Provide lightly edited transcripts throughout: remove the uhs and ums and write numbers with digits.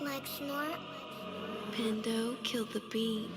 Like snort? Pando killed the beat.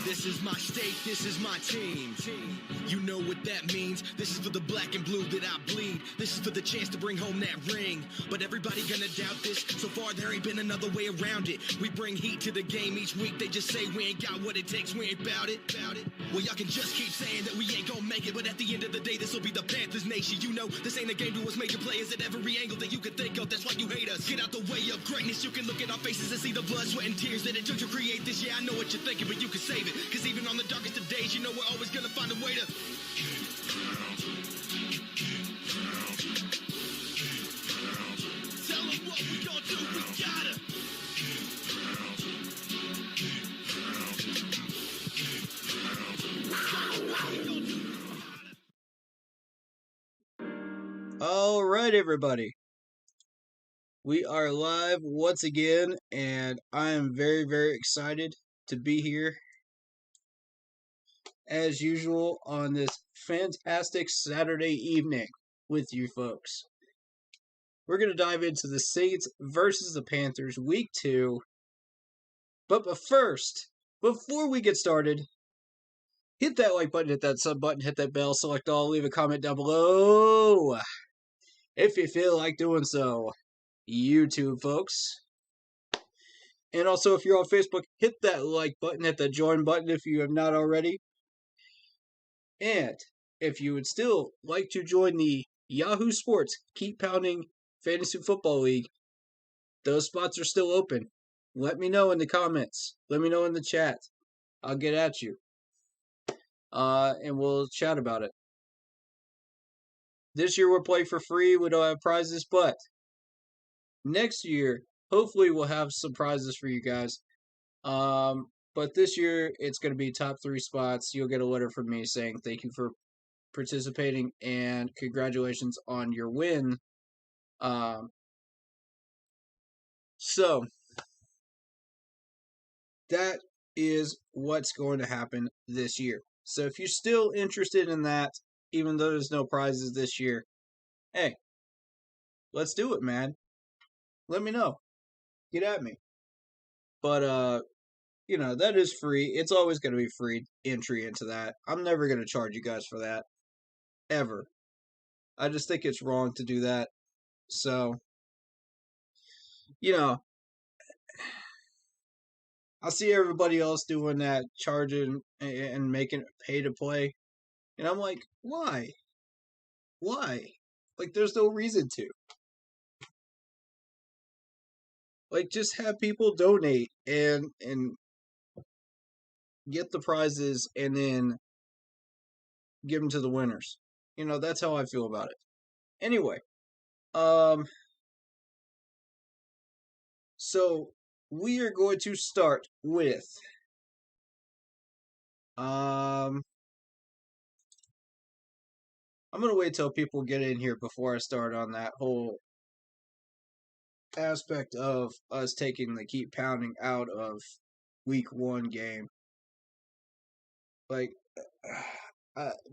This is my state, this is my team. You know what that means. This is for the black and blue that I bleed. This is for the chance to bring home that ring. But everybody gonna doubt this. So far there ain't been another way around it. We bring heat to the game each week. They just say we ain't got what it takes, we ain't bout it. Well, y'all can just keep saying that we ain't gonna make it. But at the end of the day, this will be the Panthers nation. You know, this ain't a game to us major players at every angle that you can think of. That's why you hate us. Get out the way of greatness. You can look at our faces and see the blood, sweat, and tears that it took to create this. Yeah, I know what you're thinking, but you can save it. Cause even on the darkest of days, you know we're always gonna find a way to tell them what we gonna do, we gotta Alright everybody, We are live once again, and I am very, very excited to be here as usual on this fantastic Saturday evening with you folks. We're going to dive into the Saints versus the Panthers week 2. But first, before we get started, hit that like button, hit that sub button, hit that bell, select all, leave a comment down below if you feel like doing so. YouTube folks. And also, if you're on Facebook, hit that like button, hit that join button if you have not already. And if you would still like to join the Yahoo Sports Keep Pounding Fantasy Football League, those spots are still open. Let me know in the comments. Let me know in the chat. I'll get at you. And we'll chat about it. This year we'll play for free. We don't have prizes, but next year, hopefully we'll have some prizes for you guys. But this year, it's going to be top 3 spots. You'll get a letter from me saying thank you for participating and congratulations on your win. So, that is what's going to happen this year. So, if you're still interested in that, even though there's no prizes this year, hey, let's do it, man. Let me know. Get at me. But, that is free. It's always going to be free entry into that. I'm never going to charge you guys for that. Ever. I just think it's wrong to do that. So, I see everybody else doing that, charging and making it pay to play. And I'm like, why? Why? Like, there's no reason to. Like, just have people donate and get the prizes and then give them to the winners. That's how I feel about it. Anyway, so we are going to start with I'm going to wait till people get in here before I start on that whole aspect of us taking the keep pounding out of week 1 game. Like,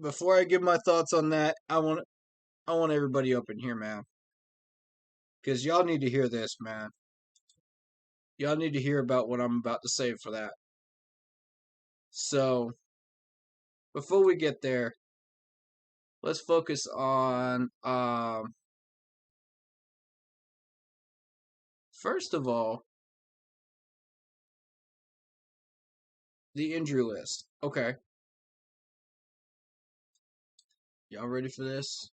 before I give my thoughts on that, I want everybody up in here, man. Because y'all need to hear this, man. Y'all need to hear about what I'm about to say for that. So, before we get there, let's focus on, first of all, the injury list. Okay. Y'all ready for this?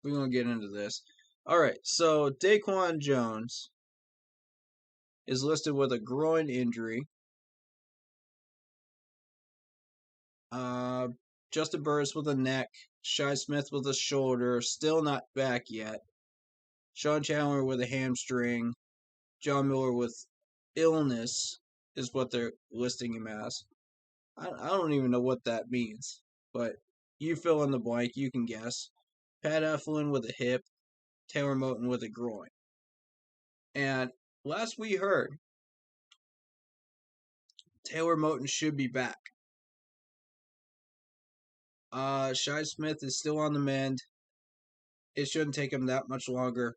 We're going to get into this. Alright, so Daquan Jones is listed with a groin injury. Justin Burris with a neck. Shi Smith with a shoulder. Still not back yet. Sean Chandler with a hamstring. John Miller with illness is what they're listing him as. I don't even know what that means. But you fill in the blank. You can guess. Pat Eflin with a hip. Taylor Moton with a groin. And last we heard, Taylor Moton should be back. Shi Smith is still on the mend. It shouldn't take him that much longer.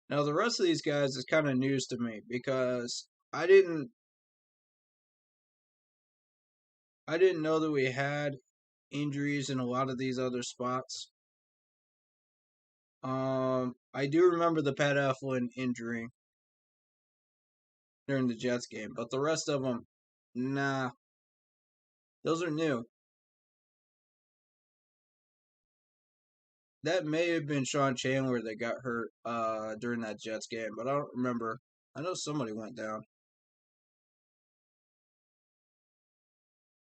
Now, the rest of these guys is kind of news to me because I didn't know that we had injuries in a lot of these other spots. I do remember the Pat Eflin injury during the Jets game, but the rest of them, nah. Those are new. That may have been Sean Chandler that got hurt during that Jets game, but I don't remember. I know somebody went down.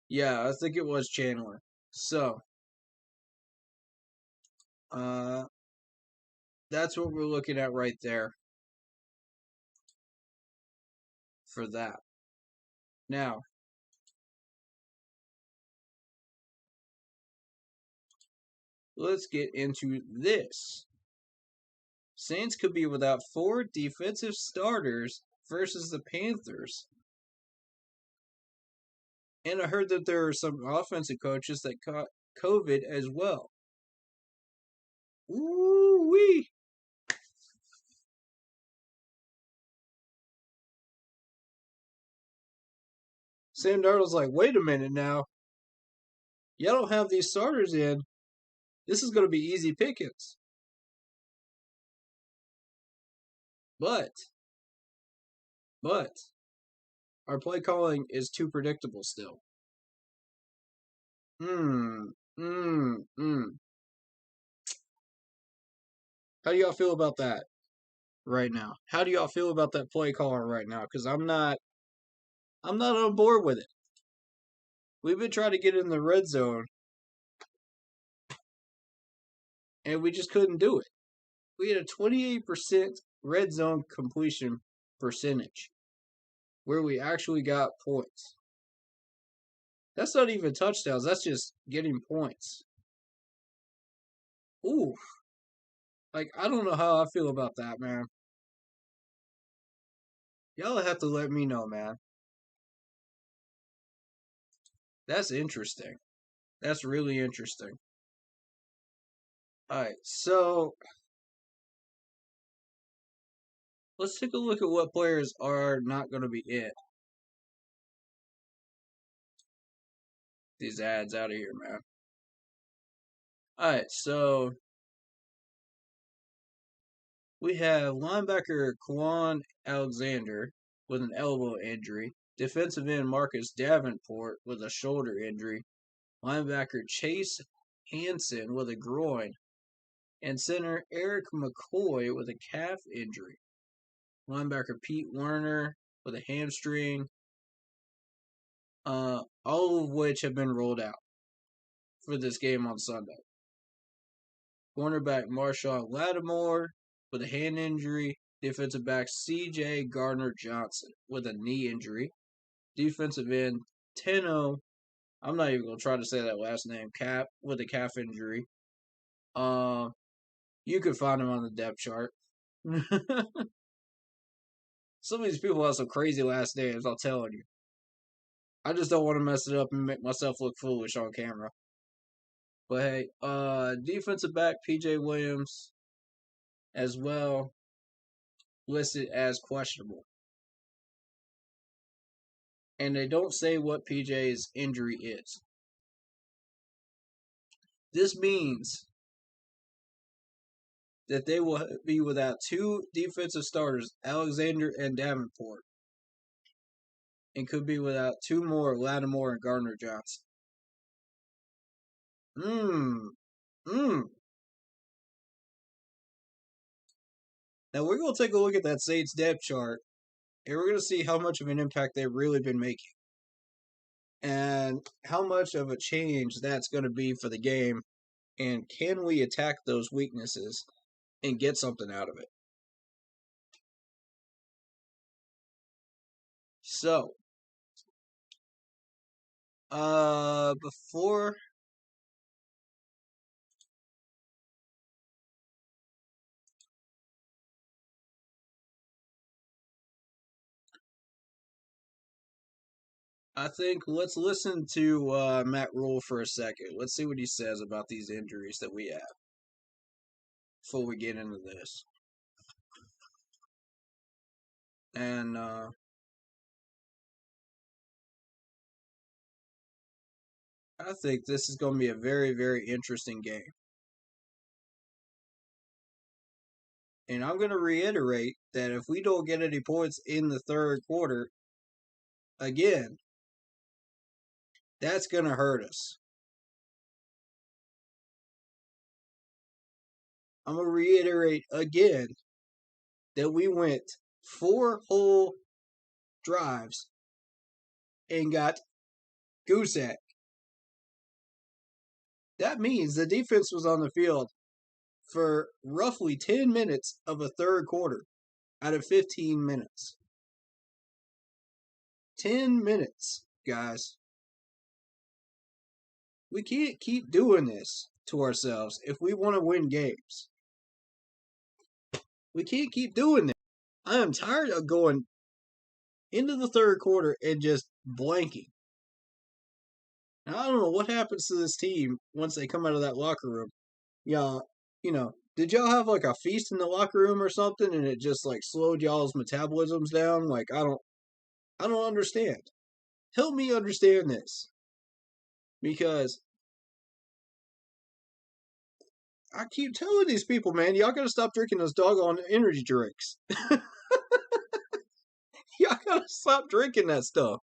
Yeah, I think it was Chandler. So, that's what we're looking at right there for that. Now, let's get into this. Saints could be without 4 defensive starters versus the Panthers. And I heard that there are some offensive coaches that caught COVID as well. Ooh-wee! Sam Darnold's like, wait a minute now. Y'all don't have these starters in. This is going to be easy pickings. But, our play calling is too predictable still. How do y'all feel about that right now? How do y'all feel about that play caller right now? Because I'm not on board with it. We've been trying to get in the red zone, and we just couldn't do it. We had a 28% red zone completion percentage, where we actually got points. That's not even touchdowns. That's just getting points. Ooh. Like, I don't know how I feel about that, man. Y'all have to let me know, man. That's interesting. That's really interesting. Alright, so let's take a look at what players are not going to be in. These ads out of here, man. Alright, so we have linebacker Quan Alexander with an elbow injury, defensive end Marcus Davenport with a shoulder injury, linebacker Chase Hansen with a groin, and center Eric McCoy with a calf injury. Linebacker Pete Werner with a hamstring, all of which have been rolled out for this game on Sunday. Cornerback Marshawn Lattimore with a hand injury. Defensive back C.J. Gardner-Johnson with a knee injury. Defensive end Tenno, I'm not even going to try to say that last name, Cap with a calf injury. You could find him on the depth chart. Some of these people have some crazy last names, I'm telling you. I just don't want to mess it up and make myself look foolish on camera. But hey, defensive back PJ Williams as well, listed as questionable. And they don't say what PJ's injury is. This means that they will be without 2 defensive starters, Alexander and Davenport, and could be without 2 more, Lattimore and Gardner-Johnson. Now we're going to take a look at that Saints depth chart, and we're going to see how much of an impact they've really been making, and how much of a change that's going to be for the game, and can we attack those weaknesses and get something out of it. So, before I think let's listen to Matt Rule for a second. Let's see what he says about these injuries that we have before we get into this. And I think this is going to be a very, very interesting game. And I'm going to reiterate that if we don't get any points in the third quarter, again, that's going to hurt us. I'm going to reiterate again that we went 4 whole drives and got goose egg. That means the defense was on the field for roughly 10 minutes of a third quarter out of 15 minutes. 10 minutes, guys. We can't keep doing this to ourselves if we want to win games. We can't keep doing this. I am tired of going into the third quarter and just blanking. Now, I don't know what happens to this team once they come out of that locker room. Y'all, did y'all have like a feast in the locker room or something and it just like slowed y'all's metabolisms down? Like, I don't understand. Help me understand this. Because I keep telling these people, man, y'all gotta stop drinking those doggone energy drinks. Y'all gotta stop drinking that stuff.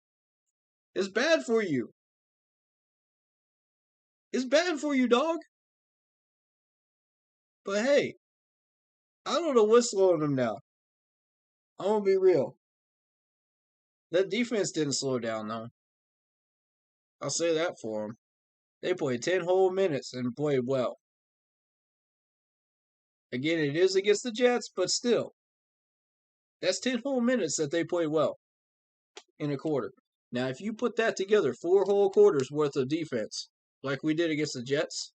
It's bad for you. It's bad for you, dog. But hey, I don't know what's slowing them down. I'm gonna be real. That defense didn't slow down, though. I'll say that for them. They played 10 whole minutes and played well. Again, it is against the Jets, but still. That's 10 whole minutes that they played well in a quarter. Now, if you put that together, 4 whole quarters worth of defense, like we did against the Jets,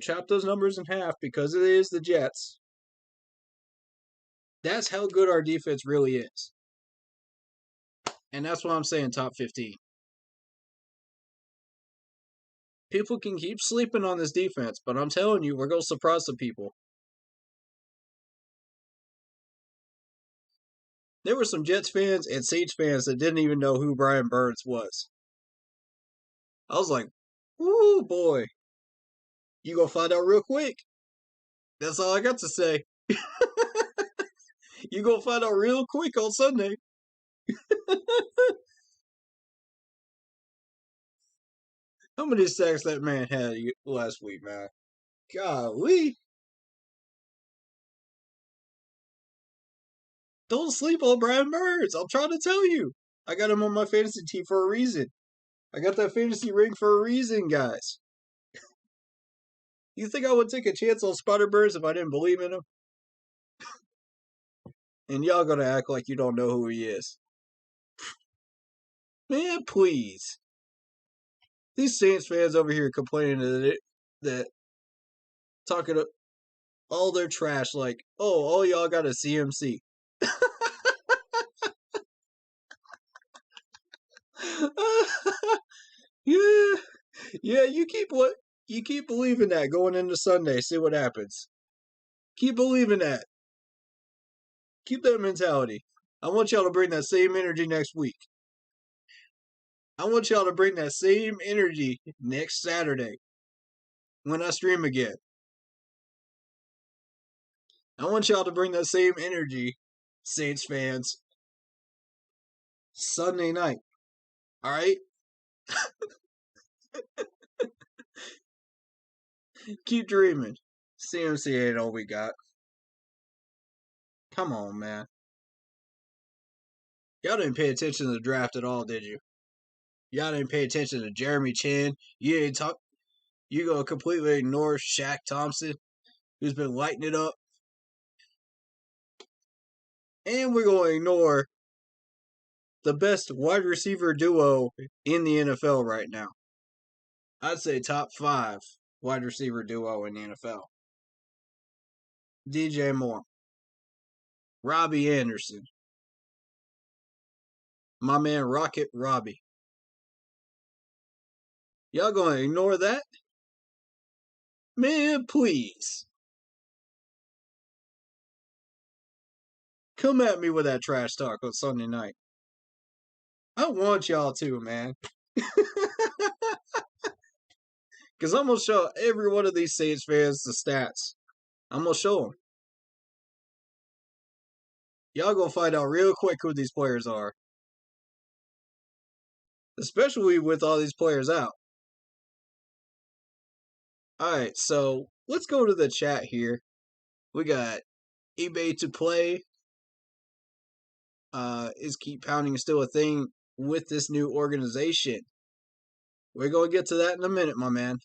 chop those numbers in half because it is the Jets. That's how good our defense really is. And that's why I'm saying top 15. People can keep sleeping on this defense, but I'm telling you, we're going to surprise some people. There were some Jets fans and Saints fans that didn't even know who Brian Burns was. I was like, "Ooh, boy. You going to find out real quick." That's all I got to say. You going to find out real quick on Sunday. How many sacks that man had last week, man? Golly. Don't sleep on Brian Burns. I'm trying to tell you. I got him on my fantasy team for a reason. I got that fantasy ring for a reason, guys. You think I would take a chance on Spider Burns if I didn't believe in him? And y'all gonna act like you don't know who he is. Man, please. These Saints fans over here complaining that talking all their trash like, oh, all y'all got a CMC. Yeah, you keep believing that going into Sunday, see what happens. Keep believing that. Keep that mentality. I want y'all to bring that same energy next week. I want y'all to bring that same energy next Saturday when I stream again. I want y'all to bring that same energy, Saints fans, Sunday night. All right? Keep dreaming. CMC ain't all we got. Come on, man. Y'all didn't pay attention to the draft at all, did you? Y'all didn't pay attention to Jeremy Chin. You gonna completely ignore Shaq Thompson, who's been lighting it up. And we're gonna ignore the best wide receiver duo in the NFL right now. I'd say top 5 wide receiver duo in the NFL. DJ Moore. Robbie Anderson. My man Rocket Robbie. Y'all gonna ignore that? Man, please. Come at me with that trash talk on Sunday night. I want y'all to, man. Because I'm going to show every one of these Saints fans the stats. I'm going to show them. Y'all going to find out real quick who these players are. Especially with all these players out. Alright, so let's go to the chat here. We got eBay to play. Is keep pounding still a thing with this new organization? We're going to get to that in a minute, my man.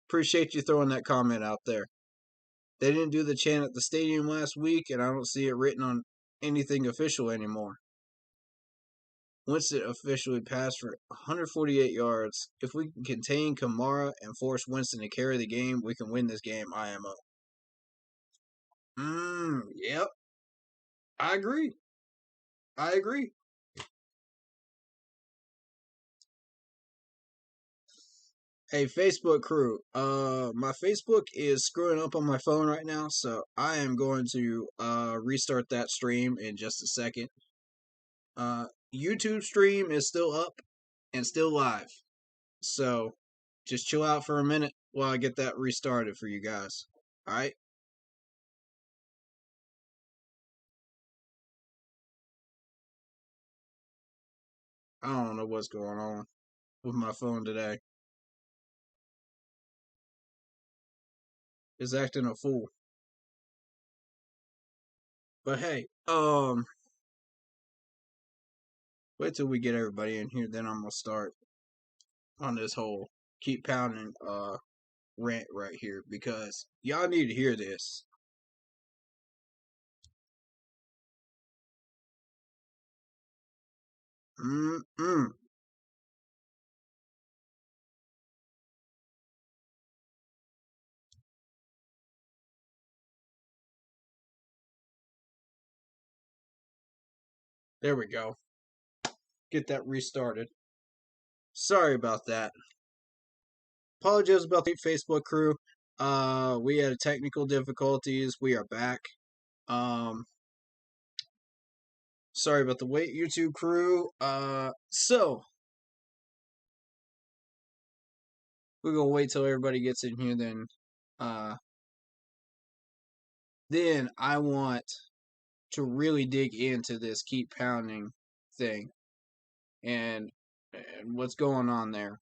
Appreciate you throwing that comment out there. They didn't do the chant at the stadium last week, and I don't see it written on anything official anymore. Winston officially passed for 148 yards. If we can contain Kamara and force Winston to carry the game, we can win this game IMO. Yep. I agree. I agree. Hey, Facebook crew. My Facebook is screwing up on my phone right now, so I am going to restart that stream in just a second. YouTube stream is still up and still live, so just chill out for a minute while I get that restarted for you guys. All right. I don't know what's going on with my phone today. It's acting a fool. But hey, wait till we get everybody in here, then I'm gonna start on this whole keep pounding rant right here because y'all need to hear this. Mm-mm. There we go. Get that restarted. Sorry about that. Apologies about the Facebook crew. We had technical difficulties. We are back. Sorry about the wait, YouTube crew. So we're gonna wait till everybody gets in here. Then I want to really dig into this keep pounding thing and what's going on there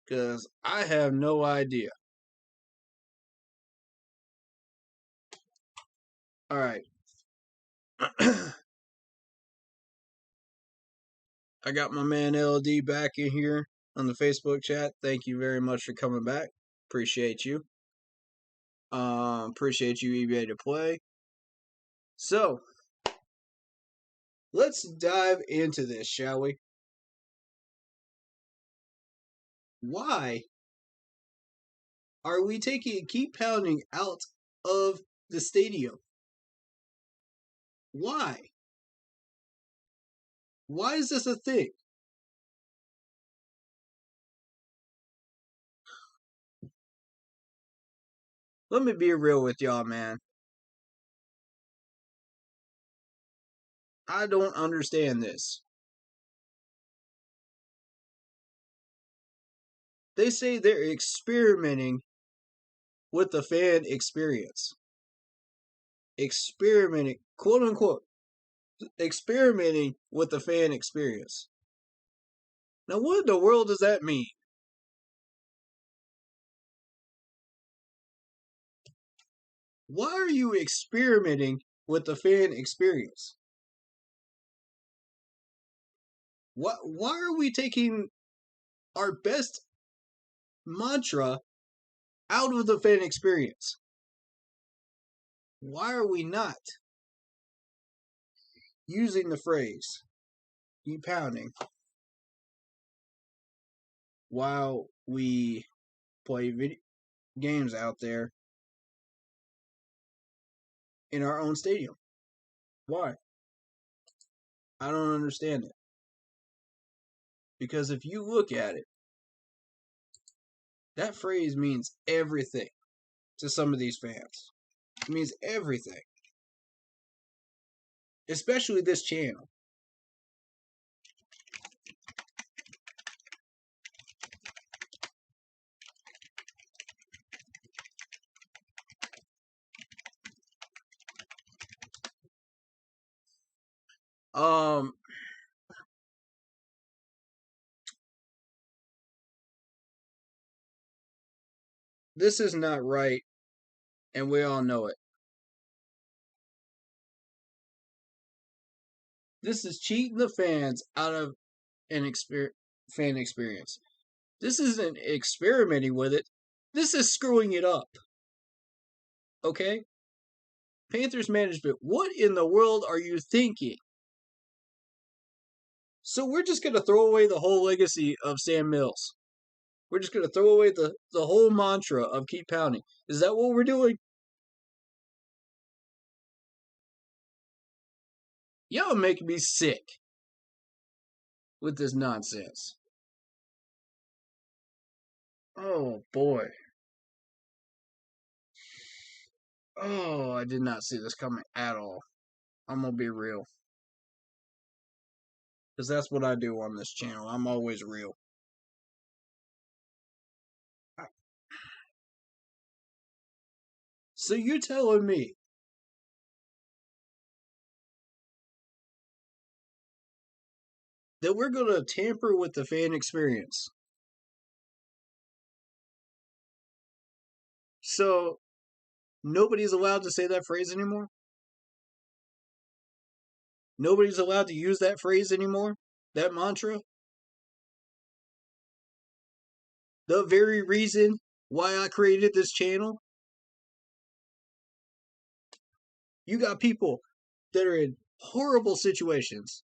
because I have no idea. All right. I got my man LD back in here on the Facebook chat. Thank you very much for coming back. Appreciate you. Appreciate you, eBay to play. So, let's dive into this, shall we? Why are we taking keep pounding out of the stadium? Why? Why is this a thing? Let me be real with y'all, man. I don't understand this. They say they're experimenting with the fan experience. Experimenting, quote unquote, experimenting with the fan experience. Now, what in the world does that mean? Why are you experimenting with the fan experience? Why are we taking our best mantra out of the fan experience? Why are we not using the phrase keep pounding while we play video games out there in our own stadium? Why? I don't understand it. Because if you look at it, that phrase means everything to some of these fans. It means everything. Especially this channel. This is not right, and we all know it. This is cheating the fans out of an fan experience. This isn't experimenting with it. This is screwing it up. Okay? Panthers management, what in the world are you thinking? So we're just going to throw away the whole legacy of Sam Mills. We're just going to throw away the whole mantra of keep pounding. Is that what we're doing? Y'all make me sick with this nonsense. Oh, boy. Oh, I did not see this coming at all. I'm going to be real. Because that's what I do on this channel. I'm always real. So you're telling me that we're going to tamper with the fan experience? So nobody's allowed to say that phrase anymore? Nobody's allowed to use that phrase anymore? That mantra? The very reason why I created this channel? You got people that are in horrible situations.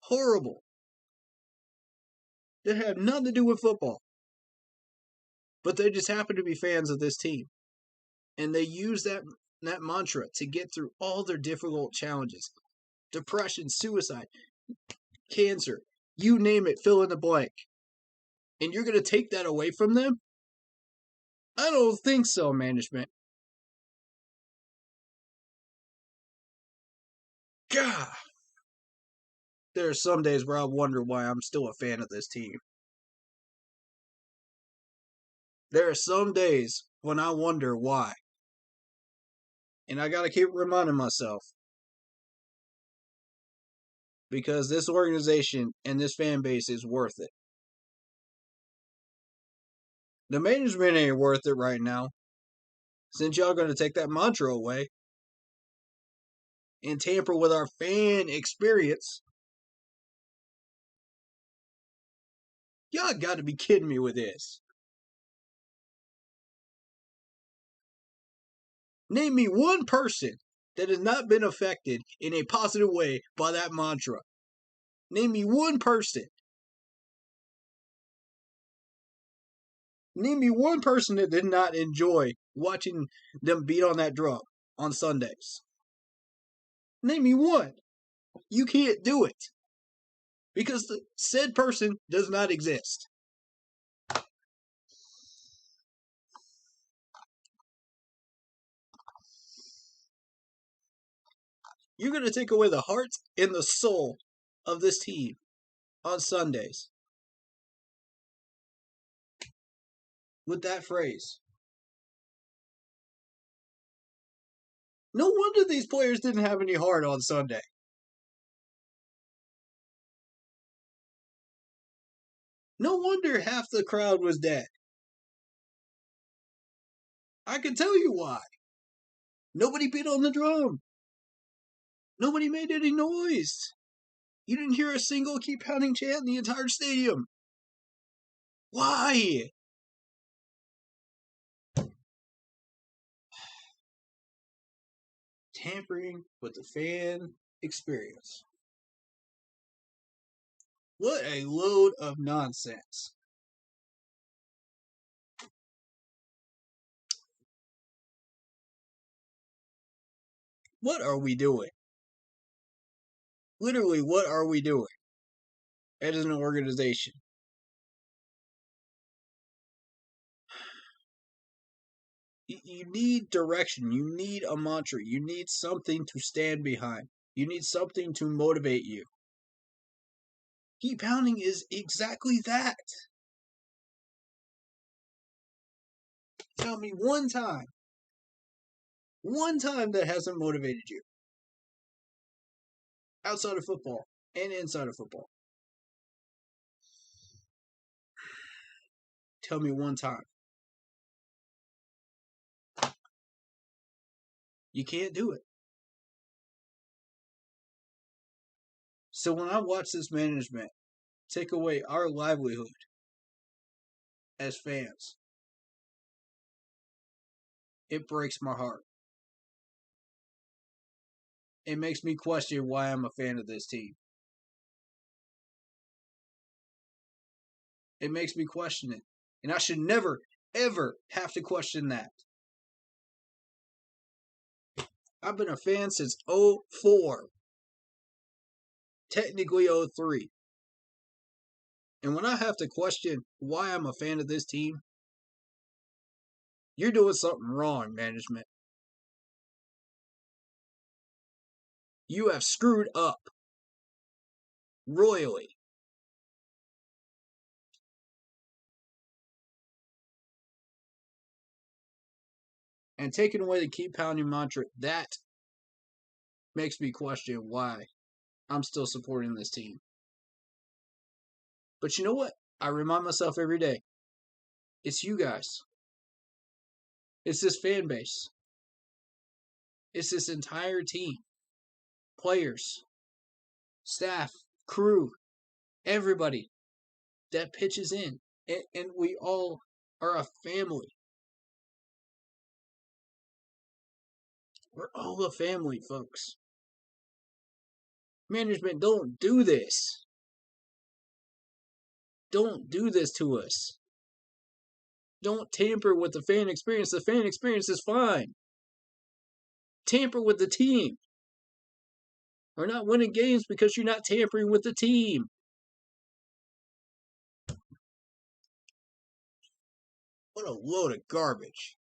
Horrible. That have nothing to do with football. But they just happen to be fans of this team. And they use that mantra to get through all their difficult challenges. Depression, suicide, cancer, you name it, fill in the blank. And you're going to take that away from them? I don't think so, management. God. There are some days where I wonder why I'm still a fan of this team. There are some days when I wonder why. And I gotta keep reminding myself. Because this organization and this fan base is worth it. The management ain't worth it right now. Since y'all gonna take that mantra away and tamper with our fan experience, y'all gotta be kidding me with this. Name me one person that has not been affected in a positive way by that mantra. Name me one person. Name me one person that did not enjoy watching them beat on that drum on Sundays. Name me one. You can't do it. Because the said person does not exist. You're going to take away the heart and the soul of this team on Sundays with that phrase. No wonder these players didn't have any heart on Sunday. No wonder half the crowd was dead. I can tell you why. Nobody beat on the drum. Nobody made any noise. You didn't hear a single keep pounding chant in the entire stadium. Why? Tampering with the fan experience. What a load of nonsense. What are we doing? Literally, what are we doing as an organization? You need direction. You need a mantra. You need something to stand behind. You need something to motivate you. Keep pounding is exactly that. Tell me one time that hasn't motivated you. Outside of football and inside of football. Tell me one time. You can't do it. So when I watch this management take away our livelihood as fans, it breaks my heart. It makes me question why I'm a fan of this team. It makes me question it. And I should never, ever have to question that. I've been a fan since 2004. technically 0-3. And when I have to question why I'm a fan of this team, you're doing something wrong, management. You have screwed up royally. And taking away the keep pounding mantra, that makes me question why I'm still supporting this team. But you know what? I remind myself every day. It's you guys. It's this fan base. It's this entire team. Players, staff, crew, everybody that pitches in. And we all are a family. We're all a family, folks. Management, don't do this. Don't do this to us. Don't tamper with the fan experience. The fan experience is fine. Tamper with the team. We're not winning games because you're not tampering with the team. What a load of garbage.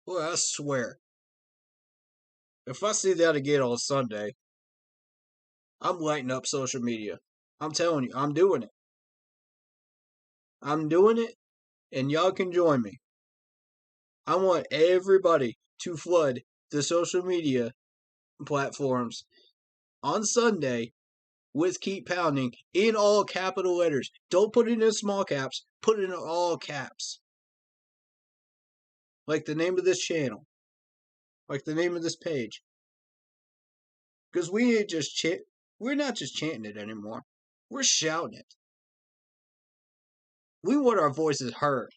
Boy, I swear. If I see that again on Sunday, I'm lighting up social media. I'm telling you, I'm doing it. I'm doing it, and y'all can join me. I want everybody to flood the social media platforms on Sunday with Keep Pounding in all capital letters. Don't put it in small caps. Put it in all caps. Like the name of this channel. Like the name of this page. Because we ain't just we're not just chanting it anymore. We're shouting it. We want our voices heard.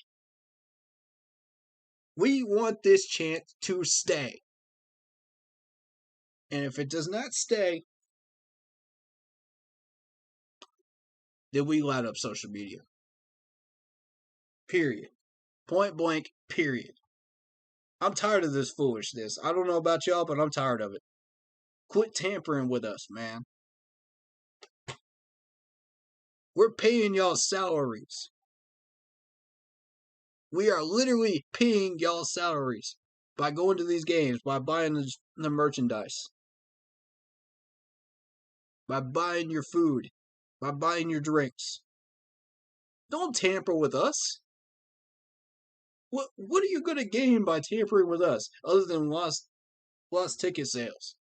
We want this chant to stay. And if it does not stay, then we light up social media. Period. Point blank, period. I'm tired of this foolishness. I don't know about y'all, but I'm tired of it. Quit tampering with us, man. We're paying y'all salaries. We are literally paying y'all salaries by going to these games, by buying the merchandise, by buying your food, by buying your drinks. Don't tamper with us. What are you going to gain by tampering with us other than lost ticket sales,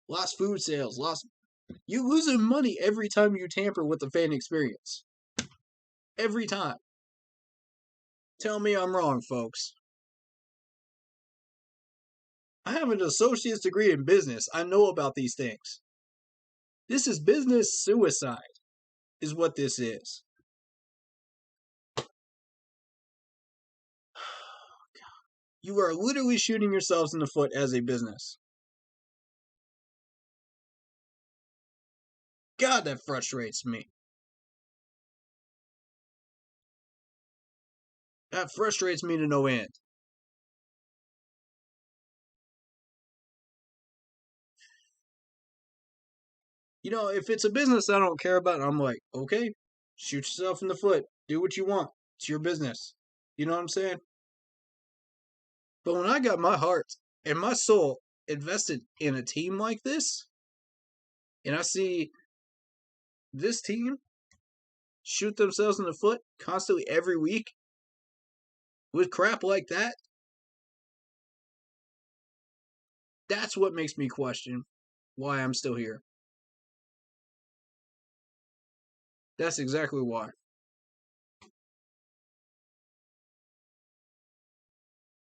lost food sales, you losing money every time you tamper with the fan experience. Every time. Tell me I'm wrong, folks. I have an associate's degree in business. I know about these things. This is business suicide, is what this is. You are literally shooting yourselves in the foot as a business. God, that frustrates me. That frustrates me to no end. You know, if it's a business I don't care about, I'm like, okay, shoot yourself in the foot. Do what you want. It's your business. You know what I'm saying? But when I got my heart and my soul invested in a team like this, and I see this team shoot themselves in the foot constantly every week with crap like that, that's what makes me question why I'm still here. That's exactly why.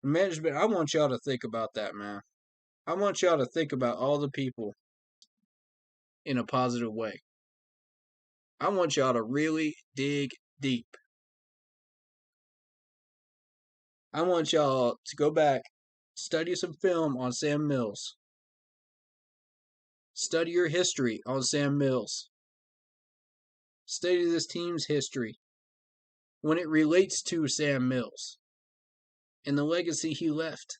Management, I want y'all to think about that, man. I want y'all to think about all the people in a positive way. I want y'all to really dig deep. I want y'all to go back, study some film on Sam Mills. Study your history on Sam Mills. Study this team's history when it relates to Sam Mills and the legacy he left.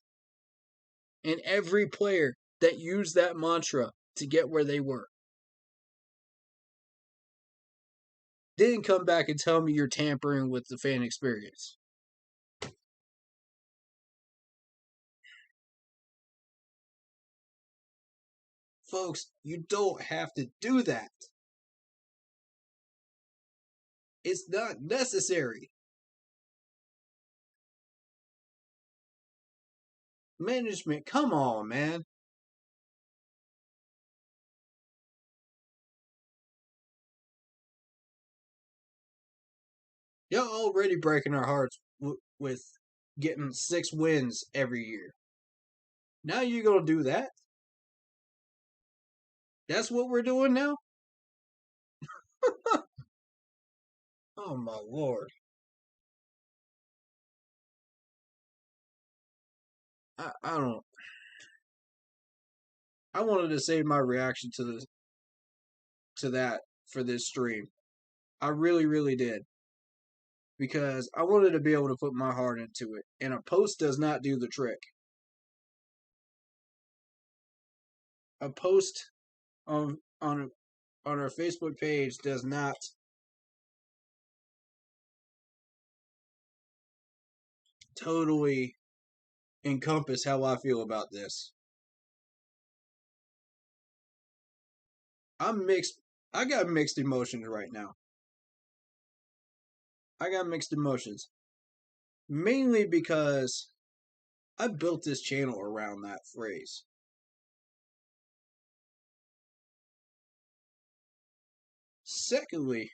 And every player that used that mantra to get where they were. Then come back and tell me you're tampering with the fan experience. Folks, you don't have to do that. It's not necessary. Management, come on, man. Y'all already breaking our hearts with getting 6 wins every year. Now you're going to do that? That's what we're doing now? Oh my lord. I don't. I wanted to save my reaction to that for this stream. I really, really did. Because I wanted to be able to put my heart into it. And a post does not do the trick. A post on our Facebook page does not totally encompass how I feel about this. I'm mixed. I got mixed emotions right now. I got mixed emotions. Mainly because I built this channel around that phrase. Secondly,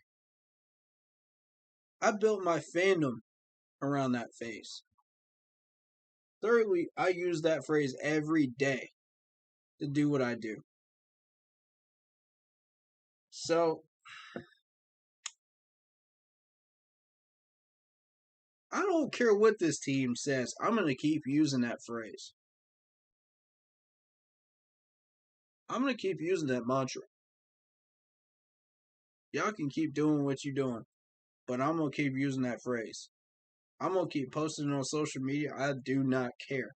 I built my fandom around that phrase. Thirdly, I use that phrase every day to do what I do. So, I don't care what this team says. I'm going to keep using that phrase. I'm going to keep using that mantra. Y'all can keep doing what you're doing, but I'm going to keep using that phrase. I'm going to keep posting it on social media. I do not care.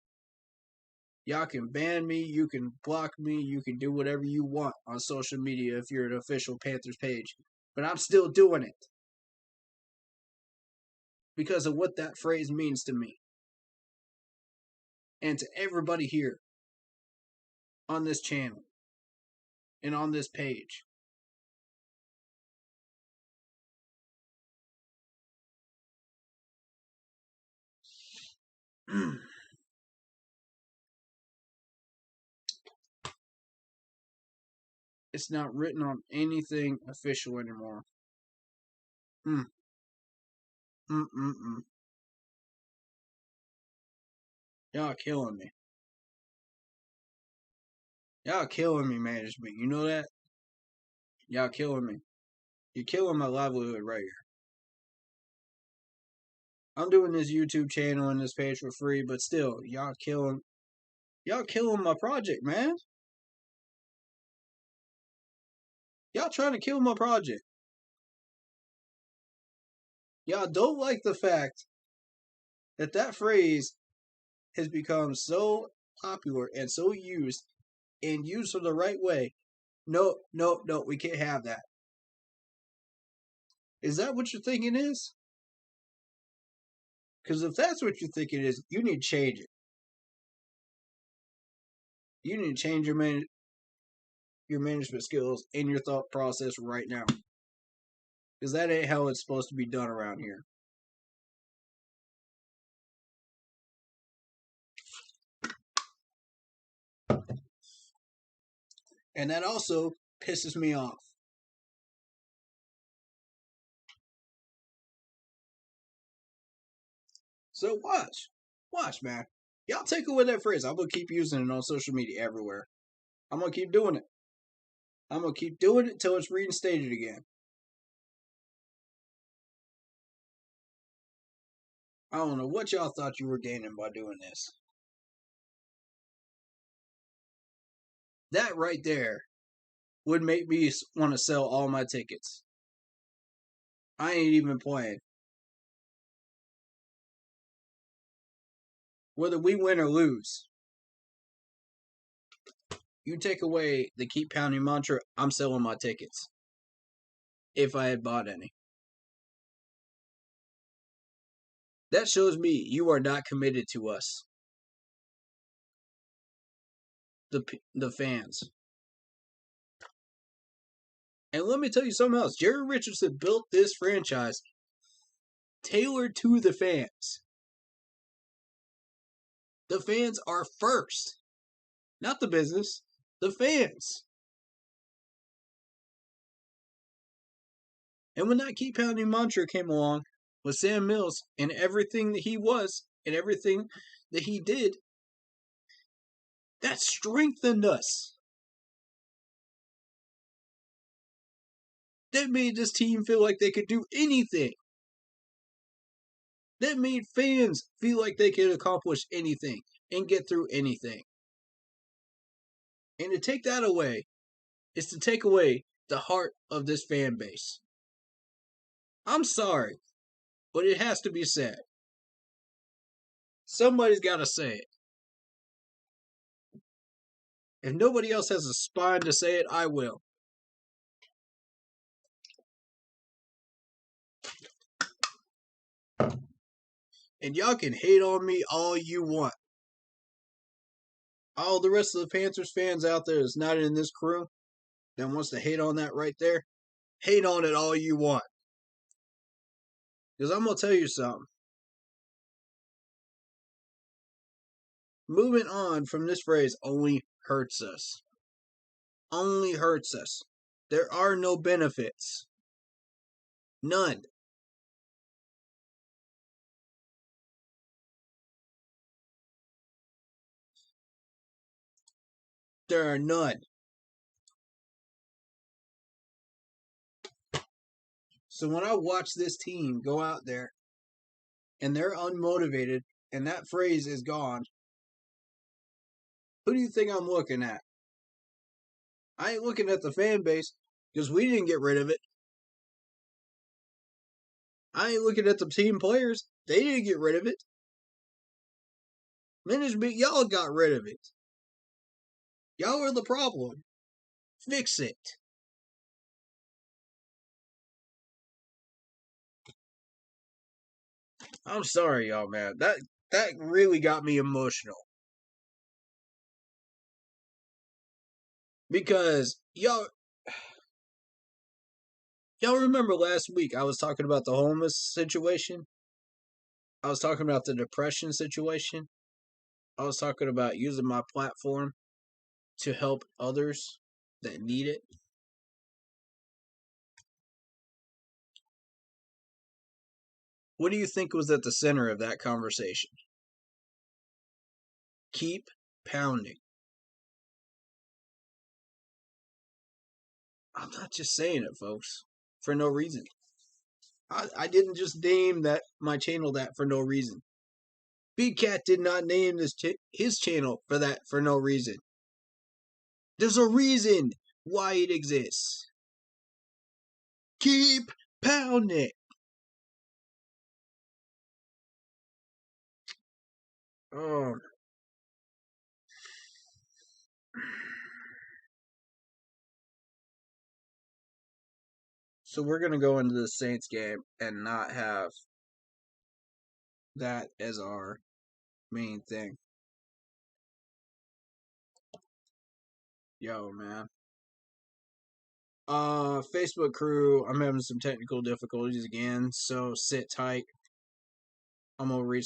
Y'all can ban me, you can block me, you can do whatever you want on social media if you're an official Panthers page. But I'm still doing it. Because of what that phrase means to me. And to everybody here on this channel and on this page. It's not written on anything official anymore. Y'all killing me. Y'all killing me, management. You know that? Y'all killing me. You're killing my livelihood right here. I'm doing this YouTube channel and this page for free, but still, y'all killing my project, man. Y'all trying to kill my project. Y'all don't like the fact that that phrase has become so popular and so used and used for the right way. No, we can't have that. Is that what you're thinking is? Because if that's what you think it is, you need to change it. You need to change your management skills and your thought process right now. Because that ain't how it's supposed to be done around here. And that also pisses me off. So watch, man. Y'all take away that phrase. I'm going to keep using it on social media everywhere. I'm going to keep doing it. I'm going to keep doing it till it's reinstated again. I don't know what y'all thought you were gaining by doing this. That right there would make me want to sell all my tickets. I ain't even playing. Whether we win or lose. You take away the keep pounding mantra, I'm selling my tickets. If I had bought any. That shows me you are not committed to us. The fans. And let me tell you something else. Jerry Richardson built this franchise tailored to the fans. The fans are first. Not the business. The fans. And when that keep pounding mantra came along with Sam Mills and everything that he was and everything that he did, that strengthened us. That made this team feel like they could do anything. That made fans feel like they could accomplish anything and get through anything. And to take that away is to take away the heart of this fan base. I'm sorry, but it has to be said. Somebody's got to say it. If nobody else has a spine to say it, I will. And y'all can hate on me all you want. All the rest of the Panthers fans out there that's not in this crew that wants to hate on that right there, hate on it all you want. Because I'm going to tell you something. Moving on from this phrase only hurts us. Only hurts us. There are no benefits. None. There are none. So when I watch this team go out there and they're unmotivated and that phrase is gone, who do you think I'm looking at? I ain't looking at the fan base because we didn't get rid of it. I ain't looking at the team players. They didn't get rid of it. Management, y'all got rid of it. Y'all are the problem. Fix it. I'm sorry, y'all, man. That really got me emotional. Because y'all remember last week I was talking about the homeless situation? I was talking about the depression situation. I was talking about using my platform to help others that need it. What do you think was at the center of that conversation? Keep pounding. I'm not just saying it, folks, for no reason. I didn't just name that my channel that for no reason. Big Cat did not name his channel for that for no reason. There's a reason why it exists. Keep pounding. Oh. So we're going to go into the Saints game and not have that as our main thing. Yo, man. Facebook crew, I'm having some technical difficulties again, so sit tight. I'm going to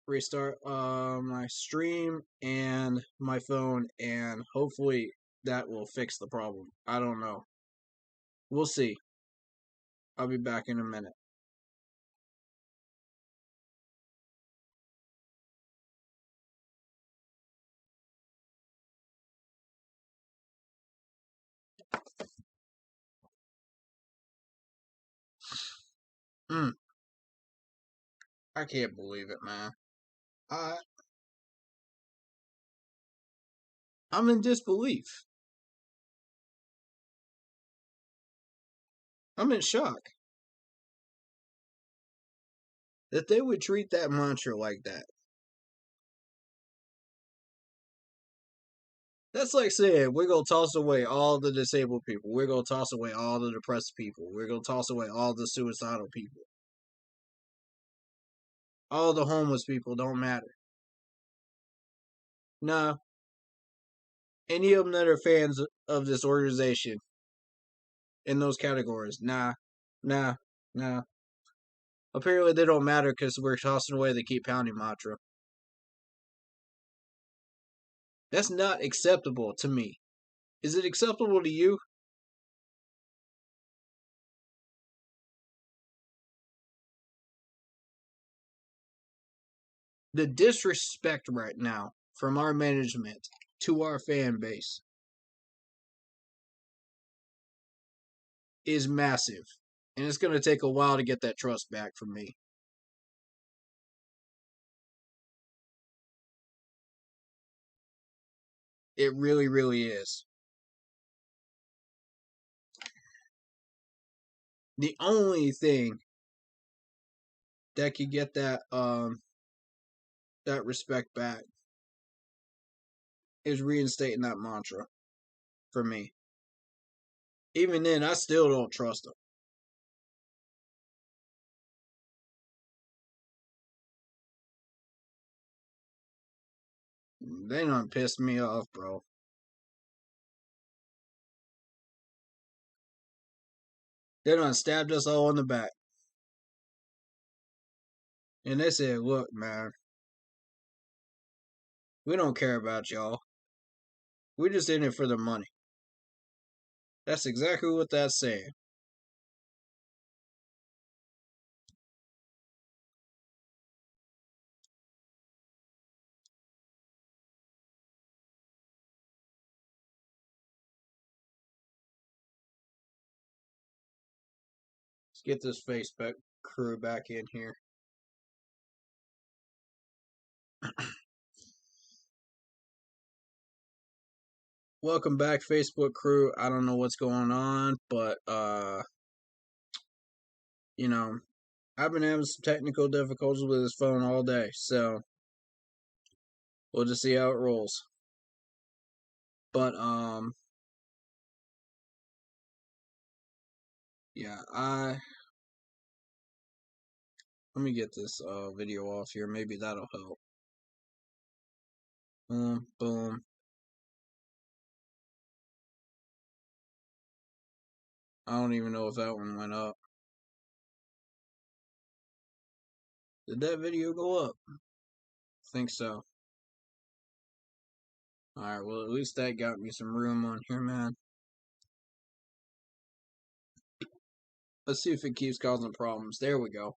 restart my stream and my phone, and hopefully that will fix the problem. I don't know. We'll see. I'll be back in a minute. I can't believe it, man. I'm in disbelief. I'm in shock that they would treat that mantra like that. That's like saying we're going to toss away all the disabled people. We're going to toss away all the depressed people. We're going to toss away all the suicidal people. All the homeless people don't matter. Nah. Any of them that are fans of this organization in those categories, nah. Apparently they don't matter because we're tossing away the keep pounding mantra. That's not acceptable to me. Is it acceptable to you? The disrespect right now from our management to our fan base is massive. And it's going to take a while to get that trust back from me. It really, really is. The only thing that could get that respect back is reinstating that mantra for me. Even then, I still don't trust them. They done pissed me off, bro. They done stabbed us all in the back. And they said, look, man, we don't care about y'all. We're just in it for the money. That's exactly what that's saying. Let's get this Facebook crew back in here. Welcome back, Facebook crew. I don't know what's going on, but you know, I've been having some technical difficulties with this phone all day, so we'll just see how it rolls. But yeah, let me get this video off here. Maybe that'll help. Boom, boom. I don't even know if that one went up. Did that video go up? I think so. Alright, well, at least that got me some room on here, man. Let's see if it keeps causing problems. There we go.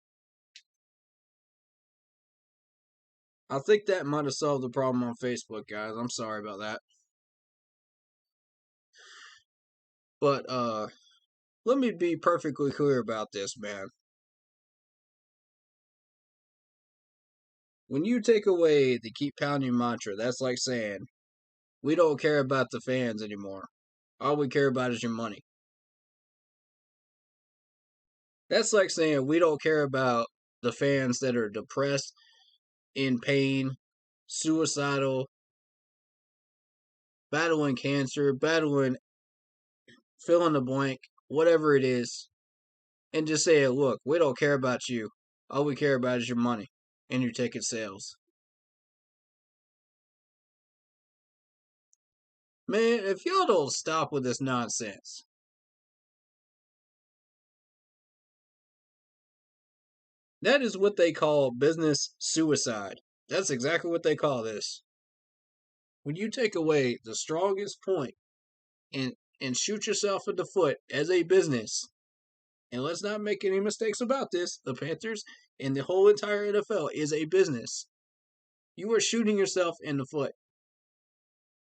I think that might have solved the problem on Facebook, guys. I'm sorry about that. But, let me be perfectly clear about this, man. When you take away the keep pounding mantra, that's like saying, we don't care about the fans anymore. All we care about is your money. That's like saying we don't care about the fans that are depressed, in pain, suicidal, battling cancer, battling fill in the blank, whatever it is, and just say, look, we don't care about you. All we care about is your money and your ticket sales. Man, if y'all don't stop with this nonsense. That is what they call business suicide. That's exactly what they call this. When you take away the strongest point and shoot yourself in the foot as a business, and let's not make any mistakes about this, the Panthers and the whole entire NFL is a business. You are shooting yourself in the foot.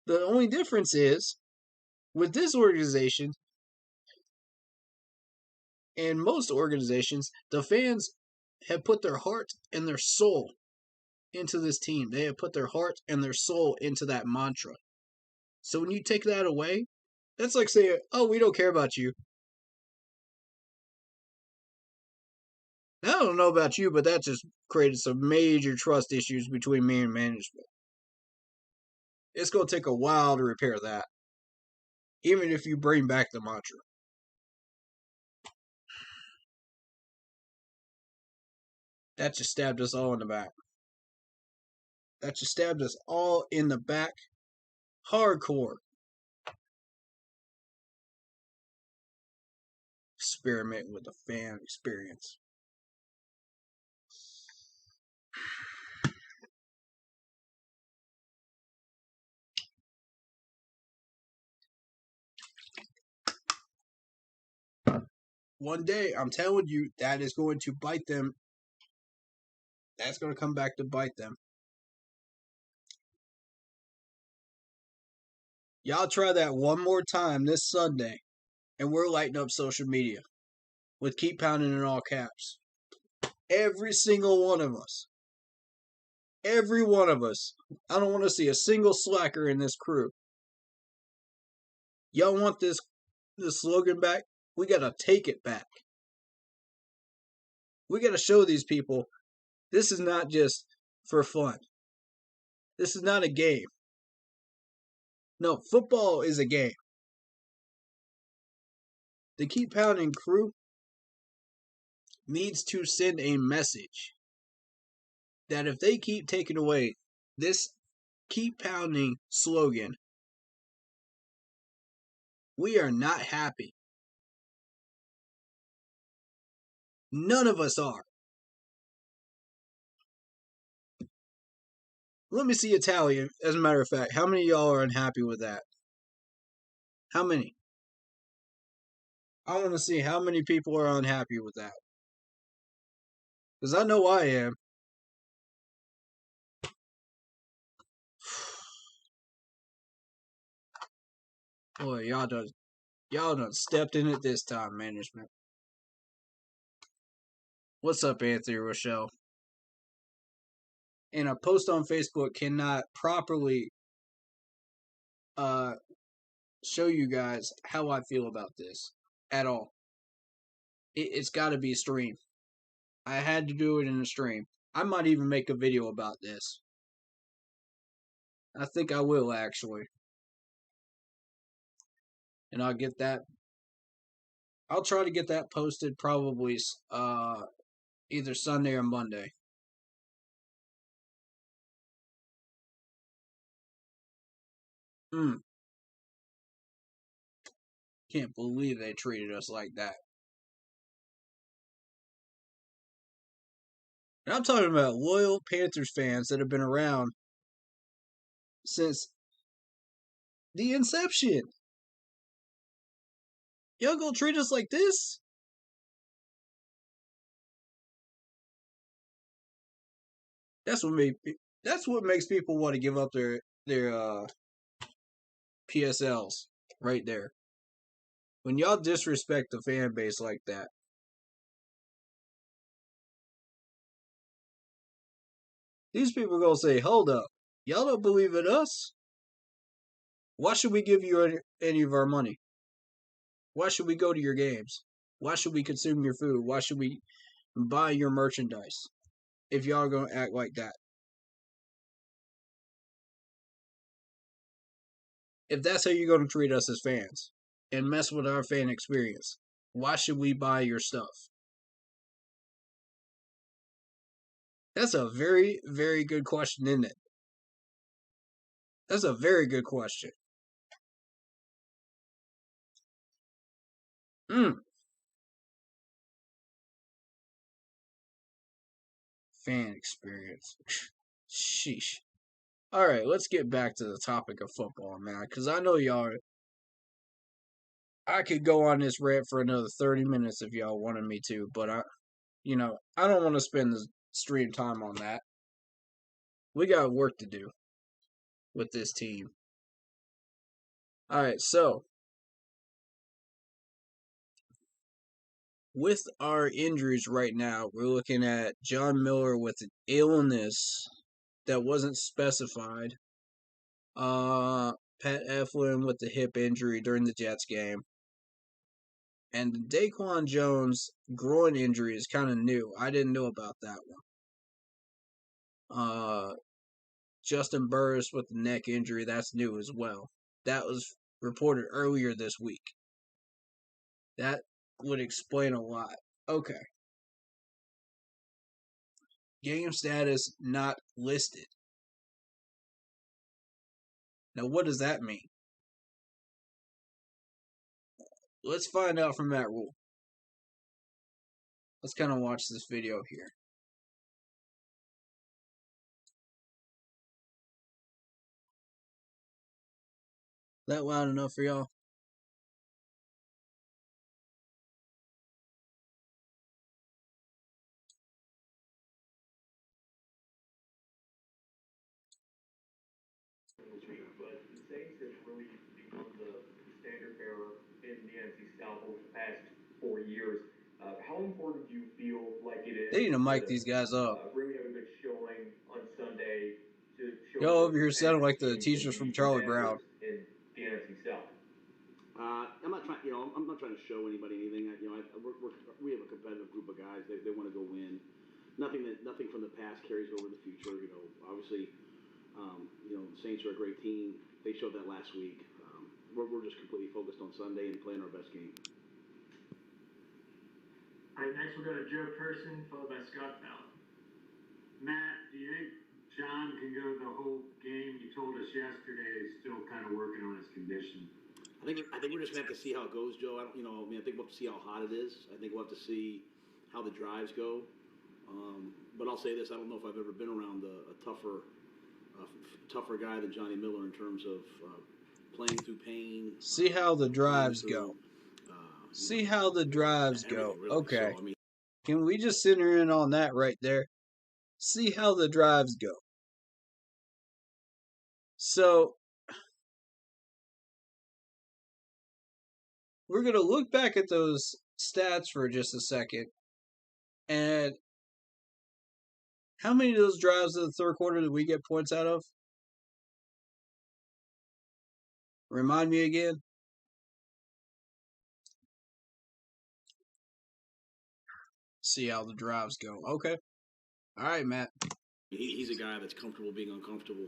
The only difference is, with this organization and most organizations, the fans have put their heart and their soul into this team. They have put their heart and their soul into that mantra. So when you take that away, that's like saying, oh, we don't care about you. I don't know about you, but that just created some major trust issues between me and management. It's going to take a while to repair that, even if you bring back the mantra. That just stabbed us all in the back. That just stabbed us all in the back. Hardcore. Experiment with the fan experience. One day, I'm telling you, that is going to bite them. That's going to come back to bite them. Y'all try that one more time this Sunday, and we're lighting up social media with Keep Pounding in all caps. Every single one of us. Every one of us. I don't want to see a single slacker in this crew. Y'all want this slogan back? We got to take it back. We got to show these people this is not just for fun. This is not a game. No, football is a game. The Keep Pounding crew needs to send a message that if they keep taking away this Keep Pounding slogan, we are not happy. None of us are. Let me see a tally, as a matter of fact. How many of y'all are unhappy with that? How many? I want to see how many people are unhappy with that. Because I know I am. Boy, y'all done stepped in it this time, management. What's up, Anthony Rochelle? And a post on Facebook cannot properly show you guys how I feel about this at all. It's got to be streamed. I had to do it in a stream. I might even make a video about this. I think I will, actually. And I'll get that. I'll try to get that posted probably either Sunday or Monday. Can't believe they treated us like that. And I'm talking about loyal Panthers fans that have been around since the inception. Y'all gonna treat us like this? That's what makes people want to give up their PSLs right there. When y'all disrespect the fan base like that. These people are gonna say, hold up, y'all don't believe in us? Why should we give you any of our money? Why should we go to your games? Why should we consume your food? Why should we buy your merchandise if y'all are gonna act like that? If that's how you're gonna treat us as fans and mess with our fan experience, why should we buy your stuff? That's a very, very good question, isn't it? That's a very good question. Fan experience. Sheesh. Alright, let's get back to the topic of football, man. Because I know y'all. I could go on this rant for another 30 minutes if y'all wanted me to, but I don't want to spend the stream time on that. We got work to do with this team. Alright, so with our injuries right now, we're looking at John Miller with an illness that wasn't specified. Pat Eflin with the hip injury during the Jets game. And the Daquan Jones groin injury is kind of new. I didn't know about that one. Justin Burris with the neck injury. That's new as well. That was reported earlier this week. That would explain a lot. Okay. Game status not listed. Now, what does that mean? Let's find out from Matt Rule. Let's kind of watch this video here. That loud enough for y'all? But the Saints have really become the standard bearer in the NFC South over the past 4 years. How important do you feel like it is? They need to mic these guys up. Really have a good showing on Sunday to show. Y'all over here sounding like the teachers from Charlie Brown. In the NFC South. I'm not trying. I'm not trying to show anybody anything. We have a competitive group of guys. They want to go win. Nothing from the past carries over the future. Obviously, the Saints are a great team. They showed that last week. We're just completely focused on Sunday and playing our best game. All right, next we'll go to Joe Person, followed by Scott Ballard. Matt, do you think John can go the whole game? You told us yesterday he's still kind of working on his condition. I think we're just gonna have to see how it goes, Joe. I think we'll have to see how hot it is. I think we'll have to see how the drives go. But I'll say this: I don't know if I've ever been around a tougher guy than Johnny Miller in terms of playing through pain. See how the drives go. See how the drives go. Really. Okay. So, Can we just center in on that right there? See how the drives go. So, we're going to look back at those stats for just a second. And how many of those drives in the third quarter did we get points out of? Remind me again. See how the drives go. Okay. All right, Matt. he's a guy that's comfortable being uncomfortable.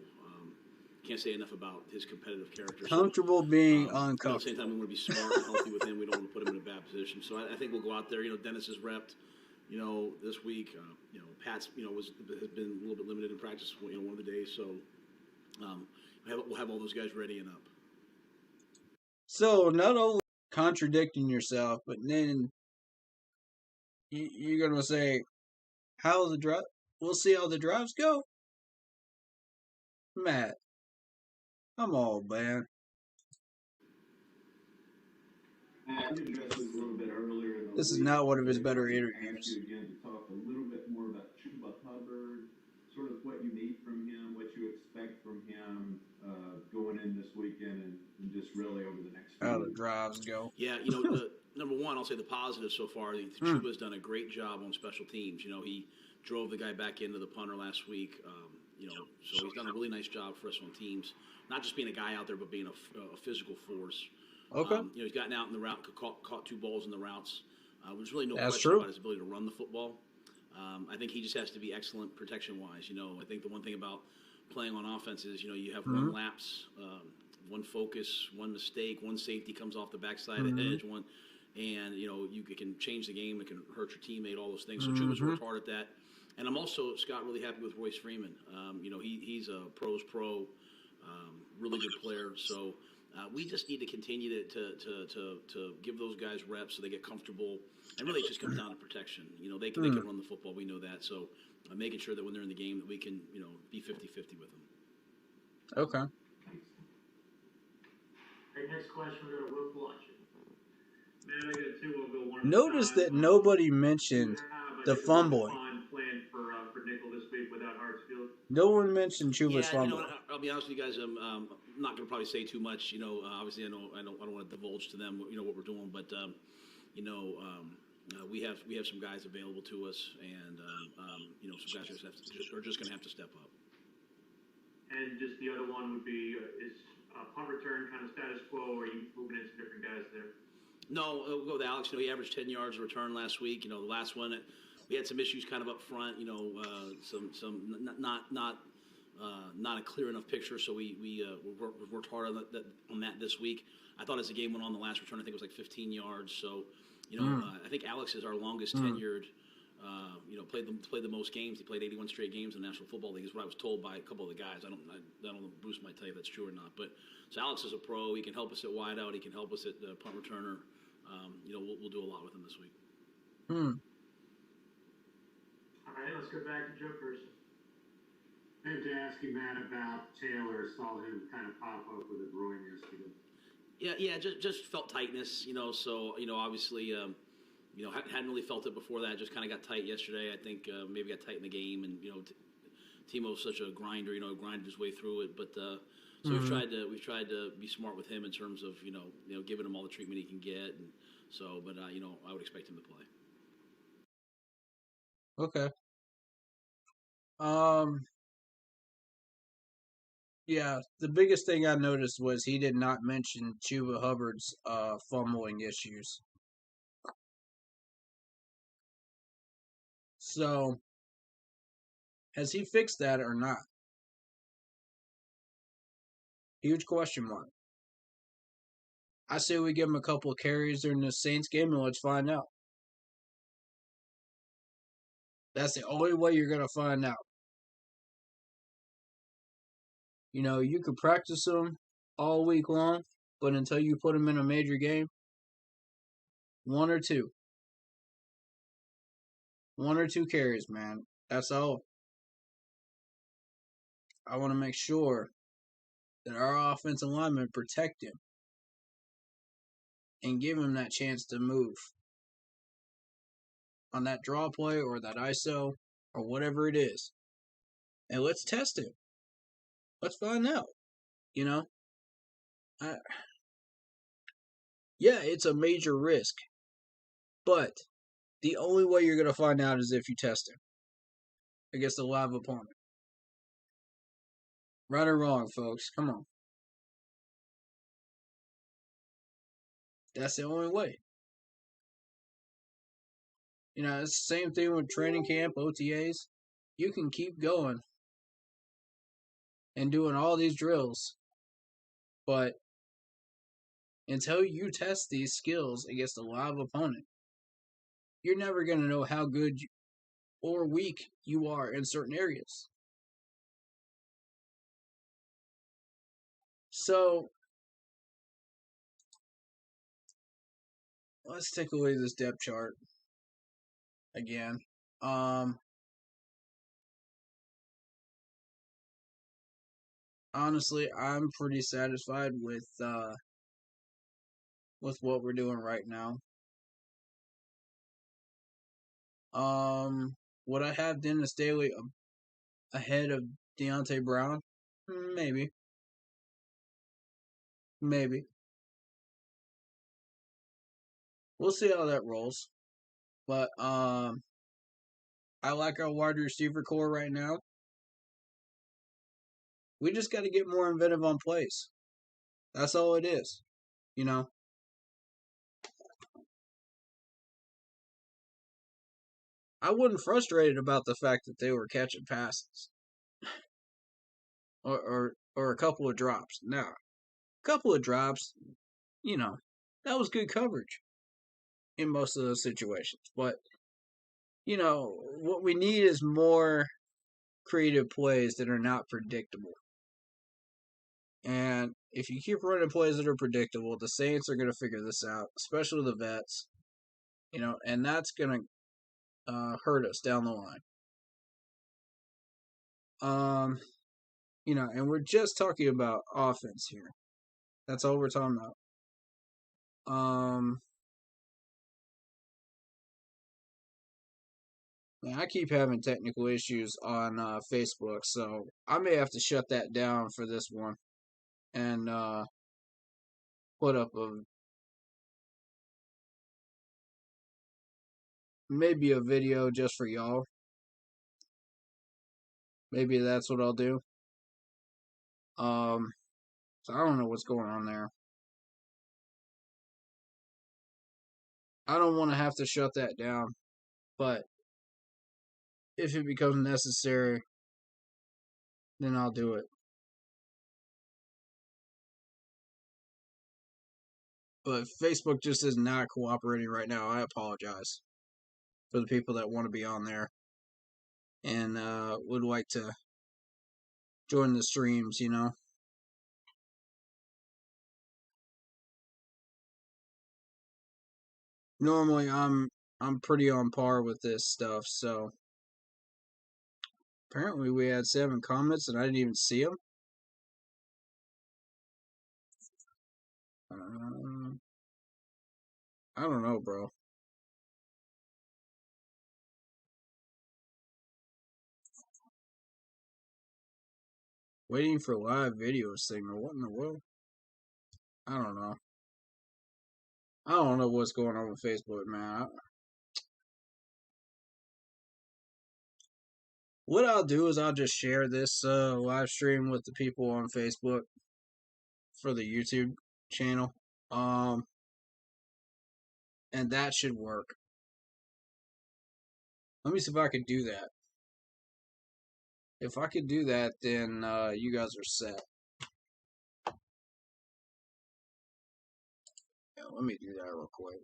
Can't say enough about his competitive character. Comfortable being uncomfortable. At the same time, we want to be smart and healthy with him. We don't want to put him in a bad position. So I think we'll go out there. Dennis has repped, this week. Pat's, has been a little bit limited in practice, one of the days. So we'll have all those guys ready and up. So not only contradicting yourself, but then you're going to say, how the drive? We'll see how the drives go. Matt, come on, man. This is not one of his better interviews. Again, to talk a little bit more about Chuba Hubbard, sort of what you need from him, what you expect from him going in this weekend, and just really over the next few How the weeks. drives go. Yeah, number one, I'll say the positive so far. Chuba's done a great job on special teams. He drove the guy back into the punter last week. So he's done a really nice job for us on teams. Not just being a guy out there, but being a physical force. Okay. He's gotten out in the route, caught two balls in the routes. There's really no That's question true. about his ability to run the football. I think he just has to be excellent protection-wise. I think the one thing about playing on offense is, you have one lapse, one focus, one mistake, one safety comes off the backside edge, and you can change the game, it can hurt your teammate, all those things. So Chuba's worked hard at that. And I'm also, Scott, really happy with Royce Freeman. He's a pro's pro, really good player. So we just need to continue to give those guys reps so they get comfortable. And really, it just comes down to protection. They can run the football. We know that. So making sure that when they're in the game that we can, be 50-50 with them. Okay. All right, next question, we'll go to Will Blanchard. Man, I got two. We'll go one. Notice that nobody mentioned the fumbling. Plan for Nickel this week without Hartsfield. No one mentioned Chuba's fumbling. I'll be honest with you guys. I'm not going to probably say too much. Obviously, I don't want to divulge to them, what we're doing, but we have some guys available to us, and some guys are just going to have to step up. And just the other one would be is punt return kind of status quo, or are you moving into different guys there? No, we'll go with Alex. He averaged 10 yards a return last week. The last one, we had some issues kind of up front. Some not not a clear enough picture, so we worked hard on that this week. I thought as the game went on, the last return I think was like 15 yards. So, I think Alex is our longest tenured. Played the most games. He played 81 straight games in the National Football League. Is what I was told by a couple of the guys. I don't know if Bruce might tell you if that's true or not. But so Alex is a pro. He can help us at wideout. He can help us at punt returner. We'll do a lot with him this week. All right, let's go back to Joe Person. And to ask you, Matt, about Taylor, saw him kind of pop up with a groin yesterday. Yeah, just felt tightness, so, obviously, hadn't really felt it before that, just kind of got tight yesterday. I think maybe got tight in the game, and, Timo's such a grinder, grinded his way through it, but, so we've tried to be smart with him in terms of, giving him all the treatment he can get, and so, but, I would expect him to play. Okay. Yeah, the biggest thing I noticed was he did not mention Chuba Hubbard's fumbling issues. So, has he fixed that or not? Huge question mark. I say we give him a couple of carries during the Saints game and let's find out. That's the only way you're going to find out. You could practice him all week long, but until you put him in a major game, one or two carries, man. That's all. I want to make sure that our offensive linemen protect him and give him that chance to move on that draw play or that ISO or whatever it is. And let's test it. Let's find out. Yeah, it's a major risk. But the only way you're going to find out is if you test him against a live opponent. Right or wrong, folks. Come on. That's the only way. It's the same thing with training camp, OTAs. You can keep going and doing all these drills, but until you test these skills against a live opponent, you're never going to know how good or weak you are in certain areas. So, let's take away this depth chart again. Honestly, I'm pretty satisfied with what we're doing right now. Would I have Dennis Daly ahead of Deontay Brown? Maybe. We'll see how that rolls. But I like our wide receiver core right now. We just got to get more inventive on plays. That's all it is. I wasn't frustrated about the fact that they were catching passes. Or a couple of drops. Now, a couple of drops, that was good coverage in most of those situations. But, what we need is more creative plays that are not predictable. And if you keep running plays that are predictable, the Saints are going to figure this out, especially the vets. And that's going to hurt us down the line. And we're just talking about offense here. That's all we're talking about. I keep having technical issues on Facebook, so I may have to shut that down for this one and put up maybe a video just for y'all. Maybe that's what I'll do. So I don't know what's going on there. I don't want to have to shut that down, but if it becomes necessary, then I'll do it. But Facebook just is not cooperating right now. I apologize for the people that want to be on there and would like to join the streams, you know. Normally I'm pretty on par with this stuff, so apparently we had 7 comments and I didn't even see them. I don't know, bro. Waiting for live video signal. What in the world? I don't know. I don't know what's going on with Facebook, man. What I'll do is I'll just share this live stream with the people on Facebook for the YouTube channel. And that should work. Let me see if I could do that. If I could do that, then you guys are set. Yeah, let me do that real quick.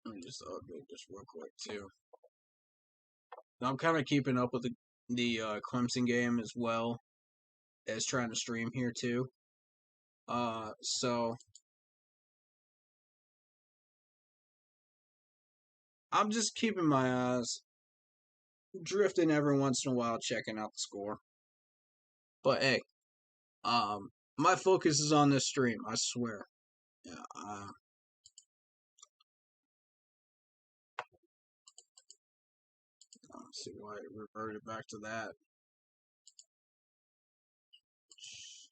Let me just update this real quick too. I'm kind of keeping up with the Clemson game as well as trying to stream here too. So I'm just keeping my eyes drifting every once in a while, checking out the score. But hey, my focus is on this stream. I swear. Yeah. Let's see why it reverted back to that.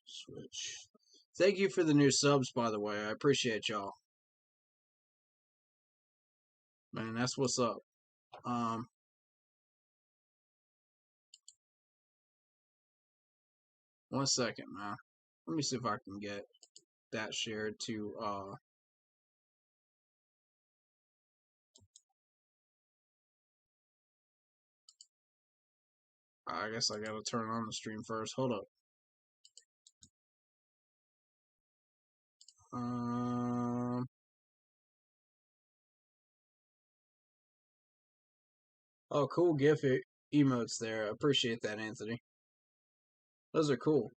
Switch. Thank you for the new subs, by the way. I appreciate y'all. Man, that's what's up. One second, man. Let me see if I can get that shared to I guess I gotta turn on the stream first. Hold up. Oh, cool GIF emotes there. I appreciate that, Anthony. Those are cool.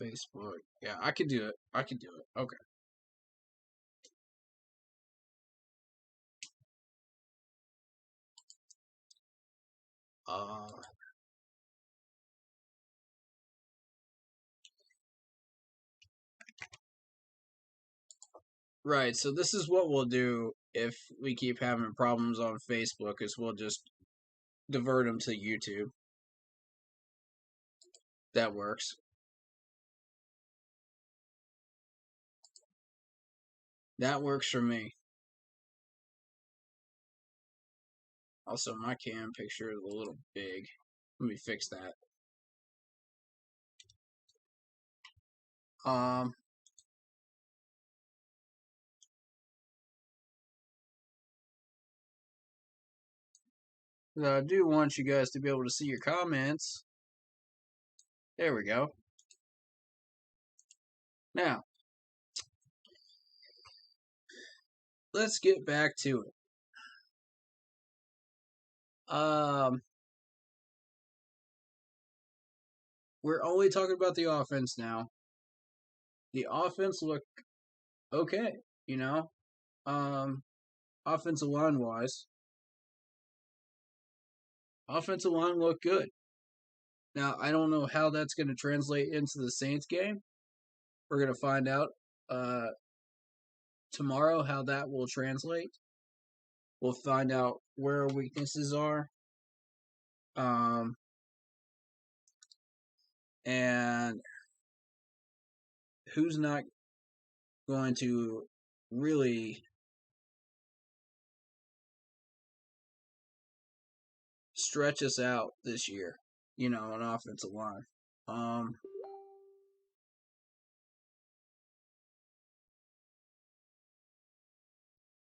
Facebook. Yeah, I could do it. I could do it. Okay. Right, so this is what we'll do if we keep having problems on Facebook, is we'll just divert them to YouTube. That works. That works for me. Also, my cam picture is a little big. Let me fix that. I do want you guys to be able to see your comments. There we go. Now, let's get back to it. We're only talking about the offense now. The offense looked okay, you know. Offensive line wise. Offensive line looked good. Now, I don't know how that's going to translate into the Saints game. We're going to find out tomorrow how that will translate. We'll find out where our weaknesses are. And who's not going to really stretch us out this year, you know, an offensive line.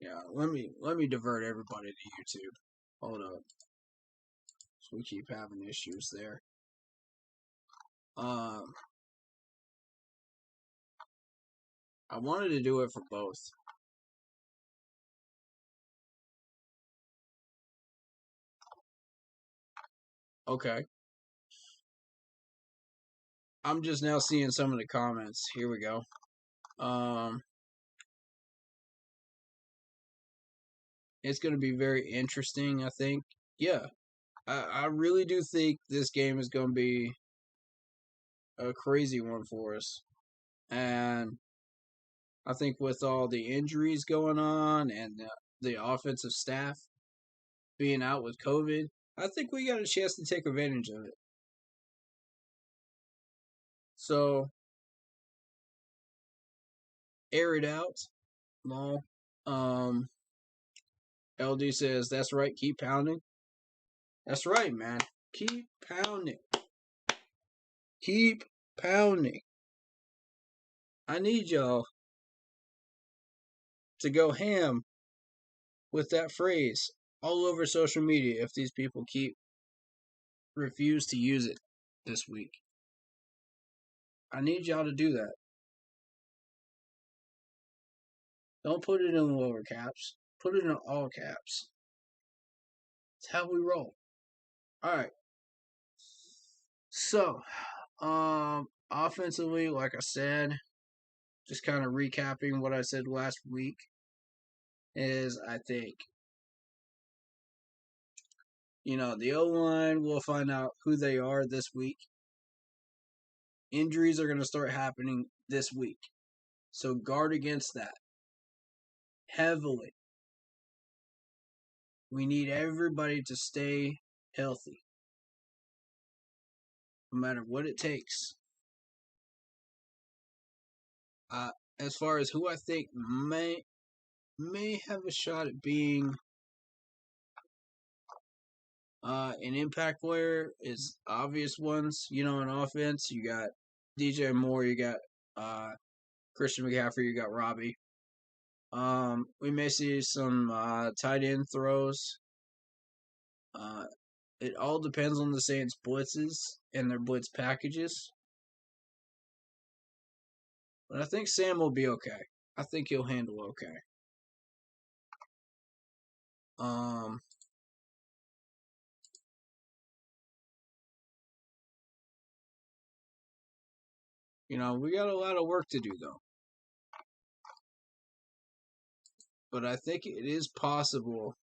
Yeah, let me divert everybody to YouTube. Hold up. So we keep having issues there. I wanted to do it for both. Okay. I'm just now seeing some of the comments. Here we go. It's going to be very interesting, I think. Yeah, I really do think this game is going to be a crazy one for us. And I think with all the injuries going on and the offensive staff being out with COVID, I think we got a chance to take advantage of it. So, air it out. Lol. LD says, that's right, keep pounding. That's right, man. Keep pounding. Keep pounding. I need y'all to go ham with that phrase all over social media if these people refuse to use it this week. I need y'all to do that. Don't put it in lower caps. Put it in all caps. It's how we roll. Alright. So, offensively, like I said, just kind of recapping what I said last week, is I think, the O-line, we'll find out who they are this week. Injuries are going to start happening this week. So guard against that. Heavily. We need everybody to stay healthy. No matter what it takes. As far as who I think may have a shot at being an impact player is obvious ones. In offense, you got DJ Moore, you got Christian McCaffrey, you got Robbie. We may see some tight end throws. It all depends on the Saints' blitzes and their blitz packages. But I think Sam will be okay. I think he'll handle okay. We got a lot of work to do though. But I think it is possible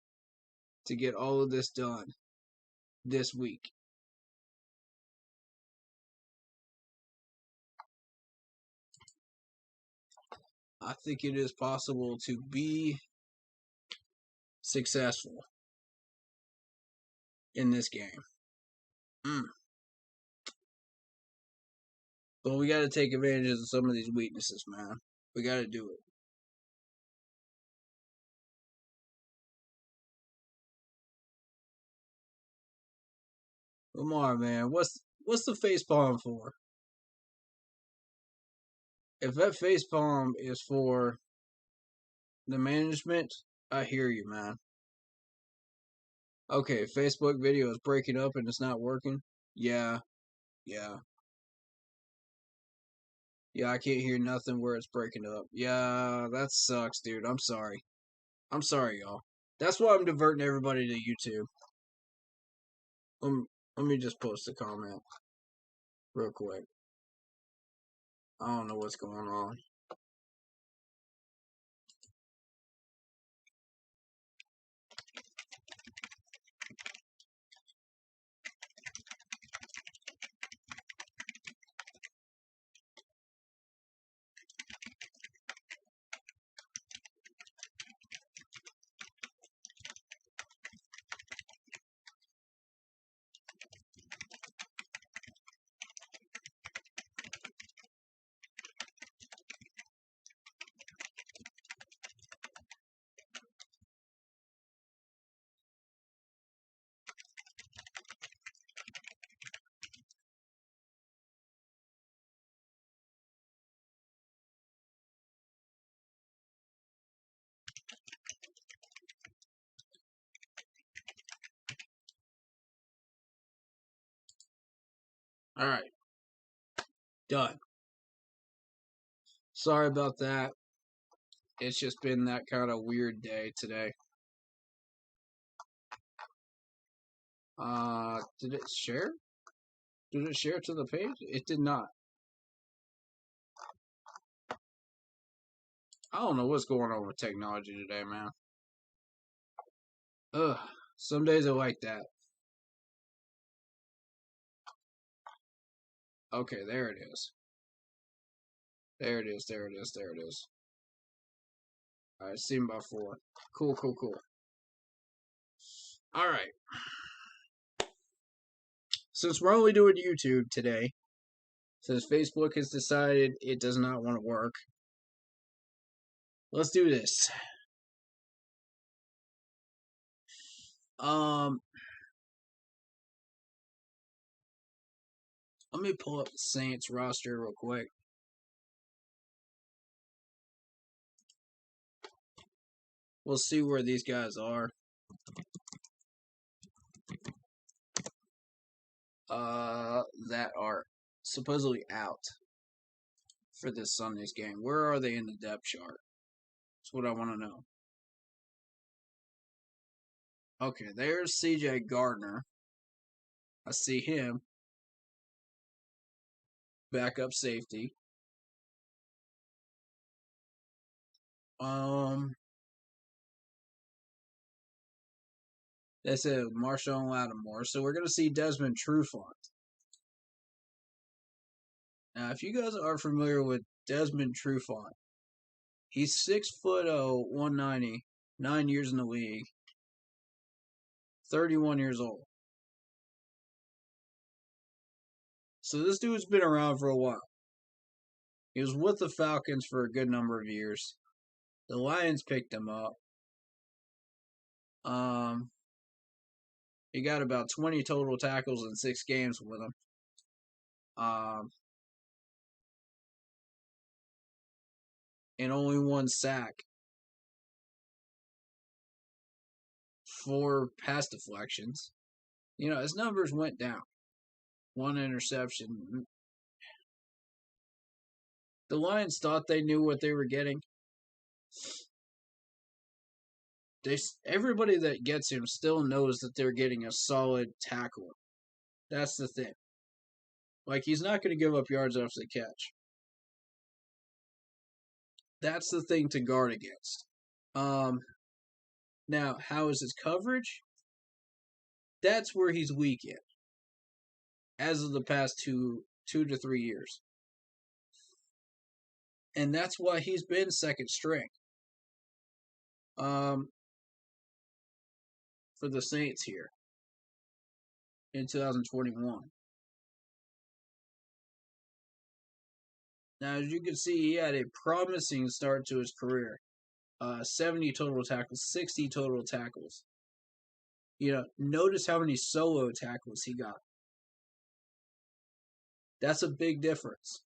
to get all of this done this week. I think it is possible to be successful in this game. But we got to take advantage of some of these weaknesses, man. We got to do it. Lamar, man, what's the facepalm for? If that facepalm is for the management, I hear you, man. Okay, Facebook video is breaking up and it's not working. Yeah. Yeah, I can't hear nothing where it's breaking up. Yeah, that sucks, dude. I'm sorry. I'm sorry, y'all. That's why I'm diverting everybody to YouTube. Let me just post a comment real quick. I don't know what's going on. All right. Done. Sorry about that. It's just been that kind of weird day today. Did it share? Did it share to the page? It did not. I don't know what's going on with technology today, man. Ugh. Some days are like that. Okay, there it is. There it is. There it is. There it is. Alright, seen by 4. Cool, cool, cool. Alright. Since we're only doing YouTube today, since Facebook has decided it does not want to work, let's do this. Let me pull up the Saints roster real quick. We'll see where these guys are. That are supposedly out for this Sunday's game. Where are they in the depth chart? That's what I want to know. Okay, there's C.J. Gardner. I see him. Backup safety. That's a Marshawn Lattimore. So we're going to see Desmond Trufant. Now, if you guys are familiar with Desmond Trufant, he's 6'0", 190, 9 years in the league, 31 years old. So this dude's been around for a while. He was with the Falcons for a good number of years. The Lions picked him up. He got about 20 total tackles in 6 games with him. And only 1 sack. 4 pass deflections. You know, his numbers went down. 1 interception. The Lions thought they knew what they were getting. Everybody that gets him still knows that they're getting a solid tackle. That's the thing. Like, he's not going to give up yards after the catch. That's the thing to guard against. Now, how is his coverage? That's where he's weak in. As of the past 2 to 3 years. And that's why he's been second string. For the Saints here. In 2021. Now, as you can see, he had a promising start to his career. 70 total tackles, 60 total tackles. You know, notice how many solo tackles he got. That's a big difference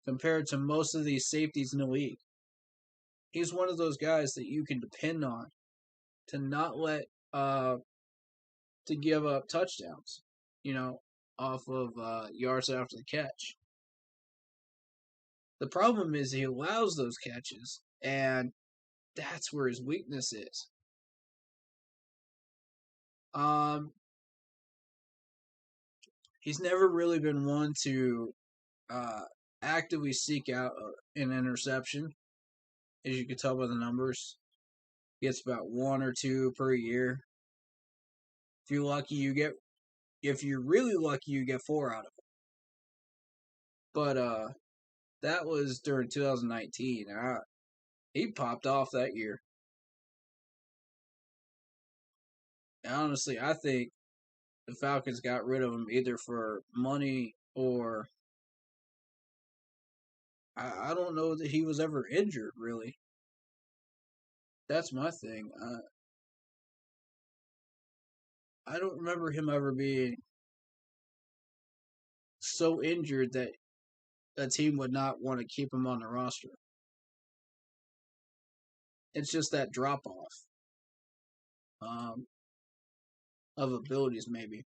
compared to most of these safeties in the league. He's one of those guys that you can depend on to not let to give up touchdowns, you know, off of yards after the catch. The problem is he allows those catches, and that's where his weakness is. He's never really been one to actively seek out an interception, as you can tell by the numbers. He gets about 1 or 2 per year. If you're really lucky, you get 4 out of it. But that was during 2019. He popped off that year. And honestly, I think the Falcons got rid of him either for money or I don't know that he was ever injured, really. That's my thing. I don't remember him ever being so injured that a team would not want to keep him on the roster. It's just that drop-off of abilities, maybe.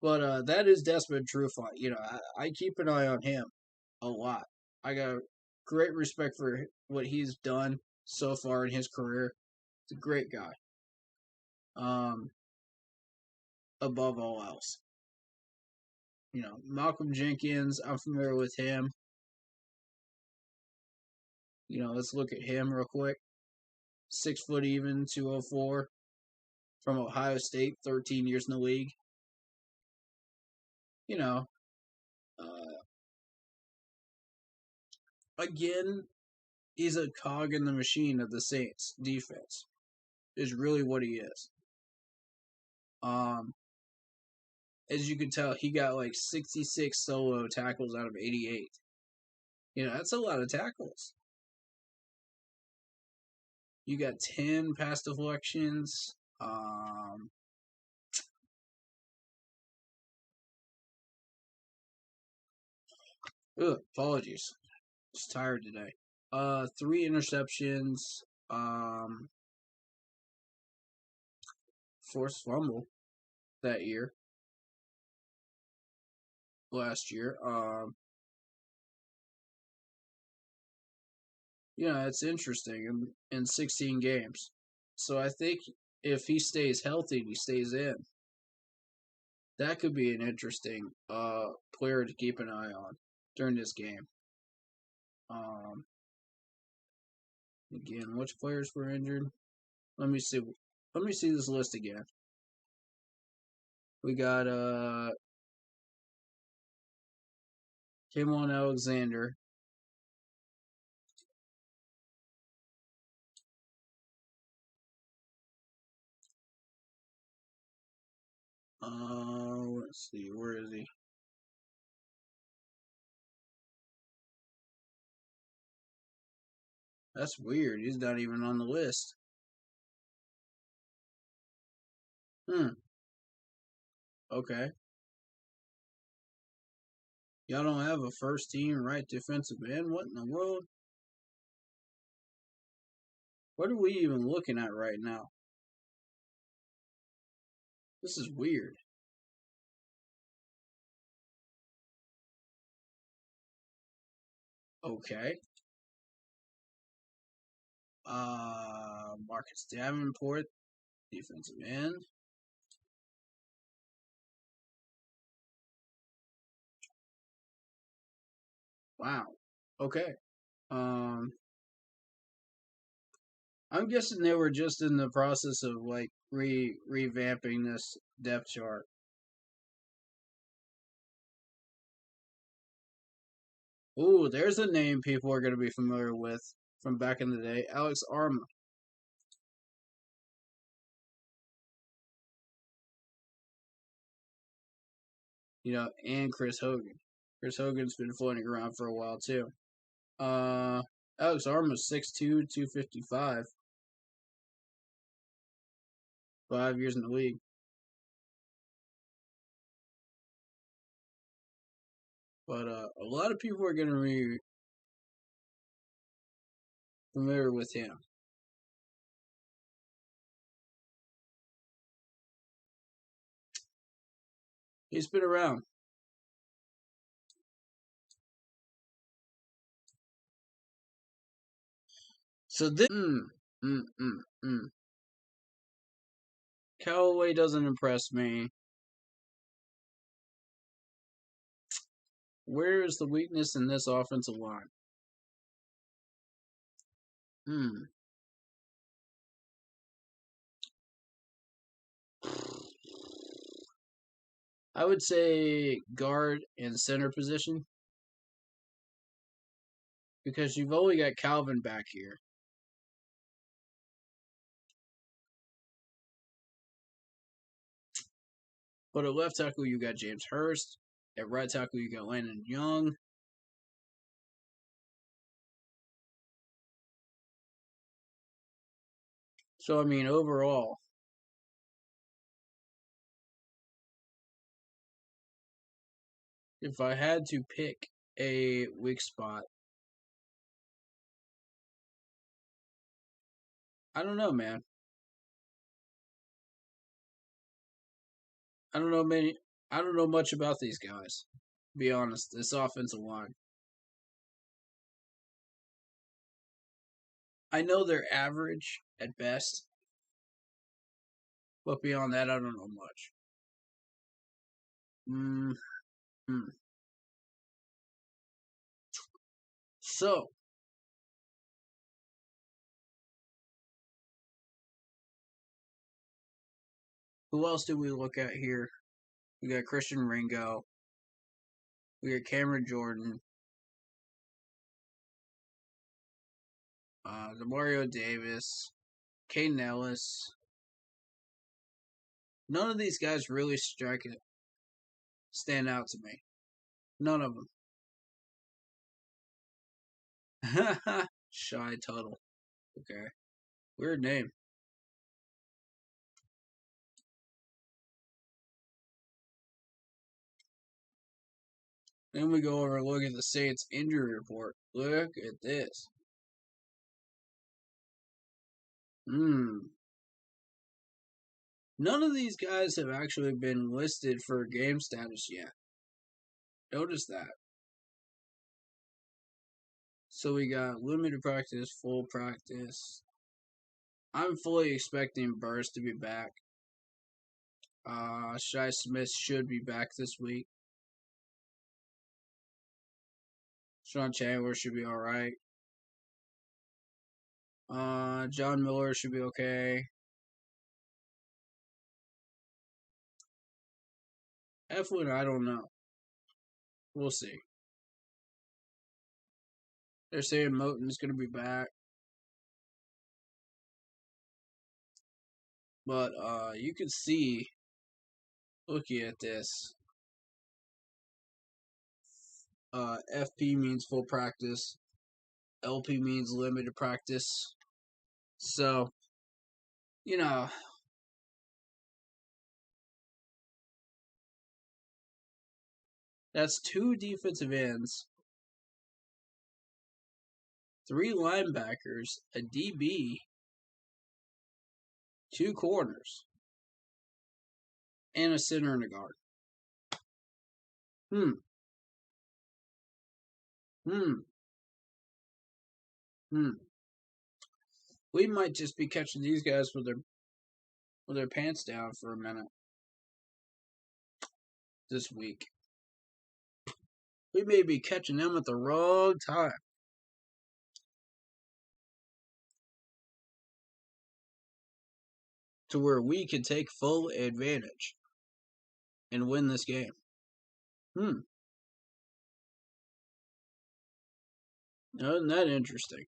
But that is Desmond Trufant. I keep an eye on him a lot. I got great respect for what he's done so far in his career. He's a great guy. Above all else. Malcolm Jenkins, I'm familiar with him. Let's look at him real quick. 6 foot even, 204. From Ohio State, 13 years in the league. Again, he's a cog in the machine of the Saints defense. Is really what he is. As you can tell, he got like 66 solo tackles out of 88. That's a lot of tackles. You got 10 pass deflections. Apologies. Just tired today. 3 interceptions. Forced fumble that year. Last year. It's interesting in 16 games. So I think if he stays healthy and he stays in, that could be an interesting player to keep an eye on during this game. Again, which players were injured? Let me see. Let me see this list again. We got Kimon Alexander. Let's see, where is he? That's weird. He's not even on the list. Okay. Y'all don't have a first team right defensive end? What in the world? What are we even looking at right now? This is weird. Okay. Marcus Davenport, defensive end. Wow. Okay. I'm guessing they were just in the process of like revamping this depth chart. Ooh, there's a name people are going to be familiar with from back in the day. Alex Arma. And Chris Hogan. Chris Hogan's been floating around for a while too. Alex Arma's 6'2", 255. 5 years in the league. But a lot of people are going to be familiar with him. He's been around. So this, Callaway doesn't impress me. Where is the weakness in this offensive line? I would say guard and center position. Because you've only got Calvin back here. But at left tackle, you got James Hurst. At right tackle, you got Landon Young. So, I mean, overall, if I had to pick a weak spot, I don't know, man. I don't know I don't know much about these guys. To be honest, this offensive line. I know they're average at best, but beyond that, I don't know much. So, who else do we look at here? We got Christian Ringo. We got Cameron Jordan. Demario Davis. Caden Ellis. None of these guys really stand out to me. None of them. Shy Tuttle. Okay. Weird name. Then we go over and look at the Saints injury report. Look at this. None of these guys have actually been listed for game status yet. Notice that. So we got limited practice, full practice. I'm fully expecting Burst to be back. Shy Smith should be back this week. Sean Chandler should be alright. John Miller should be okay. Eflin, I don't know. We'll see. They're saying Moton's going to be back. But you can see, looking at this, FP means full practice. LP means limited practice. So, that's 2 defensive ends, 3 linebackers, a DB, 2 corners, and a center and a guard. We might just be catching these guys with their pants down for a minute this week. We may be catching them at the wrong time. To where we can take full advantage and win this game. Isn't that interesting?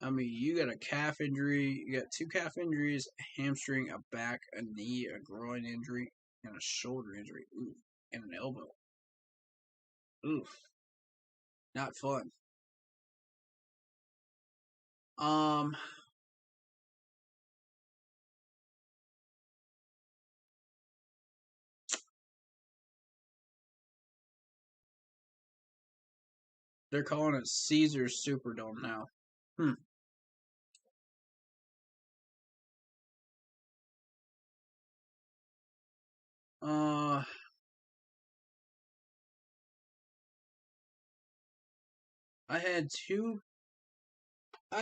I mean, you got a calf injury, you got 2 calf injuries, a hamstring, a back, a knee, a groin injury, and a shoulder injury. Ooh, and an elbow. Oof. Not fun. They're calling it Caesars Superdome now. I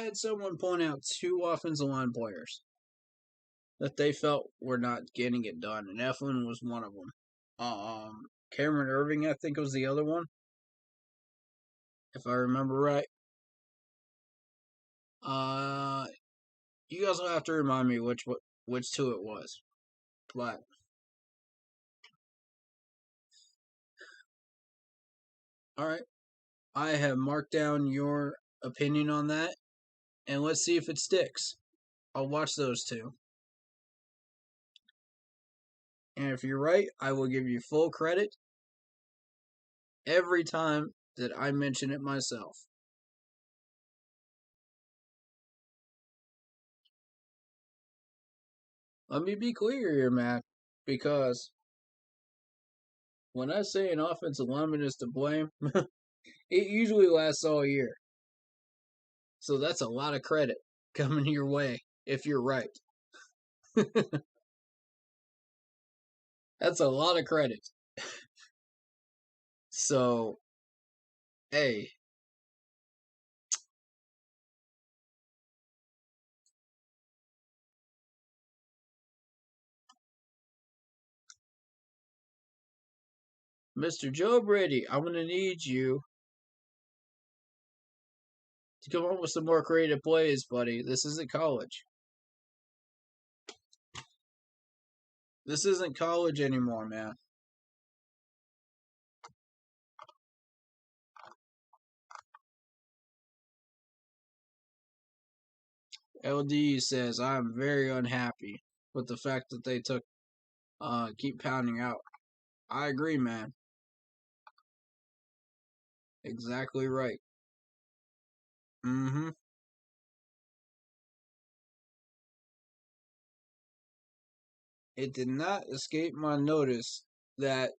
had someone point out 2 offensive line players that they felt were not getting it done, and Eflin was one of them. Cameron Irving, I think, was the other one, if I remember right. You guys will have to remind me which 2 it was, but all right, I have marked down your opinion on that, and let's see if it sticks. I'll watch those 2. And if you're right, I will give you full credit every time that I mention it myself. Let me be clear here, Matt, because when I say an offensive lineman is to blame, it usually lasts all year. So that's a lot of credit coming your way if you're right. That's a lot of credit. So, hey. Mr. Joe Brady, I'm going to need you to come up with some more creative plays, buddy. This isn't college. This isn't college anymore, man. LD says, I'm very unhappy with the fact that they keep pounding out. I agree, man. Exactly right. Mm-hmm. It did not escape my notice that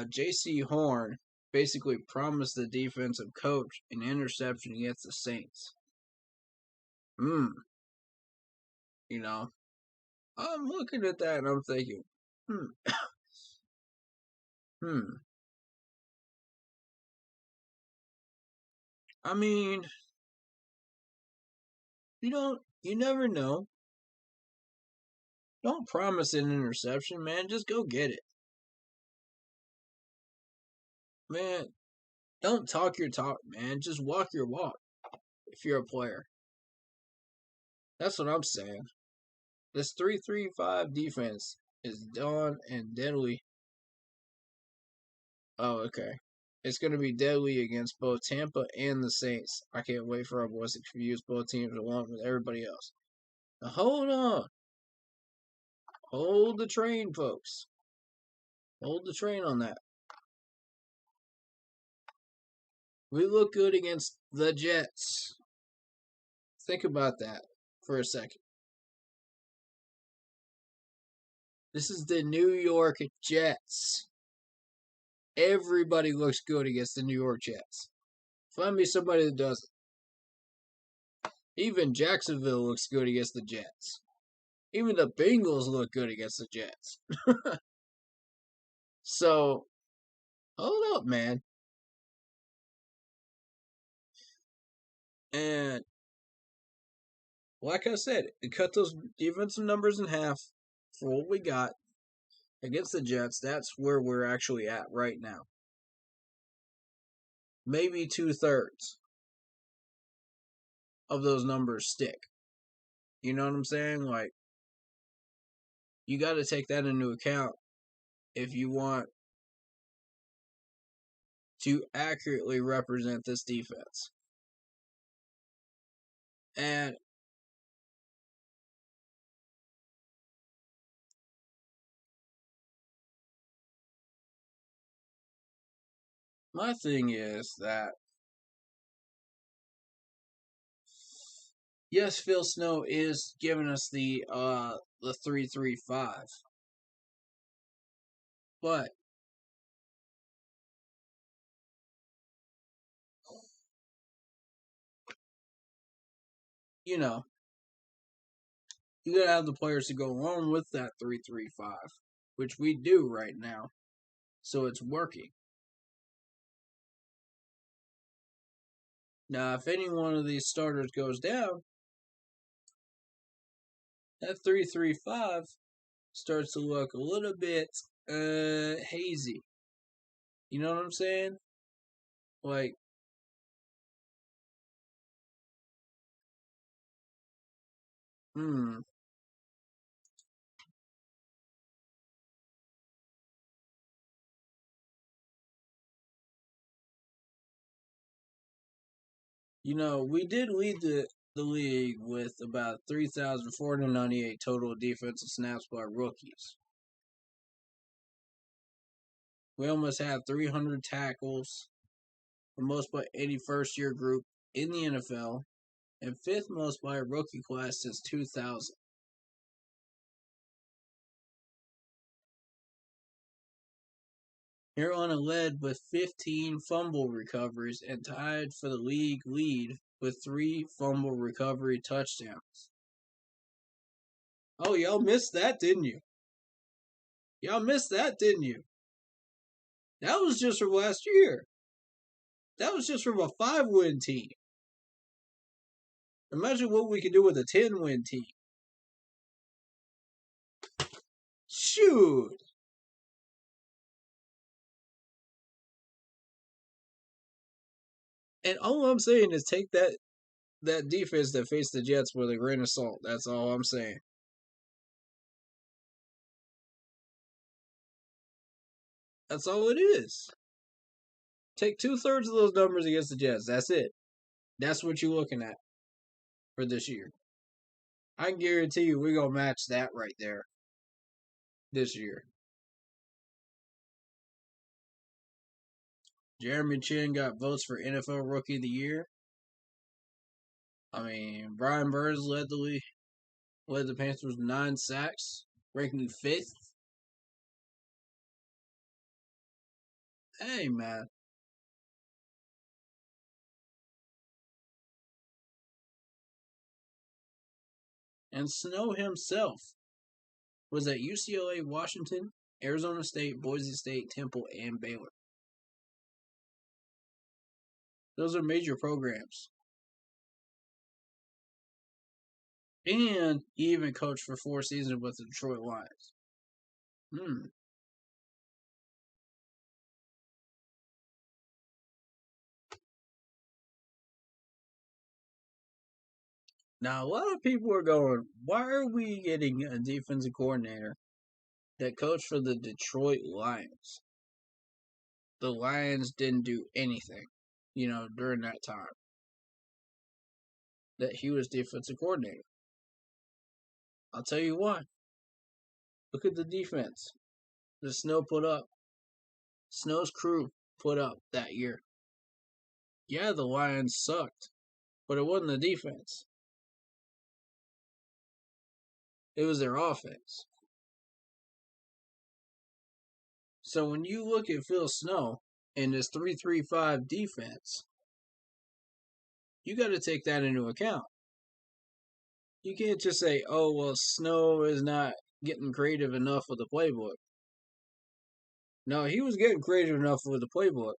J.C. Horn basically promised the defensive coach an interception against the Saints. You know, I'm looking at that and I'm thinking, I mean, you never know. Don't promise an interception, man. Just go get it. Man, don't talk your talk, man. Just walk your walk if you're a player. That's what I'm saying. This 3-3-5 defense is done and deadly. Oh, okay. It's going to be deadly against both Tampa and the Saints. I can't wait for our boys to confuse both teams along with everybody else. Now, hold on. Hold the train, folks. Hold the train on that. We look good against the Jets. Think about that for a second. This is the New York Jets. Everybody looks good against the New York Jets. Find me somebody that doesn't. Even Jacksonville looks good against the Jets. Even the Bengals look good against the Jets. So, hold up, man. And, like I said, cut those defensive numbers in half for what we got against the Jets. That's where we're actually at right now. Maybe 2/3 of those numbers stick. You know what I'm saying? Like, you got to take that into account if you want to accurately represent this defense. And my thing is that, yes, Phil Snow is giving us the 3-3-5, but you know, you gotta have the players to go along with that 3-3-5, which we do right now. So it's working. Now, if any one of these starters goes down, that 3-3-5 starts to look a little bit hazy. You know what I'm saying? Like, we did lead the league with about 3,498 total defensive snaps by rookies. We almost had 300 tackles, the most by any first-year group in the NFL, and fifth most by a rookie class since 2000. Carolina led with 15 fumble recoveries and tied for the league lead with 3 fumble recovery touchdowns. Oh, y'all missed that, didn't you? Y'all missed that, didn't you? That was just from last year. That was just from a 5-win team. Imagine what we could do with a 10-win team. Shoot. And all I'm saying is take that defense that faced the Jets with a grain of salt. That's all I'm saying. That's all it is. Take 2/3 of those numbers against the Jets. That's it. That's what you're looking at for this year. I can guarantee you we're going to match that right there this year. Jeremy Chin got votes for NFL Rookie of the Year. I mean, Brian Burns led the Panthers with 9 sacks, ranking 5th. Hey, man. And Snow himself was at UCLA, Washington, Arizona State, Boise State, Temple, and Baylor. Those are major programs. And he even coached for 4 seasons with the Detroit Lions. Now, a lot of people are going, why are we getting a defensive coordinator that coached for the Detroit Lions? The Lions didn't do anything, during that time that he was defensive coordinator. I'll tell you why. Look at the defense that Snow's crew put up that year. Yeah, the Lions sucked, but it wasn't the defense. It was their offense. So when you look at Phil Snow and this 3-3-5 defense, you got to take that into account. You can't just say, oh, well, Snow is not getting creative enough with the playbook. No, he was getting creative enough with the playbook.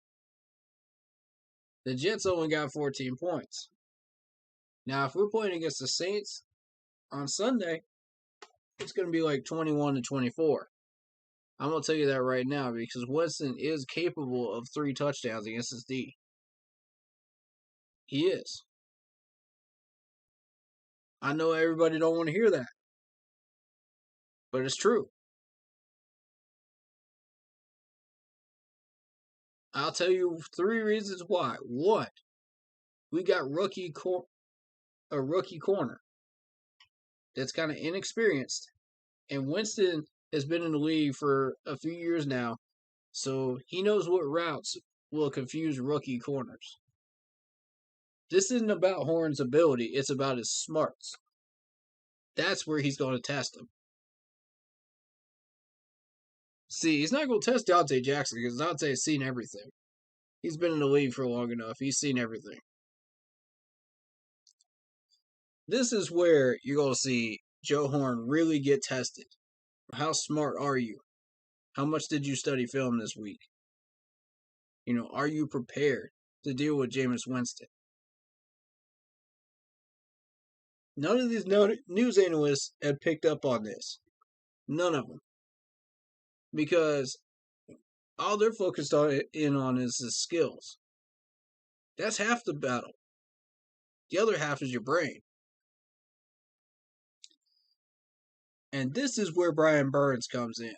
The Jets only got 14 points. Now, if we're playing against the Saints on Sunday, it's going to be like 21-24. I'm going to tell you that right now because Winston is capable of 3 touchdowns against his D. He is. I know everybody don't want to hear that, but it's true. I'll tell you 3 reasons why. 1, we got a rookie corner that's kind of inexperienced, and Winston has been in the league for a few years now, so he knows what routes will confuse rookie corners. This isn't about Horn's ability, it's about his smarts. That's where he's going to test him. See, he's not going to test Dante Jackson because Dante's seen everything. He's been in the league for long enough. He's seen everything. This is where you're going to see Joe Horn really get tested. How smart are you? How much did you study film this week? Are you prepared to deal with Jameis Winston? None of these news analysts have picked up on this. None of them. Because all they're focused on is his skills. That's half the battle. The other half is your brain. And this is where Brian Burns comes in.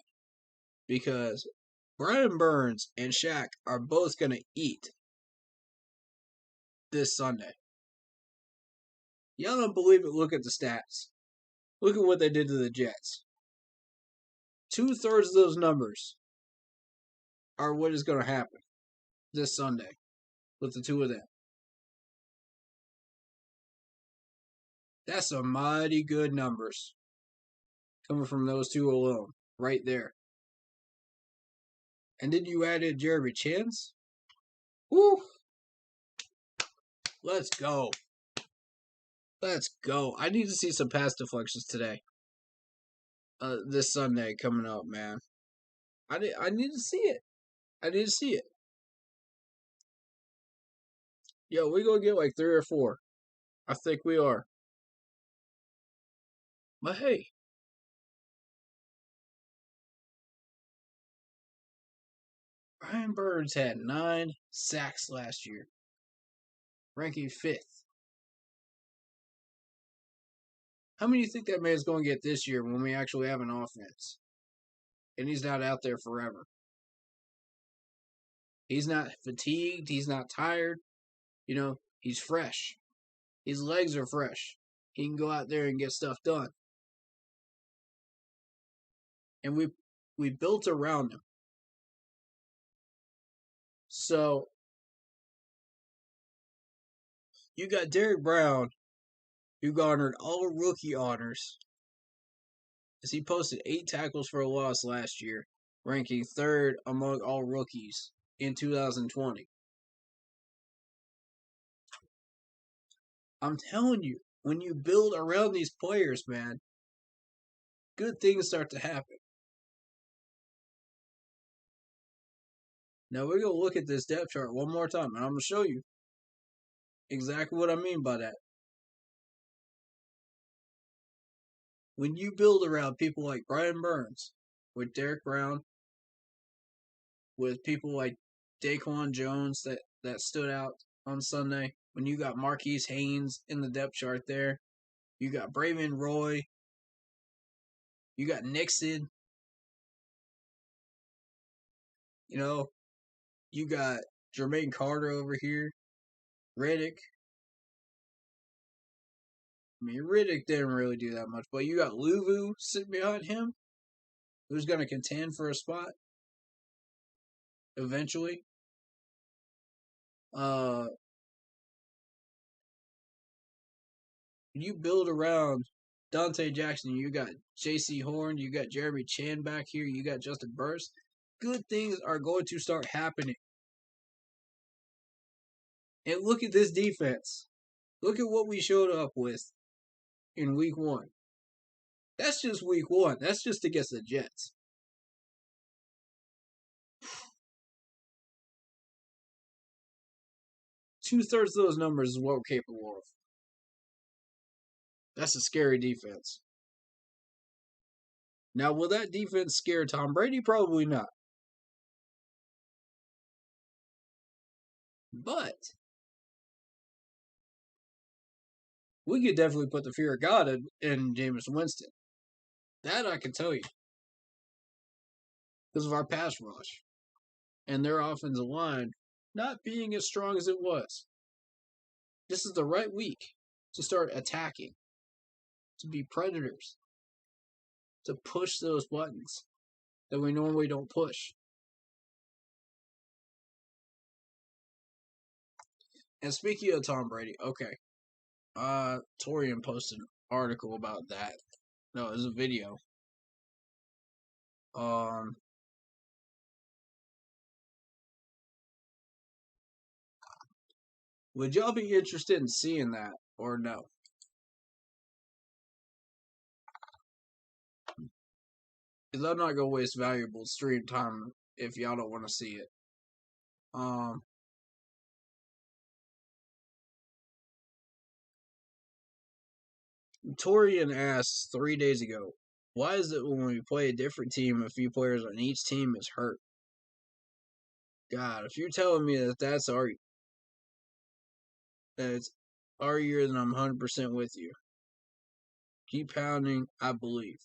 Because Brian Burns and Shaq are both going to eat this Sunday. Y'all don't believe it? Look at the stats. Look at what they did to the Jets. 2/3 of those numbers are what is going to happen this Sunday with the 2 of them. That's some mighty good numbers coming from those 2 alone, right there. And then you added Jeremy Chins. Woo! Let's go. Let's go. I need to see some pass deflections today. This Sunday coming up, man. I need to see it. I need to see it. Yo, we gonna get like 3 or 4. I think we are. But hey, Brian Burns had 9 sacks last year, ranking 5th. How many do you think that man's going to get this year when we actually have an offense? And he's not out there forever. He's not fatigued. He's not tired. He's fresh. His legs are fresh. He can go out there and get stuff done. And we built around him. So, you got Derek Brown, who garnered all rookie honors, as he posted 8 tackles for a loss last year, ranking 3rd among all rookies in 2020. I'm telling you, when you build around these players, man, good things start to happen. Now we're going to look at this depth chart one more time, and I'm going to show you exactly what I mean by that. When you build around people like Brian Burns, with Derek Brown, with people like Daquan Jones that stood out on Sunday, when you got Marquise Haynes in the depth chart there, you got Braven Roy, you got Nixon, you got Jermaine Carter over here, Riddick. I mean, Riddick didn't really do that much, but you got Luvu sitting behind him, who's going to contend for a spot eventually. You build around Dante Jackson, you got J.C. Horn, you got Jeremy Chan back here, you got Justin Burst. Good things are going to start happening. And look at this defense. Look at what we showed up with in week 1. That's just week 1. That's just against the Jets. Two-thirds of those numbers is what we're capable of. That's a scary defense. Now, will that defense scare Tom Brady? Probably not. But we could definitely put the fear of God in Jameis Winston. That I can tell you. Because of our pass rush. And their offensive line not being as strong as it was. This is the right week to start attacking. To be predators. To push those buttons that we normally don't push. And speaking of Tom Brady, okay. Torian posted an article about that. No, it was a video. Would y'all be interested in seeing that or no? Because I'm not going to waste valuable stream time if y'all don't want to see it. Torian asked 3 days ago, why is it when we play a different team, a few players on each team is hurt? God, if you're telling me that that's our year, then I'm 100% with you. Keep pounding, I believe.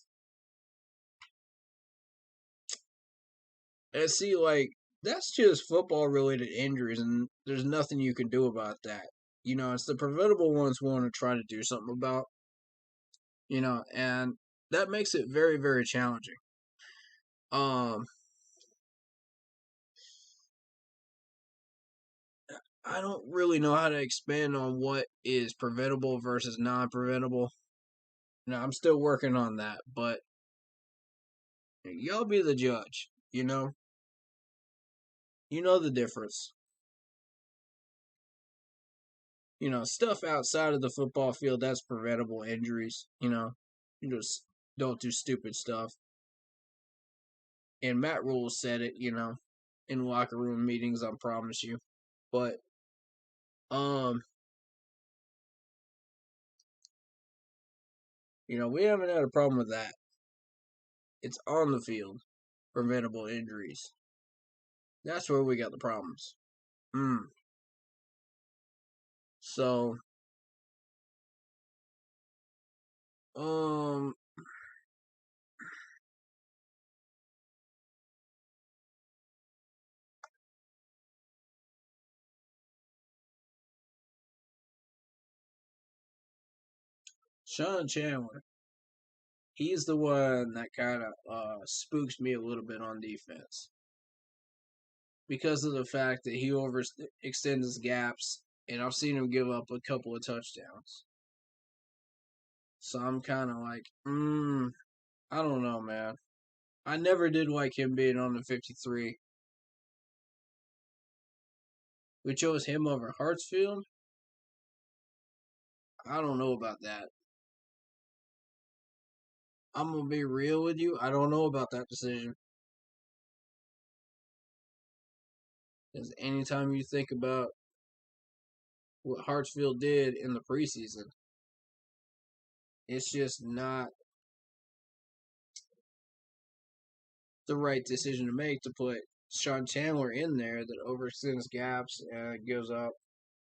And see, that's just football-related injuries, and there's nothing you can do about that. It's the preventable ones we want to try to do something about. And that makes it very, very challenging. I don't really know how to expand on what is preventable versus non-preventable. I'm still working on that, but y'all be the judge, You know the difference. Stuff outside of the football field, that's preventable injuries, You just don't do stupid stuff. And Matt Rule said it, in locker room meetings, I promise you. But, we haven't had a problem with that. It's on the field, preventable injuries. That's where we got the problems. So, Sean Chandler, he's the one that kind of spooks me a little bit on defense. Because of the fact that he overextends his gaps, and I've seen him give up a couple of touchdowns. So I'm kind of like, I don't know, man. I never did like him being on the 53. We chose him over Hartsfield. I don't know about that. I'm going to be real with you. I don't know about that decision. Because anytime you think about what Hartsfield did in the preseason, it's just not the right decision to make to put Sean Chandler in there that overextends gaps and gives up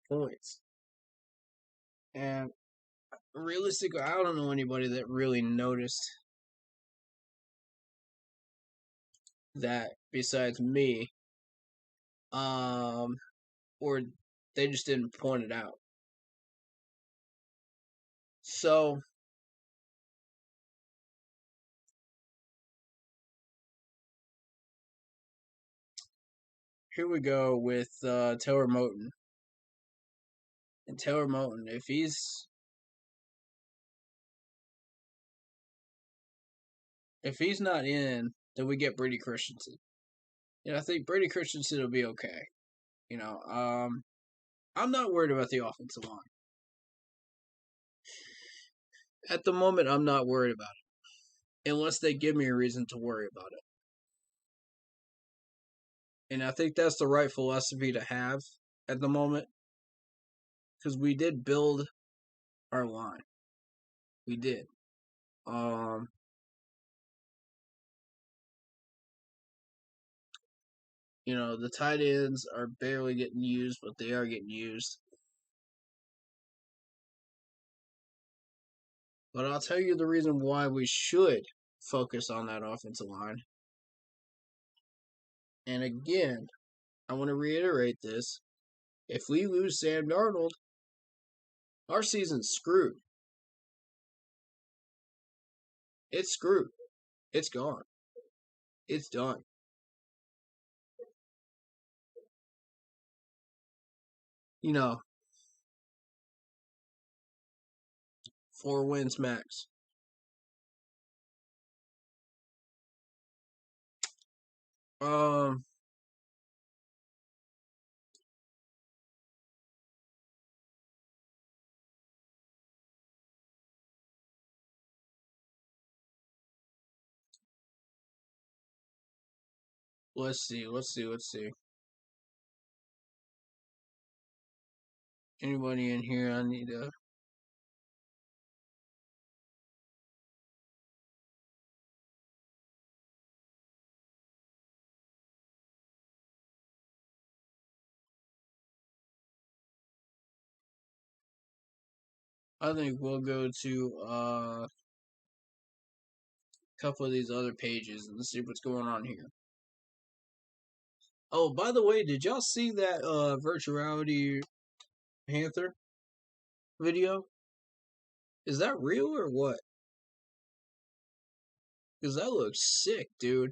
points. And realistically, I don't know anybody that really noticed that besides me. Or they just didn't point it out. So, here we go with Taylor Moton. And Taylor Moton, if he's not in, then we get Brady Christensen. And I think Brady Christensen will be okay. I'm not worried about the offensive line. At the moment, I'm not worried about it. Unless they give me a reason to worry about it. And I think that's the right philosophy to have at the moment. Because we did build our line. We did. The tight ends are barely getting used, but they are getting used. But I'll tell you the reason why we should focus on that offensive line. And again, I want to reiterate this. If we lose Sam Darnold, our season's screwed. It's screwed. It's gone. It's done. You know, 4 wins max. Let's see. Anybody in here I need to... I think we'll go to a couple of these other pages and see what's going on here. Oh, by the way, did y'all see that Virtuality Panther video? Is that real or what? Because that looks sick, dude.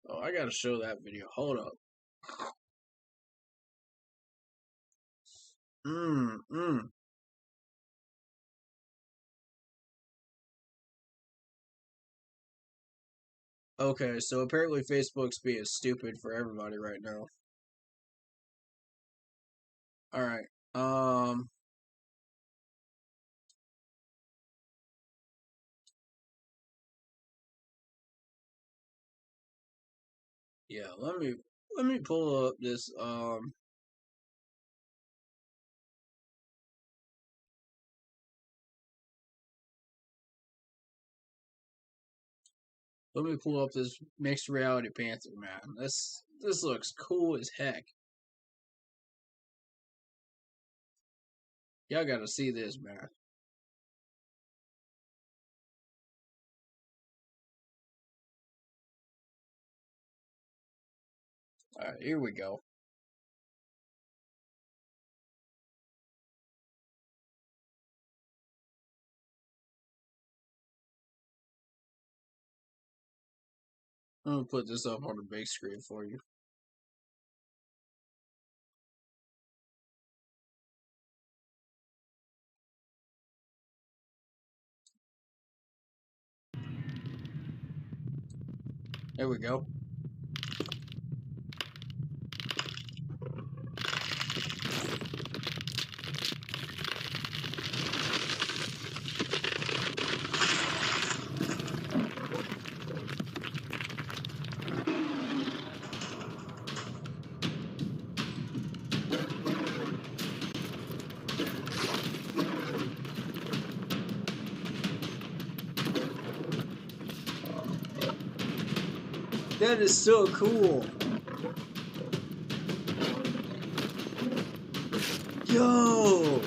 Oh, I gotta show that video. Hold up. Okay, so apparently Facebook's being stupid for everybody right now. Alright, Yeah, let me pull up this let me pull up this mixed reality Panther, man. This looks cool as heck. Y'all gotta see this, man. Alright, here we go. I'm gonna put this up on the big screen for you. There we go. That is so cool. Yo!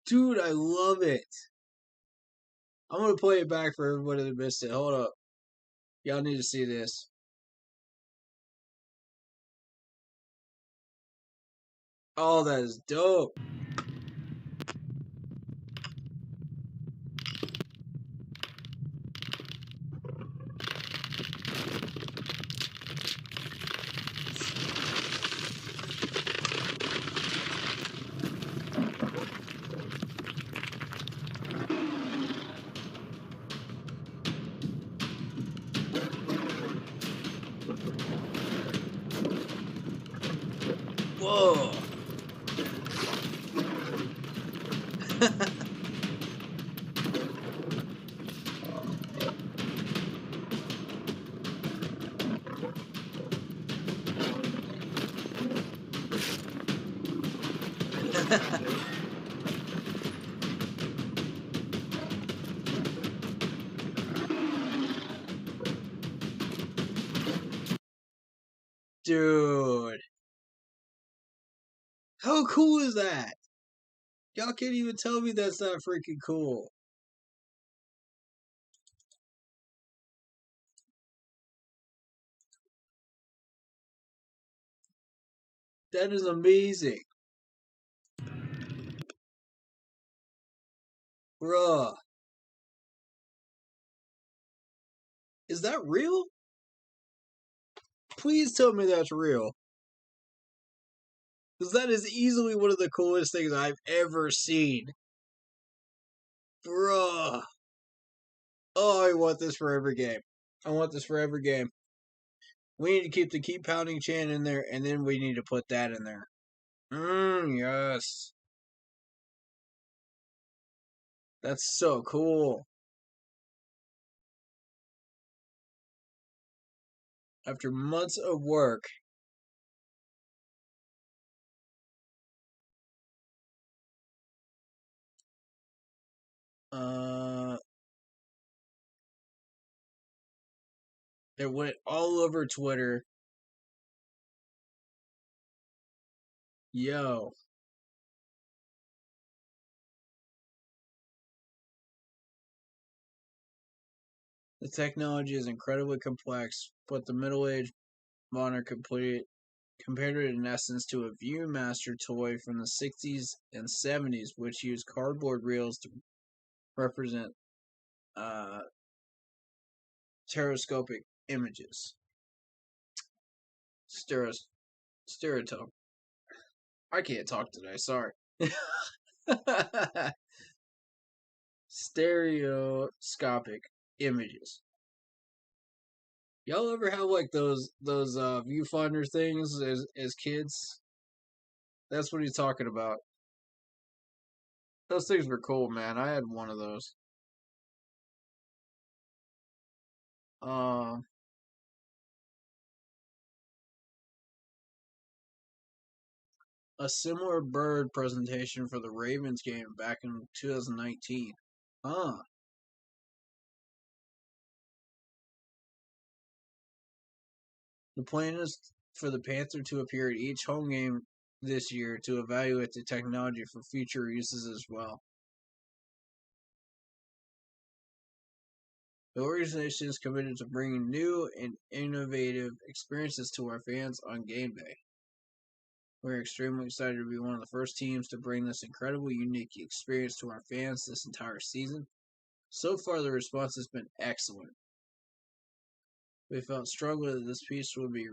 Dude, I love it. I'm gonna play it back for everybody that missed it. Hold up. Y'all need to see this. Oh, that is dope. Whoa. Dude. How cool is that? Y'all can't even tell me that's not freaking cool. That is amazing. Bruh. Is that real? Please tell me that's real. Because that is easily one of the coolest things I've ever seen. Bruh. Oh, I want this for every game. I want this for every game. We need to keep pounding chant in there, and then we need to put that in there. Yes. That's so cool. After months of work, it went all over Twitter. Yo. The technology is incredibly complex, but the middle-aged monarch compared it in essence to a Viewmaster toy from the 60s and 70s, which used cardboard reels to represent stereoscopic images. Stereotome. I can't talk today, sorry. Stereoscopic images. Y'all ever have like those viewfinder things as kids? That's what he's talking about. Those things were cool, man. I had one of those. A similar bird presentation for the Ravens game back in 2019. Huh. The plan is for the Panther to appear at each home game this year to evaluate the technology for future uses as well. The organization is committed to bringing new and innovative experiences to our fans on game day. We're extremely excited to be one of the first teams to bring this incredibly unique experience to our fans this entire season. So far, the response has been excellent. We felt strongly that this piece would be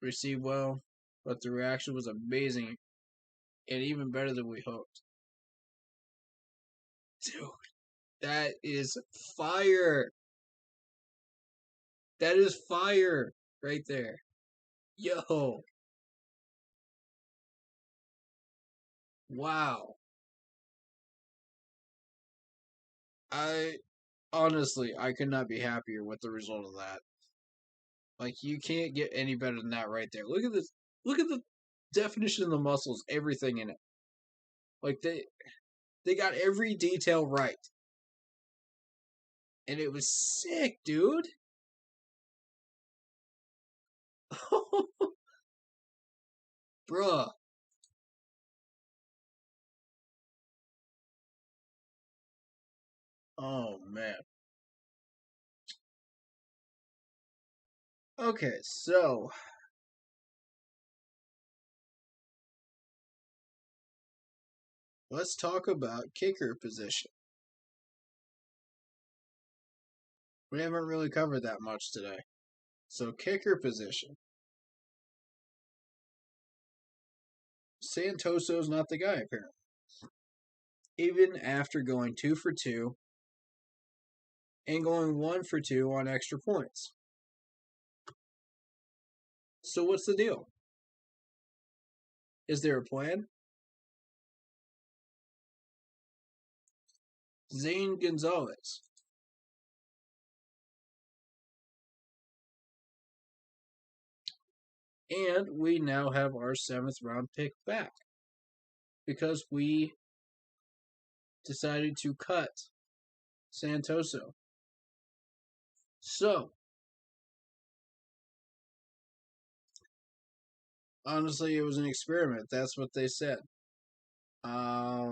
received well, but the reaction was amazing and even better than we hoped. Dude, that is fire. That is fire right there. Yo. Wow. I could not be happier with the result of that. Like, you can't get any better than that right there. Look at this. Look at the definition of the muscles, everything in it. Like, they got every detail right. And it was sick, dude. Bruh. Oh, man. Okay, so let's talk about kicker position. We haven't really covered that much today. So, kicker position. Santoso's not the guy, apparently. Even after going 2 for 2 and going 1 for 2 on extra points. So, what's the deal? Is there a plan? Zane Gonzalez. And we now have our 7th round pick back because we decided to cut Santoso. So, honestly, it was an experiment. That's what they said. I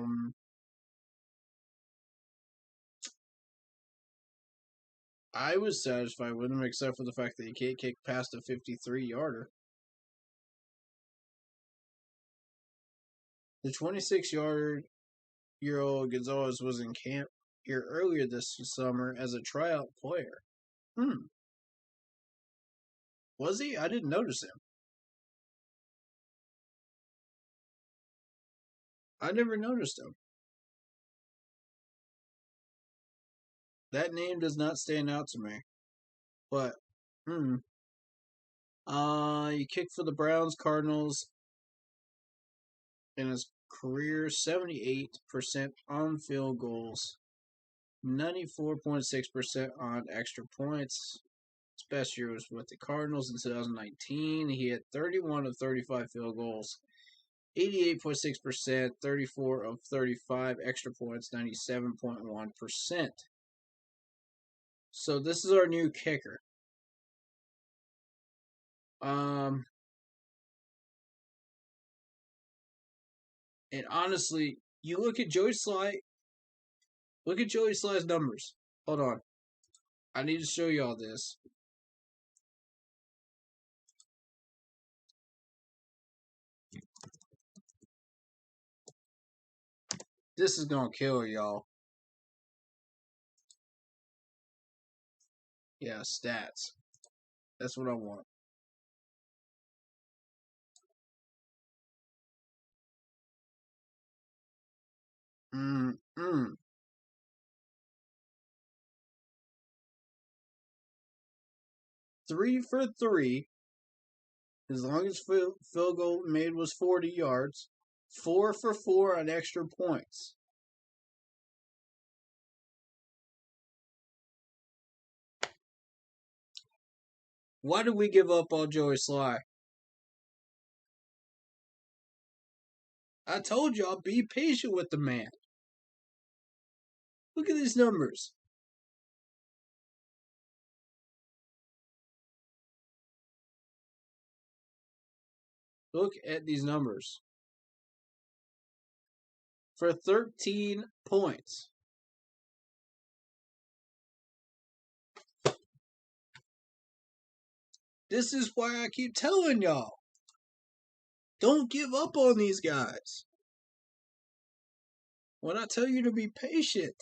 was satisfied with him, except for the fact that he can't kick past a 53-yarder. The 26-year-old Gonzalez was in camp here earlier this summer as a tryout player. Was he? I didn't notice him. I never noticed him. That name does not stand out to me. But, he kicked for the Browns, Cardinals in his career, 78% on field goals, 94.6% on extra points. His best year was with the Cardinals in 2019. He had 31 of 35 field goals, 88.6%, 34 of 35 extra points, 97.1%. So this is our new kicker. And honestly, you look at Joey Sly. Look at Joey Sly's numbers. Hold on. I need to show y'all this. This is gonna kill y'all. Yeah, stats. That's what I want. Mm-mm. 3 for 3 His longest field goal made was 40 yards. 4 for 4 on extra points. Why did we give up on Joey Sly? I told y'all, be patient with the man. Look at these numbers. Look at these numbers. For 13 points. This is why I keep telling y'all. Don't give up on these guys. When I tell you to be patient.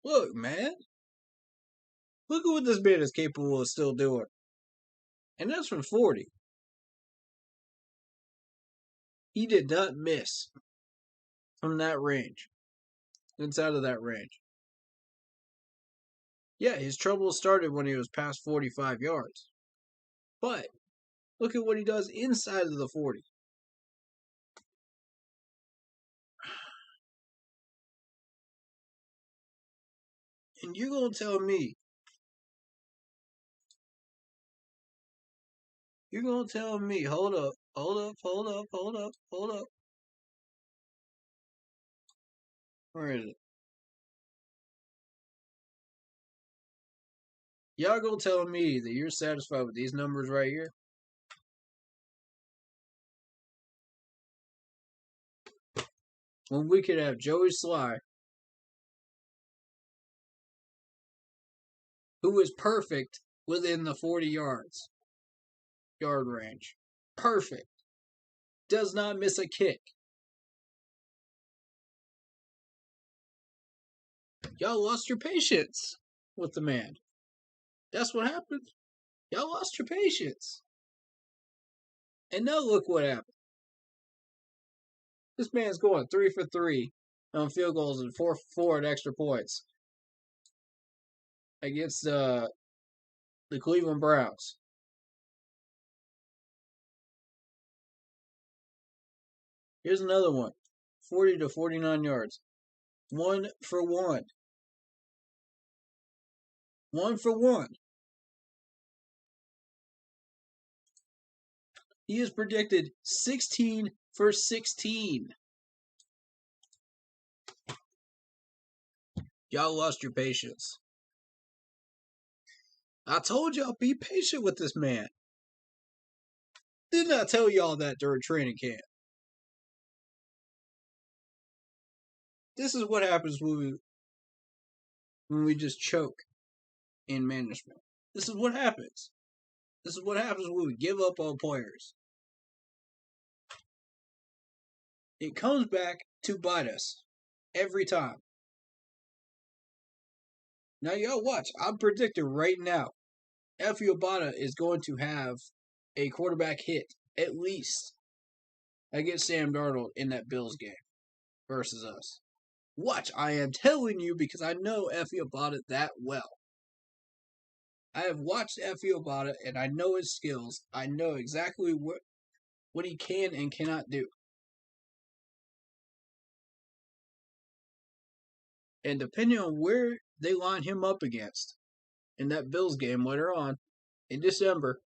Look, man. Look at what this man is capable of still doing. And that's from 40. He did not miss from that range. Inside of that range. Yeah, his trouble started when he was past 45 yards. But look at what he does inside of the 40. And you're going to tell me. You're going to tell me, hold up. Where is it? Y'all gonna tell me that you're satisfied with these numbers right here? When we could have Joey Sly, who is perfect within the 40 yard range. Perfect. Does not miss a kick. Y'all lost your patience with the man. That's what happened. Y'all lost your patience. And now look what happened. This man's going 3 for 3 on field goals and 4 for 4 at extra points against the Cleveland Browns. Here's another one. 40 to 49 yards. 1 for 1. 1 for 1. He is predicted 16 for 16. Y'all lost your patience. I told y'all, be patient with this man. Didn't I tell y'all that during training camp? This is what happens when we just choke in management. This is what happens. This is what happens when we give up on players. It comes back to bite us every time. Now, y'all watch. I'm predicting right now, Effie Obata is going to have a quarterback hit, at least, against Sam Darnold in that Bills game versus us. Watch. I am telling you because I know Effie Obata that well. I have watched Effie Obata and I know his skills. I know exactly what he can and cannot do. And depending on where they line him up against in that Bills game later on in December,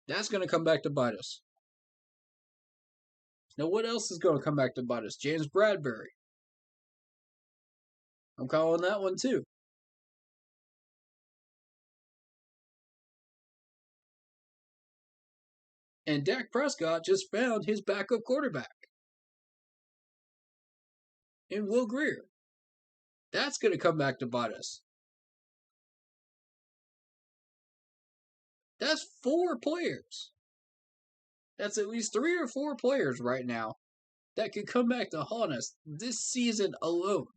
that's going to come back to bite us. Now, what else is going to come back to bite us? James Bradbury. I'm calling that one too. And Dak Prescott just found his backup quarterback in Will Grier. That's going to come back to bite us. That's 4 players. That's at least 3 or 4 players right now that could come back to haunt us this season alone.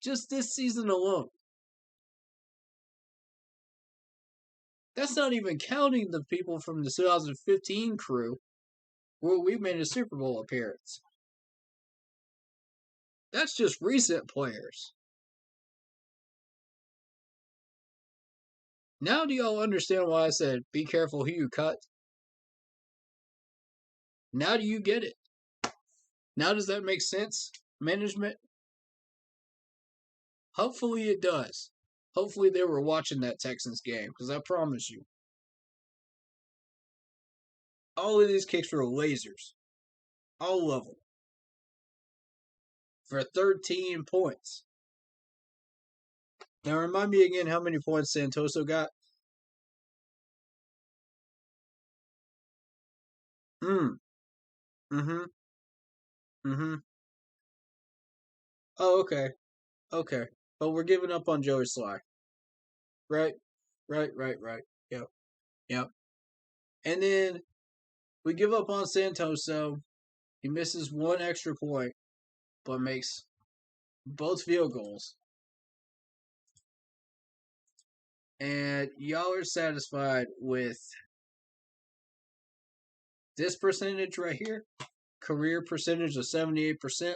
Just this season alone. That's not even counting the people from the 2015 crew where we made a Super Bowl appearance. That's just recent players. Now do y'all understand why I said be careful who you cut? Now do you get it? Now does that make sense, management? Hopefully it does. Hopefully they were watching that Texans game, because I promise you, all of these kicks were lasers. All of them. For 13 points. Now remind me again how many points Santoso got. Mm-hmm. Oh, okay. Okay. But we're giving up on Joey Sly. Right? Right. Yep. Yep. And then we give up on Santoso. He misses one extra point, but makes both field goals. And y'all are satisfied with this percentage right here? Career percentage of 78%.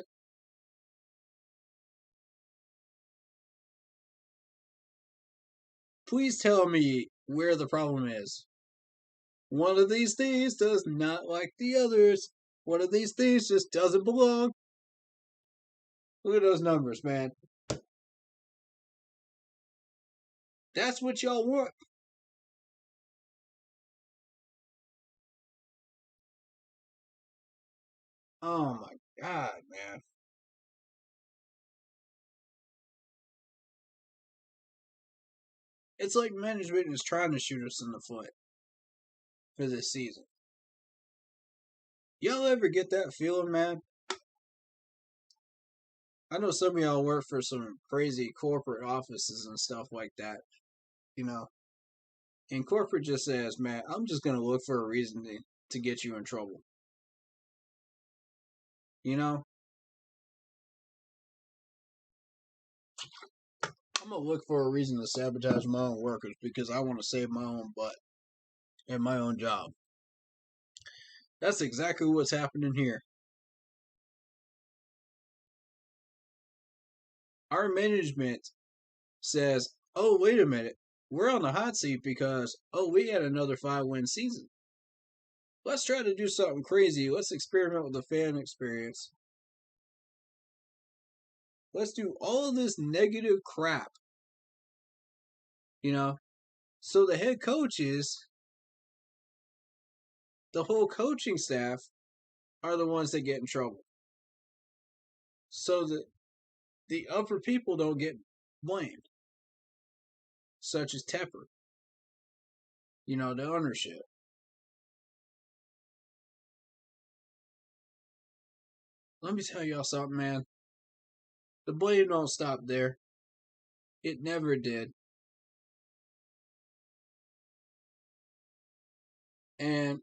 Please tell me where the problem is. One of these things does not like the others. One of these things just doesn't belong. Look at those numbers, man. That's what y'all want. Oh my God, man. It's like management is trying to shoot us in the foot for this season. Y'all ever get that feeling, man? I know some of y'all work for some crazy corporate offices and stuff like that, you know. And corporate just says, man, I'm just going to look for a reason to get you in trouble. You know? I'm going to look for a reason to sabotage my own workers because I want to save my own butt and my own job. That's exactly what's happening here. Our management says, oh, wait a minute. We're on the hot seat because, we had another 5-win season. Let's try to do something crazy. Let's experiment with the fan experience. Let's do all of this negative crap. You know? So the head coaches, the whole coaching staff, are the ones that get in trouble. So that the upper people don't get blamed. Such as Tepper. You know, the ownership. Let me tell y'all something, man. The blame don't stop there. It never did. And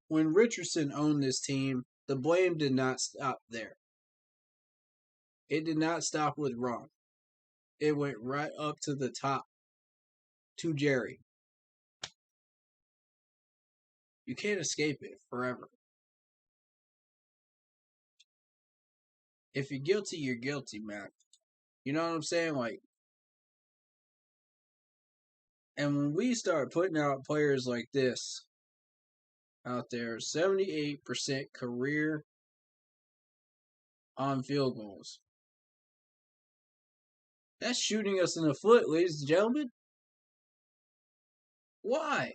when Richardson owned this team, the blame did not stop there. It did not stop with Ron. It went right up to the top to Jerry. You can't escape it forever. If you're guilty, you're guilty, man. You know what I'm saying? Like, and when we start putting out players like this out there, 78% career on field goals. That's shooting us in the foot, ladies and gentlemen. Why?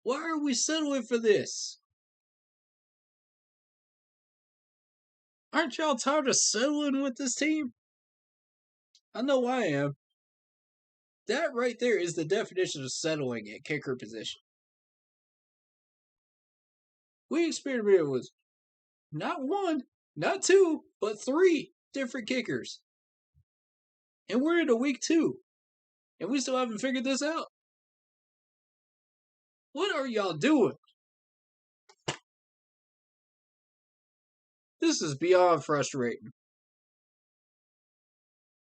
Why are we settling for this? Aren't y'all tired of settling with this team? I know I am. That right there is the definition of settling at kicker position. We experimented with not one, not two, but 3 different kickers. And we're into week 2. And we still haven't figured this out. What are y'all doing? This is beyond frustrating.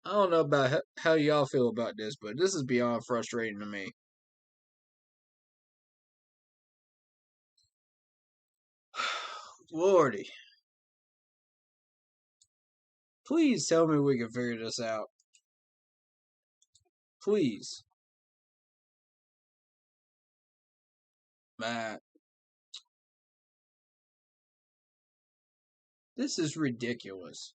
I don't know about how y'all feel about this, but this is beyond frustrating to me. Lordy. Please tell me we can figure this out. Please. Matt. This is ridiculous.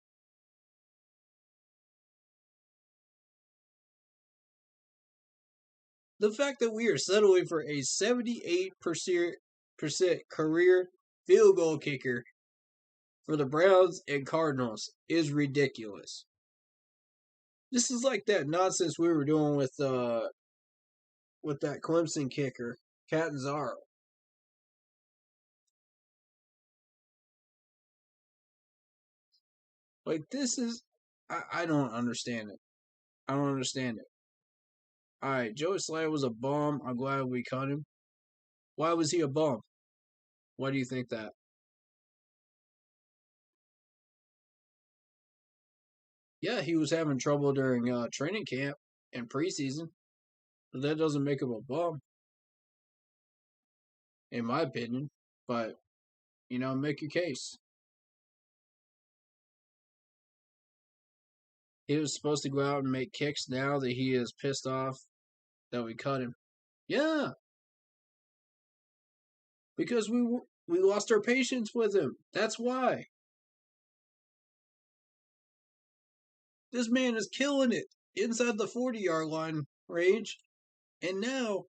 The fact that we are settling for a 78% career field goal kicker for the Browns and Cardinals is ridiculous. This is like that nonsense we were doing with that Clemson kicker, Catanzaro. Like, this is... I don't understand it. I don't understand it. Alright, Joey Slye was a bum. I'm glad we cut him. Why was he a bum? Why do you think that? Yeah, he was having trouble during training camp and preseason. But that doesn't make him a bum. In my opinion. But, make your case. He was supposed to go out and make kicks now that he is pissed off that we cut him. Yeah. Because we lost our patience with him. That's why. This man is killing it inside the 40-yard line range. And now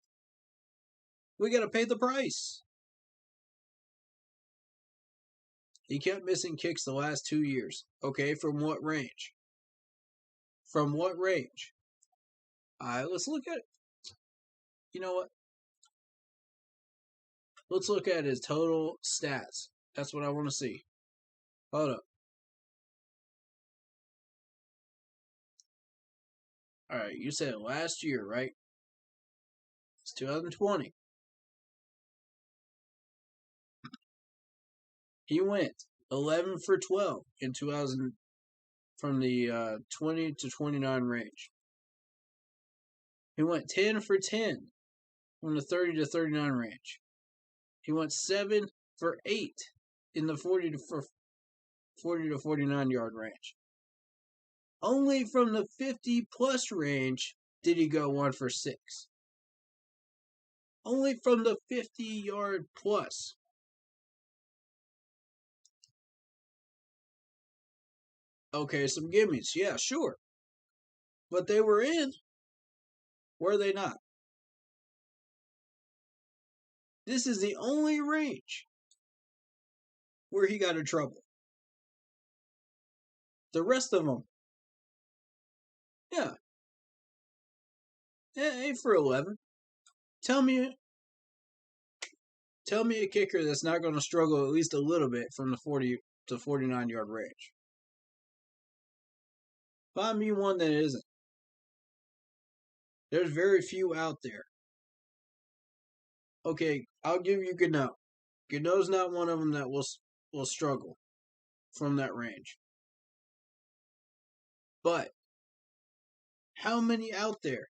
we got to pay the price. He kept missing kicks the last 2 years. Okay, from what range? From what range? Alright, let's look at it. You know what? Let's look at his total stats. That's what I want to see. Hold up. Alright, you said last year, right? It's 2020. He went 11 for 12 in 2000 from the 20 to 29 range. He went 10 for 10 from the 30 to 39 range. He went 7 for 8 in the 40 to 49 yard range. Only from the 50 plus range did he go 1 for 6. Only from the 50 yard plus. Okay, some gimmies. Yeah, sure. But they were in. Were they not? This is the only range where he got in trouble. The rest of them, yeah. 8 for 11. Tell me a kicker that's not going to struggle at least a little bit from the 40 to 49 yard range. Find me one that isn't. There's very few out there. Okay, I'll give you Gano. Gano's not one of them that will struggle from that range. But how many out there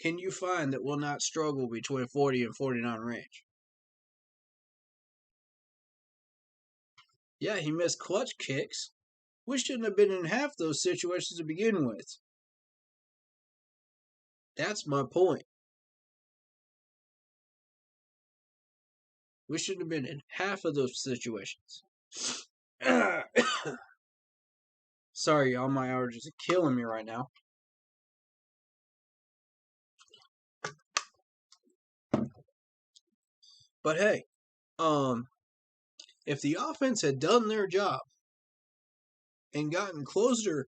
can you find that will not struggle between 40 and 49 range? Yeah, he missed clutch kicks. We shouldn't have been in half those situations to begin with. That's my point. We shouldn't have been in half of those situations. Sorry, y'all, my allergies are killing me right now. But hey, if the offense had done their job and gotten closer,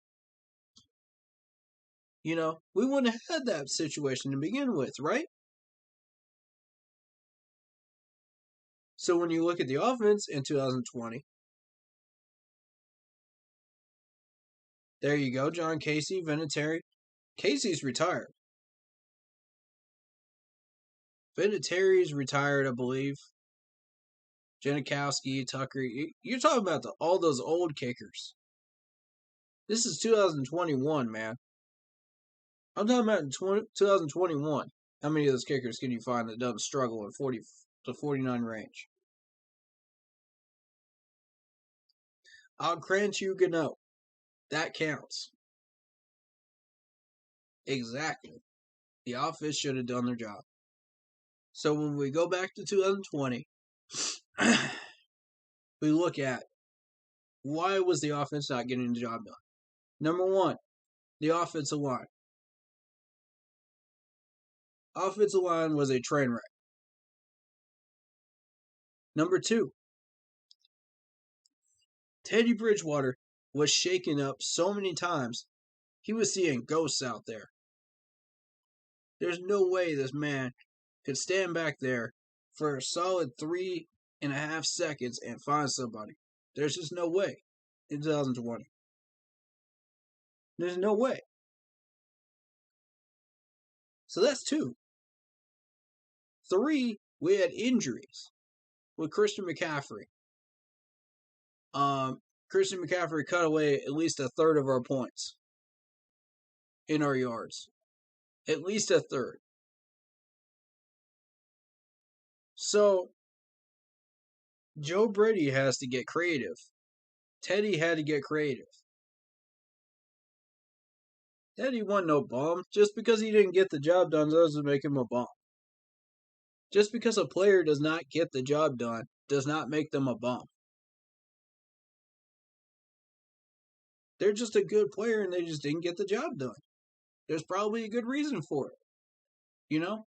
we wouldn't have had that situation to begin with, right? So when you look at the offense in 2020, there you go, John Casey, Vinatieri. Casey's retired. Vinatieri's retired, I believe. Janikowski, Tucker. You're talking about all those old kickers. This is 2021, man. I'm talking about in 2021. How many of those kickers can you find that doesn't struggle in 40 to 49 range? I'll grant you Gano. That counts. Exactly. The offense should have done their job. So when we go back to 2020, we look at why was the offense not getting the job done? Number one, the offensive line. Offensive line was a train wreck. Number two, Teddy Bridgewater was shaken up so many times, he was seeing ghosts out there. There's no way this man could stand back there for a solid 3.5 seconds and find somebody. There's just no way in 2020. There's no way. So that's two. Three, we had injuries with Christian McCaffrey. Christian McCaffrey cut away at least a third of our points in our yards. At least a third. So, Joe Brady has to get creative. Teddy had to get creative. Teddy wasn't no bum. Just because he didn't get the job done doesn't make him a bum. Just because a player does not get the job done does not make them a bum. They're just a good player and they just didn't get the job done. There's probably a good reason for it. You know?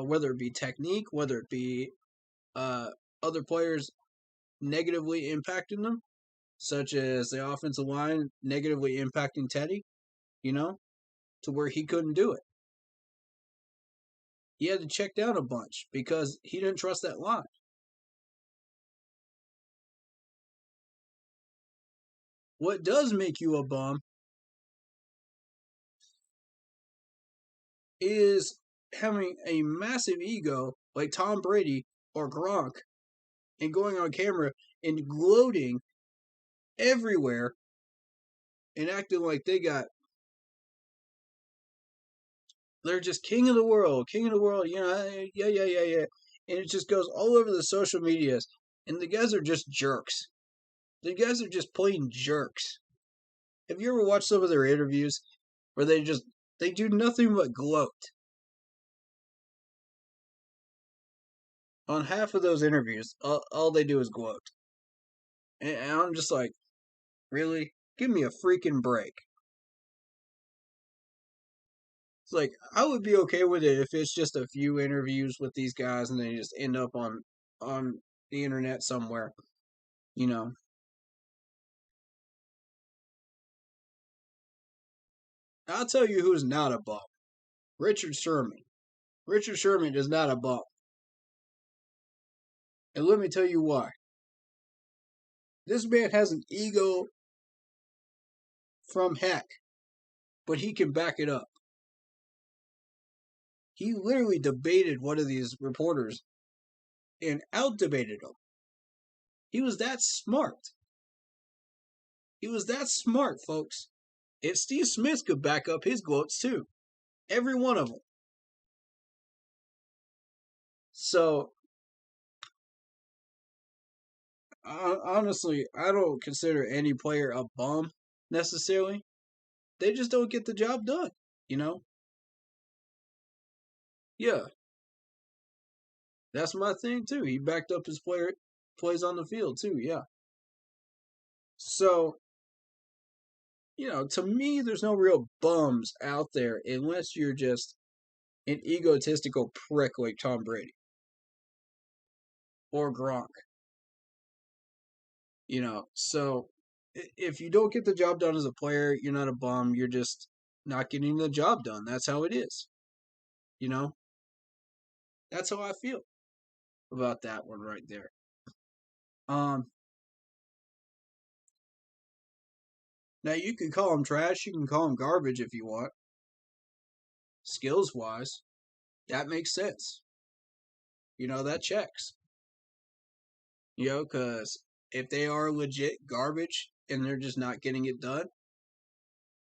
Whether it be technique, whether it be other players negatively impacting them, such as the offensive line negatively impacting Teddy, you know, to where he couldn't do it. He had to check down a bunch because he didn't trust that line. What does make you a bum is having a massive ego like Tom Brady or Gronk and going on camera and gloating everywhere and acting like they're just king of the world, you know, yeah. And it just goes all over the social medias. And the guys are just jerks. The guys are just plain jerks. Have you ever watched some of their interviews where they do nothing but gloat? On half of those interviews, all they do is gloat. And I'm just like, really? Give me a freaking break. It's like, I would be okay with it if it's just a few interviews with these guys and they just end up on the internet somewhere, you know. I'll tell you who's not a bum. Richard Sherman. Richard Sherman is not a bum. And let me tell you why. This man has an ego from heck, but he can back it up. He literally debated one of these reporters and out-debated him. He was that smart. He was that smart, folks. And Steve Smith could back up his gloats too. Every one of them. So, honestly, I don't consider any player a bum necessarily. They just don't get the job done, you know? Yeah. That's my thing too. He backed up his plays on the field too, yeah. So, you know, to me, there's no real bums out there unless you're just an egotistical prick like Tom Brady or Gronk. You know, so if you don't get the job done as a player, you're not a bum. You're just not getting the job done. That's how it is. You know, that's how I feel about that one right there. Now you can call them trash. You can call them garbage if you want. Skills wise, that makes sense. You know, that checks. You know, because if they are legit garbage and they're just not getting it done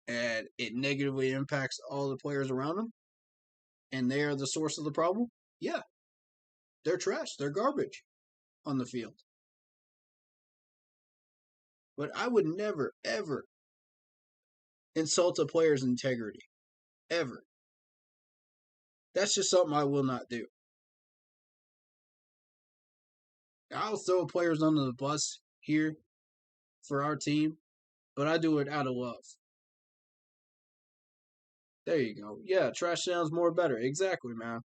and it negatively impacts all the players around them and they are the source of the problem, yeah, they're trash. They're garbage on the field. But I would never, ever insult a player's integrity. Ever. That's just something I will not do. I'll throw players under the bus here for our team, but I do it out of love. There you go. Yeah, trash sounds more better. Exactly, man.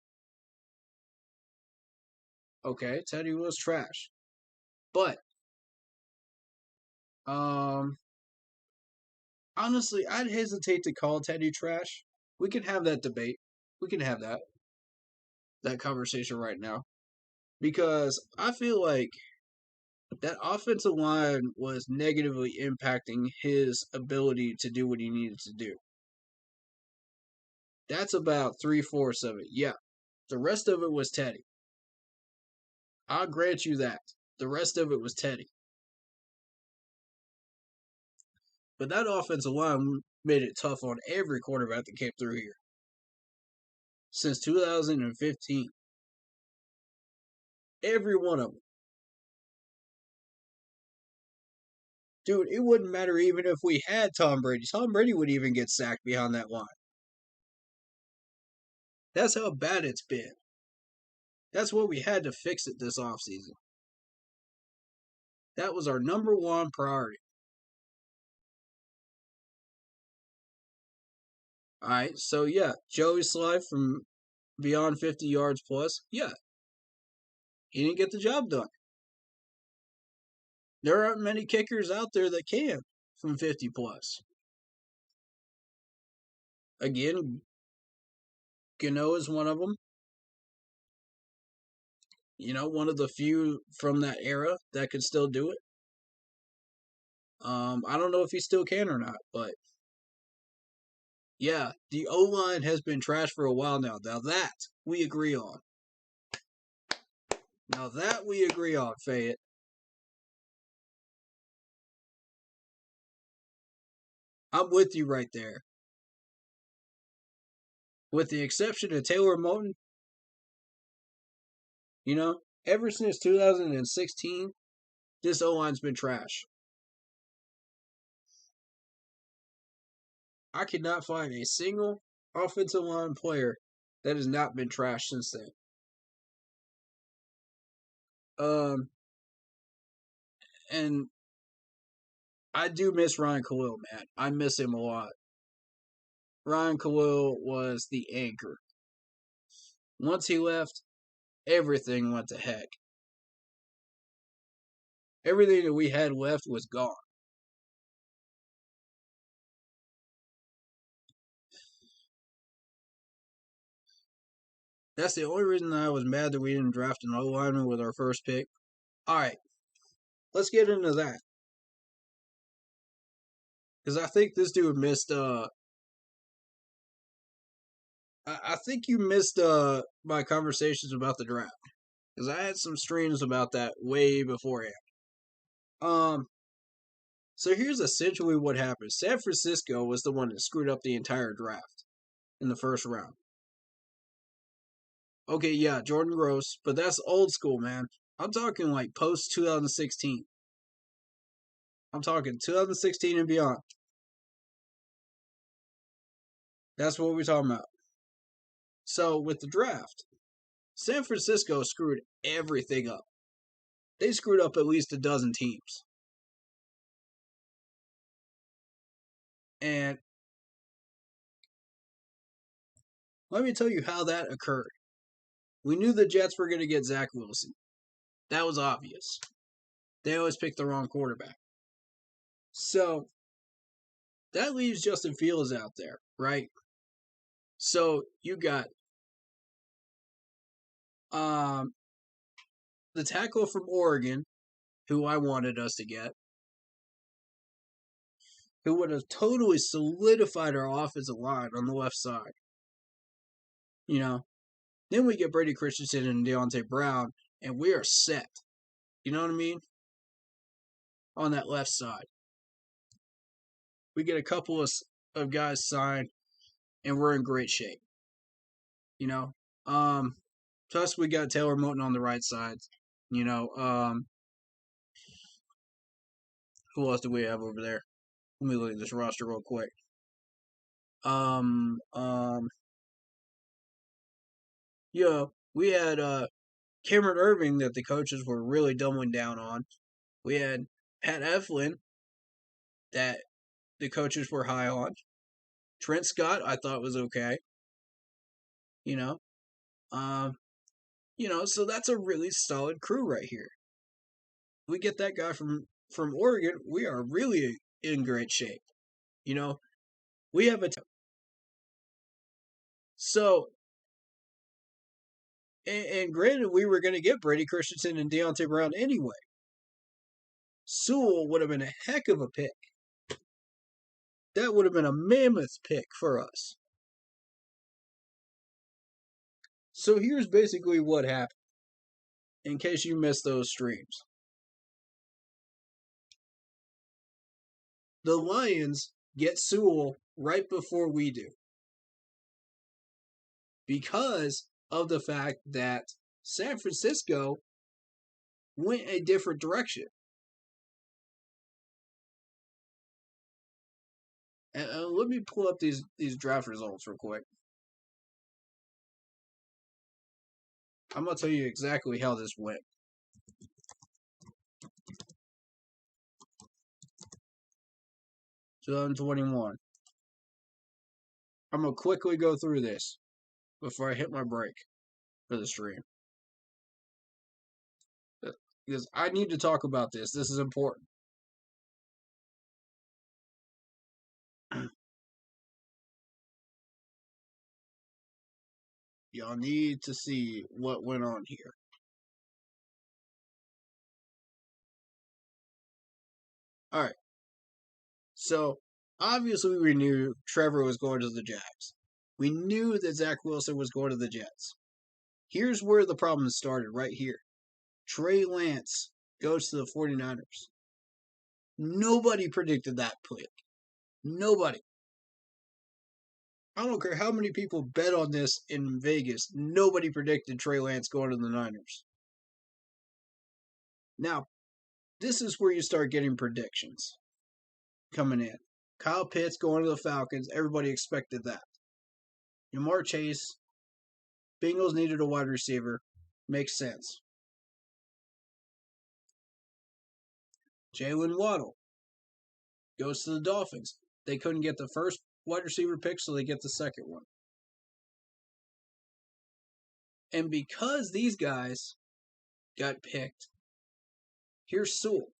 Okay, Teddy was trash. But, honestly, I'd hesitate to call Teddy trash. We can have that debate. We can have that conversation right now. Because I feel like that offensive line was negatively impacting his ability to do what he needed to do. That's about 3/4 of it. Yeah. The rest of it was Teddy. I'll grant you that. The rest of it was Teddy. But that offensive line made it tough on every quarterback that came through here. Since 2015. Every one of them. Dude, it wouldn't matter even if we had Tom Brady. Tom Brady would even get sacked behind that line. That's how bad it's been. That's what we had to fix it this offseason. That was our number one priority. Alright, so yeah, Joey Slye from beyond 50 yards plus, yeah. He didn't get the job done. There aren't many kickers out there that can from 50 plus. Again, Gano is one of them. You know, one of the few from that era that could still do it. I don't know if he still can or not, but yeah, the O-line has been trash for a while now. Now that we agree on. Fayette. I'm with you right there. With the exception of Taylor Moton, you know, ever since 2016, this O-line's been trash. I could not find a single offensive line player that has not been trash since then. And I do miss Ryan Khalil, man. I miss him a lot. Ryan Khalil was the anchor. Once he left, everything went to heck. Everything that we had left was gone. That's the only reason I was mad that we didn't draft an O-lineman with our first pick. Alright, let's get into that. Because I think this dude missed, I think you missed, my conversations about the draft. Because I had some streams about that way beforehand. So here's essentially what happened. San Francisco was the one that screwed up the entire draft in the first round. Okay, yeah, Jordan Gross, but that's old school, man. I'm talking like post 2016. I'm talking 2016 and beyond. That's what we're talking about. So with the draft, San Francisco screwed everything up. They screwed up at least a dozen teams. And let me tell you how that occurred. We knew the Jets were going to get Zach Wilson. That was obvious. They always pick the wrong quarterback. So that leaves Justin Fields out there, right? So you got the tackle from Oregon, who I wanted us to get, who would have totally solidified our offensive line on the left side. You know, then we get Brady Christensen and Deontay Brown, and we are set. You know what I mean? On that left side. We get a couple of guys signed, and we're in great shape. You know? Plus we got Taylor Moton on the right side. You know, Who else do we have over there? Let me look at this roster real quick. We had Cameron Irving that the coaches were really doubling down on. We had Pat Eflin that the coaches were high on. Trent Scott, I thought was okay. So that's a really solid crew right here. We get that guy from Oregon, we are really in great shape. We have a so and granted we were going to get Brady Christensen and Deontay Brown anyway. Sewell would have been a heck of a pick. That would have been a mammoth pick for us. So here's basically what happened, in case you missed those streams. The Lions get Sewell right before we do, because of the fact that San Francisco went a different direction. And let me pull up these draft results real quick. I'm going to tell you exactly how this went. So 2021. I'm going to quickly go through this before I hit my break for the stream. Because I need to talk about this. This is important. Y'all need to see what went on here. Alright. So, obviously we knew Trevor was going to the Jags. We knew that Zach Wilson was going to the Jets. Here's where the problem started, right here. Trey Lance goes to the 49ers. Nobody predicted that pick. Nobody. I don't care how many people bet on this in Vegas. Nobody predicted Trey Lance going to the Niners. Now, this is where you start getting predictions coming in. Kyle Pitts going to the Falcons. Everybody expected that. Jamar Chase. Bengals needed a wide receiver. Makes sense. Jalen Waddle goes to the Dolphins. They couldn't get the first wide receiver pick, so they get the second one. And because these guys got picked, here's Sewell.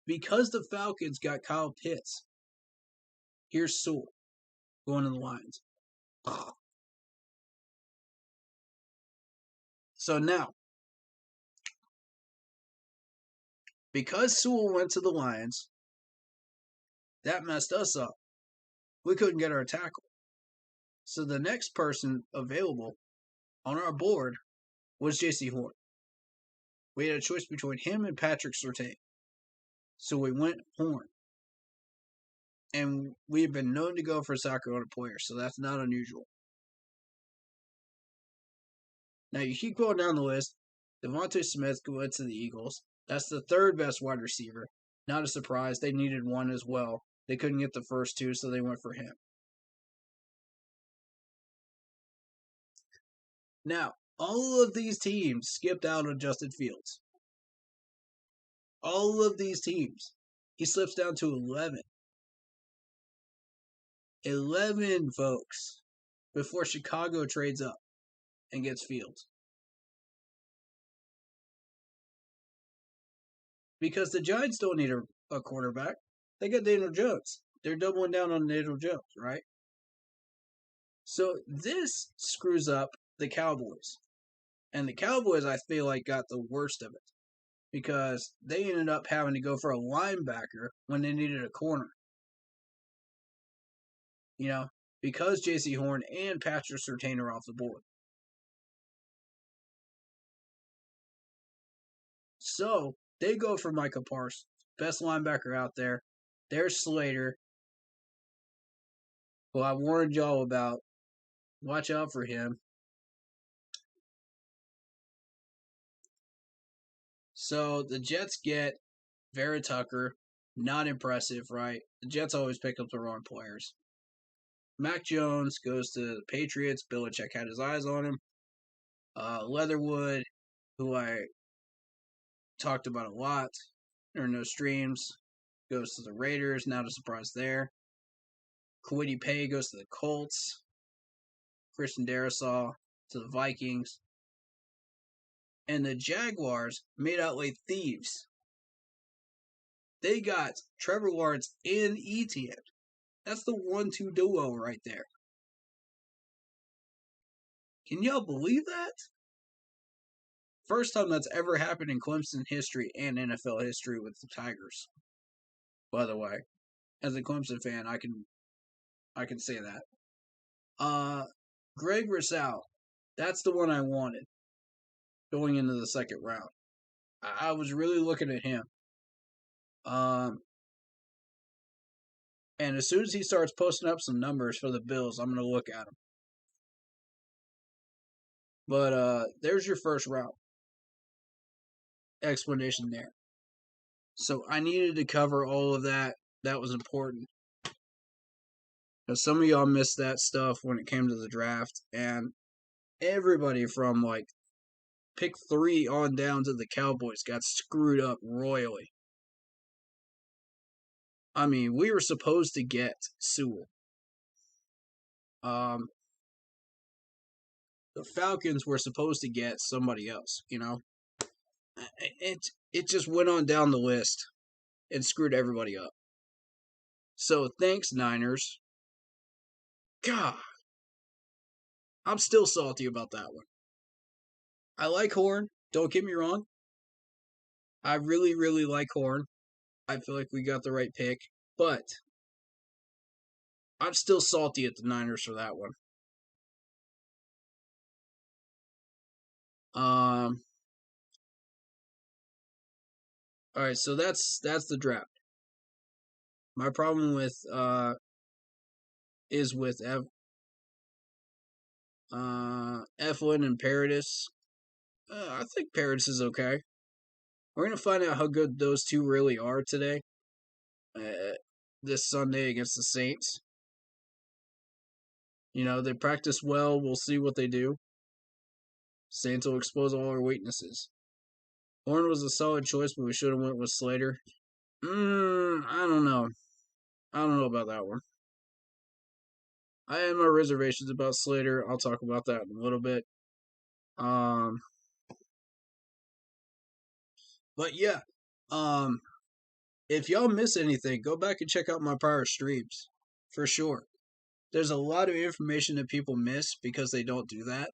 Because the Falcons got Kyle Pitts, here's Sewell going to the Lions. So now, because Sewell went to the Lions, that messed us up. We couldn't get our tackle. So the next person available on our board was J.C. Horn. We had a choice between him and Patrick Surtain. So we went Horn. And we have been known to go for South Carolina players, so that's not unusual. Now you keep going down the list. Devontae Smith went to the Eagles. That's the third best wide receiver. Not a surprise. They needed one as well. They couldn't get the first two, so they went for him. Now, all of these teams skipped out on Justin Fields. All of these teams. He slips down to 11. 11, folks. Before Chicago trades up and gets Fields. Because the Giants don't need a quarterback. They got Daniel Jones. They're doubling down on Daniel Jones, right? So this screws up the Cowboys. And the Cowboys, I feel like, got the worst of it. Because they ended up having to go for a linebacker when they needed a corner. Because J.C. Horn and Patrick Surtain are off the board. So, they go for Micah Parsons. Best linebacker out there. There's Slater, who I warned y'all about. Watch out for him. So the Jets get Vera Tucker. Not impressive, right? The Jets always pick up the wrong players. Mac Jones goes to the Patriots. Belichick had his eyes on him. Leatherwood, who I talked about a lot, there are no streams, goes to the Raiders. Not a surprise there. Kwity Paye goes to the Colts. Christian Darrisaw to the Vikings. And the Jaguars made out like thieves. They got Trevor Lawrence and Etienne. That's the 1-2 duo right there. Can y'all believe that? First time that's ever happened in Clemson history and NFL history with the Tigers. By the way, as a Clemson fan, I can say that. Greg Rousseau, that's the one I wanted going into the second round. I was really looking at him. And as soon as he starts posting up some numbers for the Bills, I'm going to look at him. But there's your first round explanation there. So I needed to cover all of that. That was important. Because some of y'all missed that stuff when it came to the draft. And everybody from like pick 3 on down to the Cowboys got screwed up royally. I mean, we were supposed to get Sewell. The Falcons were supposed to get somebody else, you know? It just went on down the list and screwed everybody up. So thanks, Niners. God, I'm still salty about that one. I like Horn. Don't get me wrong. I really, really like Horn. I feel like we got the right pick. But I'm still salty at the Niners for that one. Alright, so that's the draft. My problem with is with Eflin and Paradis. I think Paradis is okay. We're gonna find out how good those two really are today. This Sunday against the Saints. You know, they practice well. We'll see what they do. Saints will expose all our weaknesses. Horn was a solid choice, but we should have went with Slater. I don't know. I don't know about that one. I have my reservations about Slater. I'll talk about that in a little bit. But yeah, if y'all miss anything, go back and check out my prior streams, for sure. There's a lot of information that people miss because they don't do that.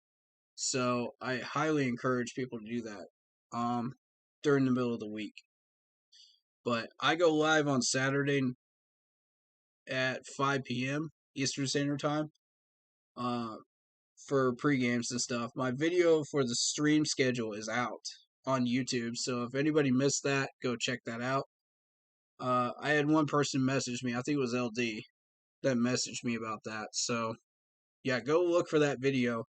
So I highly encourage people to do that during the middle of the week. But I go live on Saturday at 5 p.m. Eastern Standard Time for pre-games and stuff. My video for the stream schedule is out on YouTube, so if anybody missed that, go check that out. I had one person message me, I think it was LD, that messaged me about that. So, yeah, go look for that video.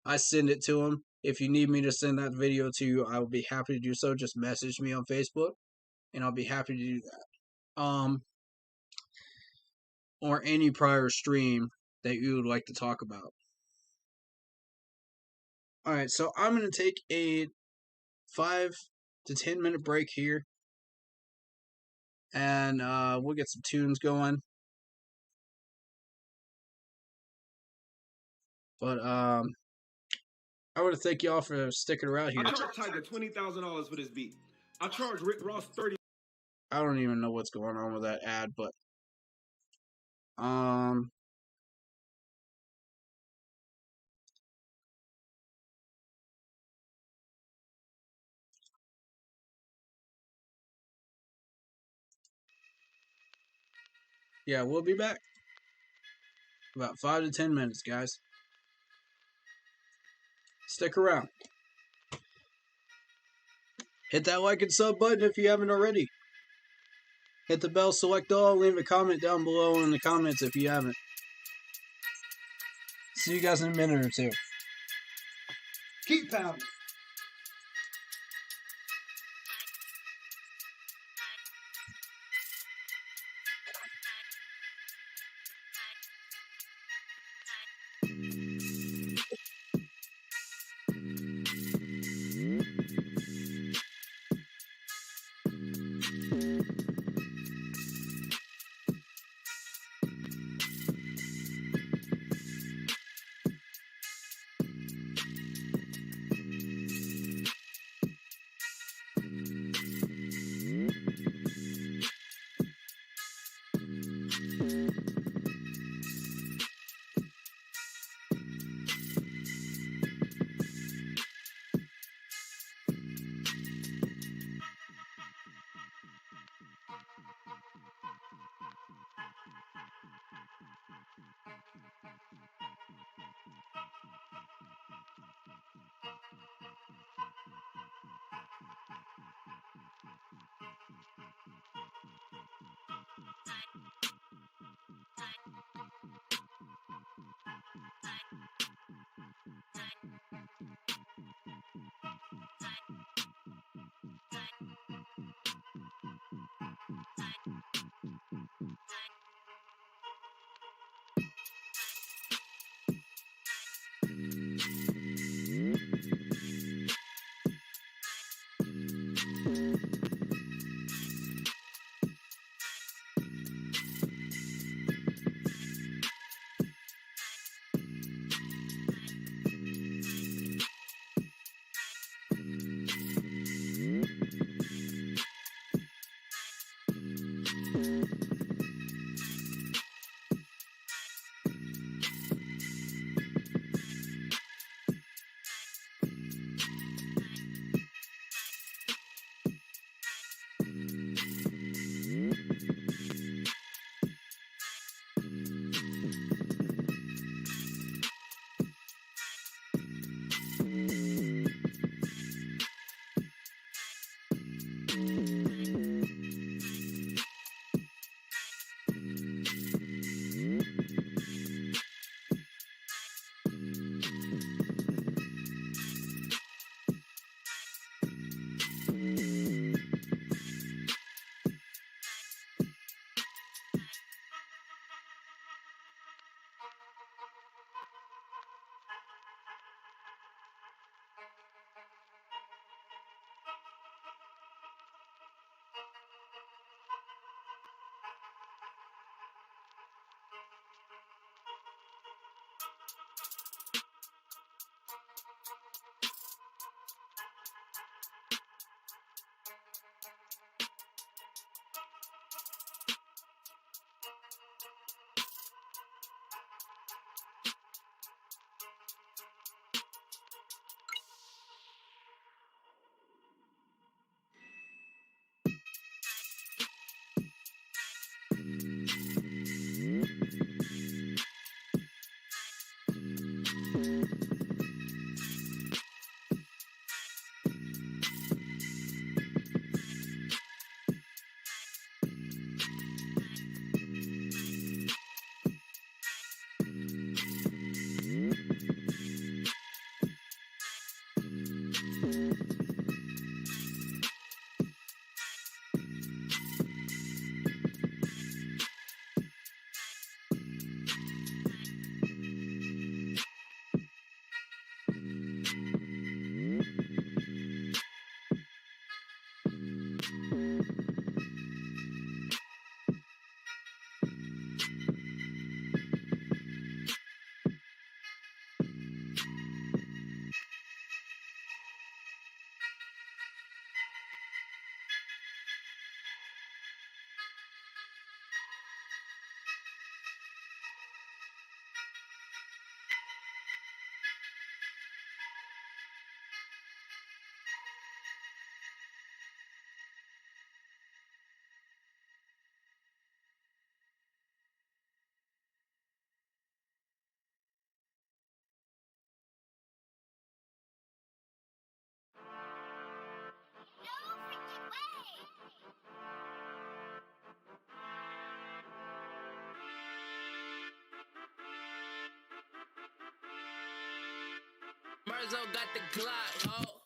I send it to him. If you need me to send that video to you, I will be happy to do so. Just message me on Facebook, and I'll be happy to do that. Or any prior stream that you would like to talk about. Alright, so I'm going to take a 5 to 10 minute break here. And we'll get some tunes going. But I want to thank y'all for sticking around here. I charge Tiger $20,000 for this beat. I charge Rick Ross $30. I don't even know what's going on with that ad, but yeah, we'll be back. About 5 to 10 minutes, guys. Stick around. Hit that like and sub button if you haven't already. Hit the bell, select all, leave a comment down below in the comments if you haven't. See you guys in a minute or two. Keep pounding. Merzo got the Glock, ho.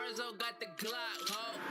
Merzo got the Glock, ho.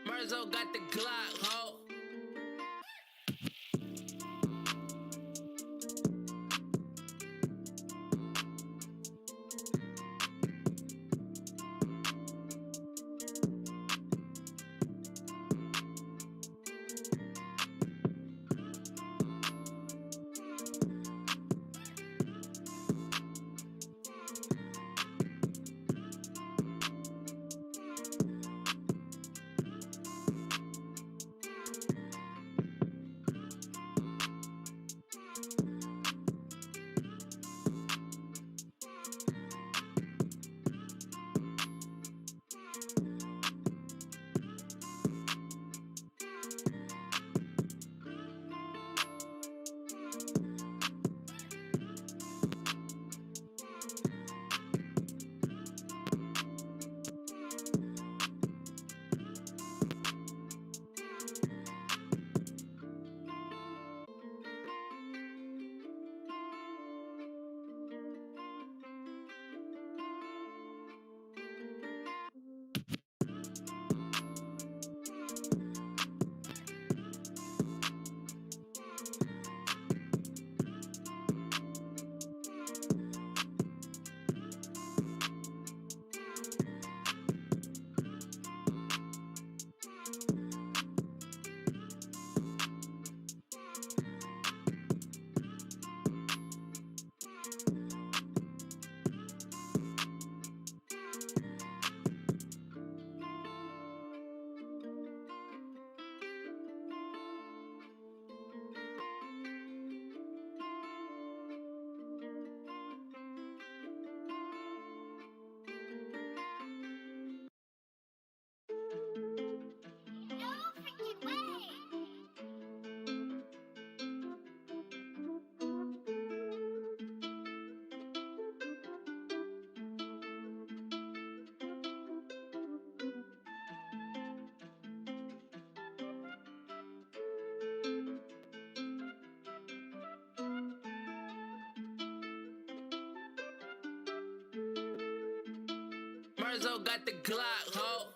Merzo got the Glock, ho. Merzo got the Glock, ho.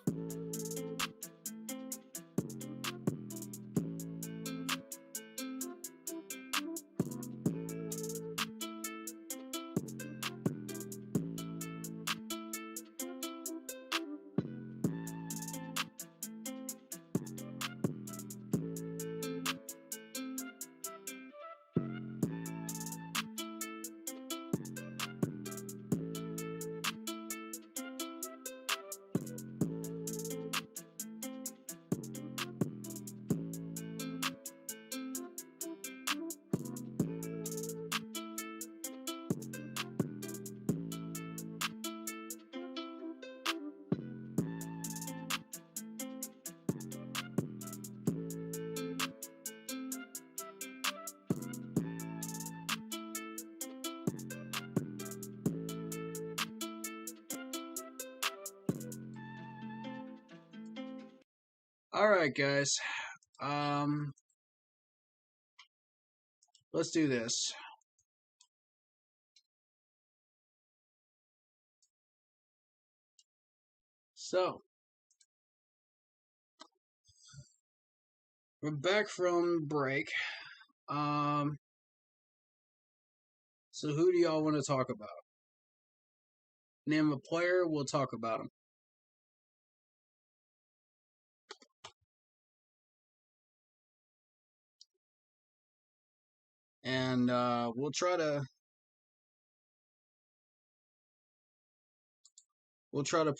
All right, guys. Let's do this. So, we're back from break. So who do y'all want to talk about? Name a player, we'll talk about him. And we'll try to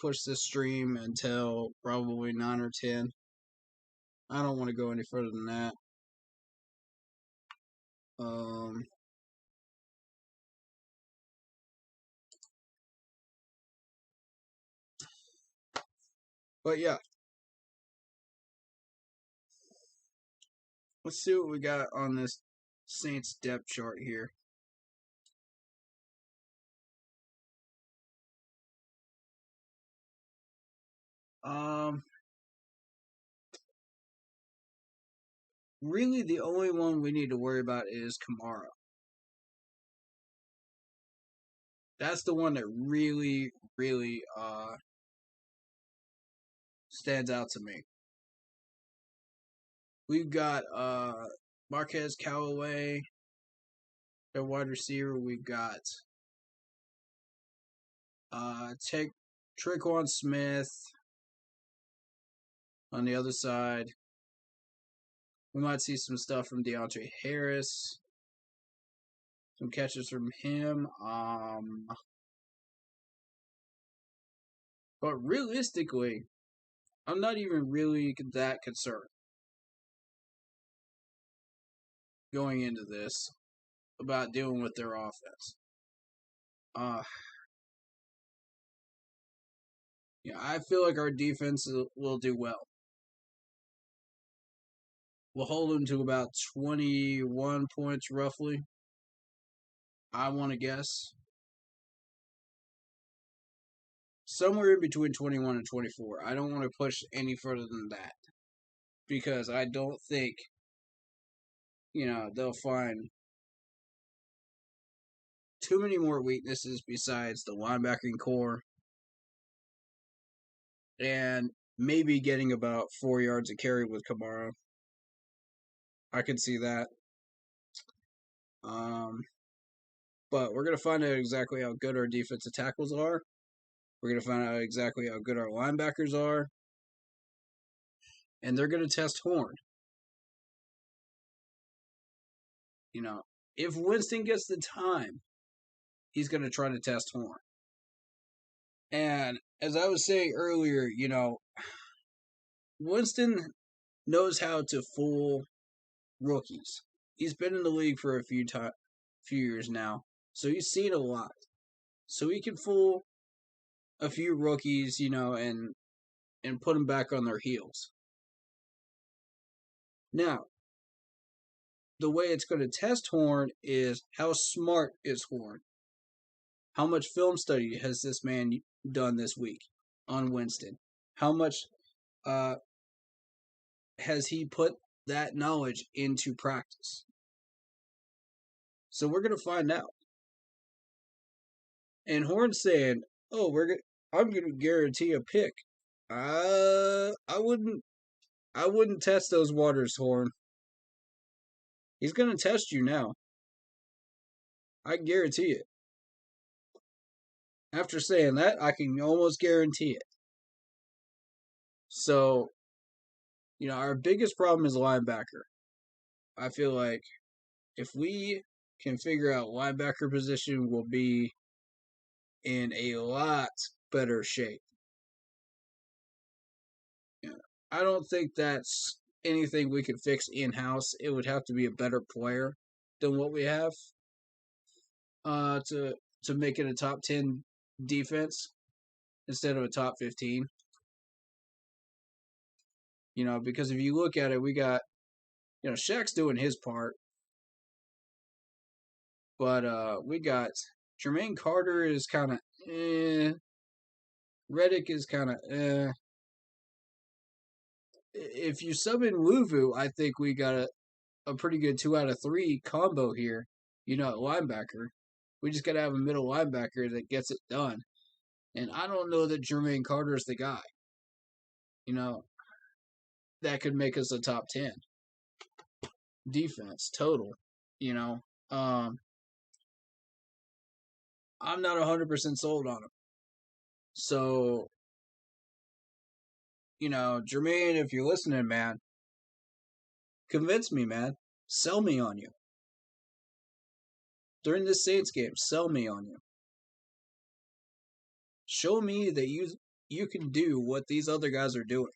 push this stream until probably 9 or 10. I don't want to go any further than that. But yeah. Let's see what we got on this Saints depth chart here. Really the only one we need to worry about is Kamara. That's the one that really, really stands out to me. We've got Marquez Callaway, their wide receiver. We've got Tre'Quan Smith on the other side. We might see some stuff from DeAndre Harris. Some catches from him. But realistically, I'm not even really that concerned going into this about dealing with their offense. Yeah, I feel like our defense will do well. We'll hold them to about 21 points roughly. I want to guess. Somewhere in between 21 and 24. I don't want to push any further than that. Because I don't think, they'll find too many more weaknesses besides the linebacking core. And maybe getting about 4 yards a carry with Kamara. I could see that. But we're going to find out exactly how good our defensive tackles are. We're going to find out exactly how good our linebackers are. And they're going to test Horn. If Winston gets the time, he's going to try to test Horn. And as I was saying earlier, Winston knows how to fool rookies. He's been in the league for a few years now, so he's seen a lot. So he can fool a few rookies, and put them back on their heels. Now, the way it's going to test Horn is how smart is Horn? How much film study has this man done this week on Winston? How much has he put that knowledge into practice? So we're going to find out. And Horn's saying, I'm going to guarantee a pick. I wouldn't test those waters, Horn. He's going to test you now. I guarantee it. After saying that, I can almost guarantee it. So, our biggest problem is linebacker. I feel like if we can figure out linebacker position, we'll be in a lot better shape. I don't think that's anything we could fix in-house. It would have to be a better player than what we have to make it a top 10 defense instead of a top 15. Because if you look at it, we got, Shaq's doing his part. But we got Jermaine Carter is kind of Reddick is kind of if you sub in Wuvu, I think we got a pretty good 2 out of 3 combo here. At linebacker. We just got to have a middle linebacker that gets it done. And I don't know that Jermaine Carter is the guy, that could make us a top 10 defense total. I'm not 100% sold on him. So, Jermaine, if you're listening, man, convince me, man. Sell me on you. During this Saints game, sell me on you. Show me that you can do what these other guys are doing.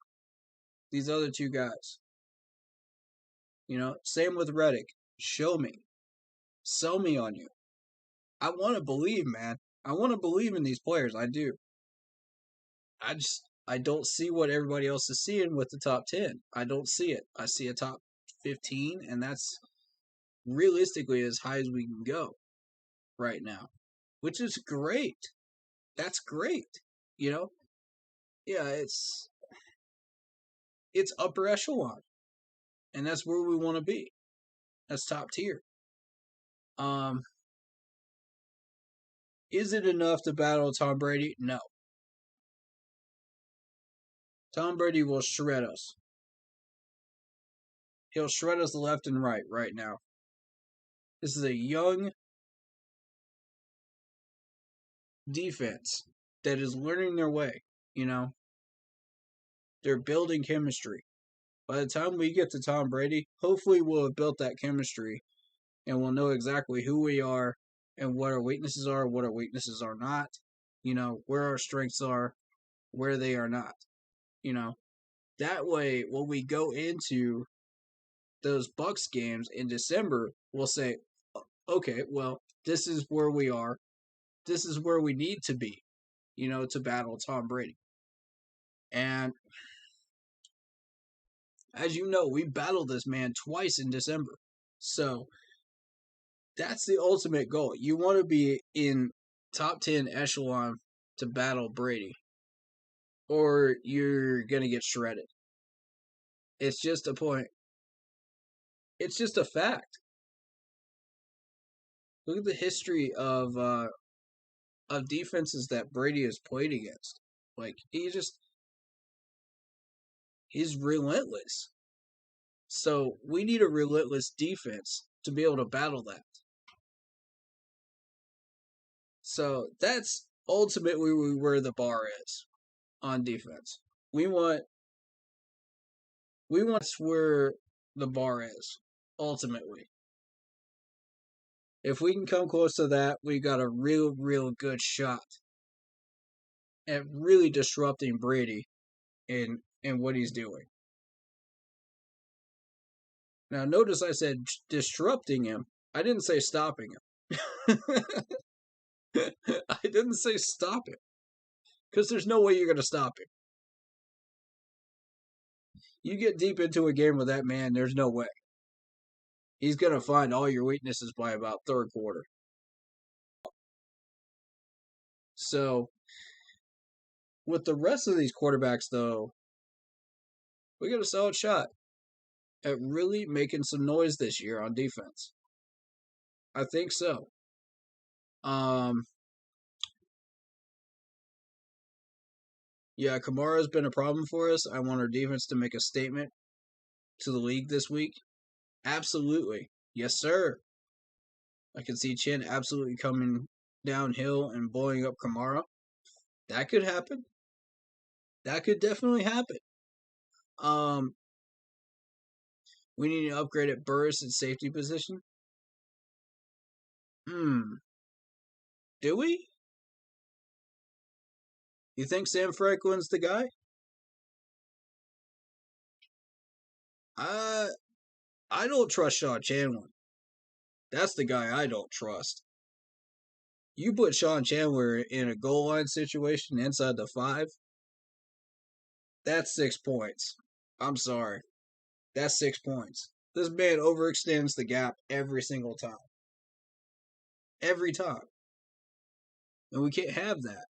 These other two guys. Same with Reddick. Show me. Sell me on you. I want to believe, man. I want to believe in these players. I do. I don't see what everybody else is seeing with the top 10. I don't see it. I see a top 15, and that's realistically as high as we can go right now, which is great. That's great. Yeah, it's upper echelon, and that's where we want to be. That's top tier. Is it enough to battle Tom Brady? No. Tom Brady will shred us. He'll shred us left and right now. This is a young defense that is learning their way, They're building chemistry. By the time we get to Tom Brady, hopefully we'll have built that chemistry and we'll know exactly who we are and what our weaknesses are, what our weaknesses are not, where our strengths are, where they are not, That way, when we go into those Bucks games in December, we'll say, okay, well, this is where we are. This is where we need to be, to battle Tom Brady. And as you know, we battled this man twice in December. So that's the ultimate goal. You want to be in top 10 echelon to battle Brady, or you're going to get shredded. It's just a point. It's just a fact. Look at the history of defenses that Brady has played against. Like, he's relentless. So we need a relentless defense to be able to battle that. So that's ultimately where the bar is on defense. We want where the bar is, ultimately. If we can come close to that, we got a real, real good shot at really disrupting Brady in what he's doing. Now, notice I said disrupting him. I didn't say stopping him. I didn't say stop him. Because there's no way you're going to stop him. You get deep into a game with that man, there's no way. He's going to find all your weaknesses by about third quarter. So, with the rest of these quarterbacks, though, we got a solid shot at really making some noise this year on defense. I think so. Yeah, Kamara's been a problem for us. I want our defense to make a statement to the league this week. Absolutely. Yes, sir. I can see Chin absolutely coming downhill and blowing up Kamara. That could happen. That could definitely happen. We need to upgrade at Burris at safety position. Do we? You think Sam Franklin's the guy? I don't trust Sean Chandler. That's the guy I don't trust. You put Sean Chandler in a goal line situation inside the 5, that's 6 points. I'm sorry. That's 6 points. This man overextends the gap every single time. Every time. And we can't have that.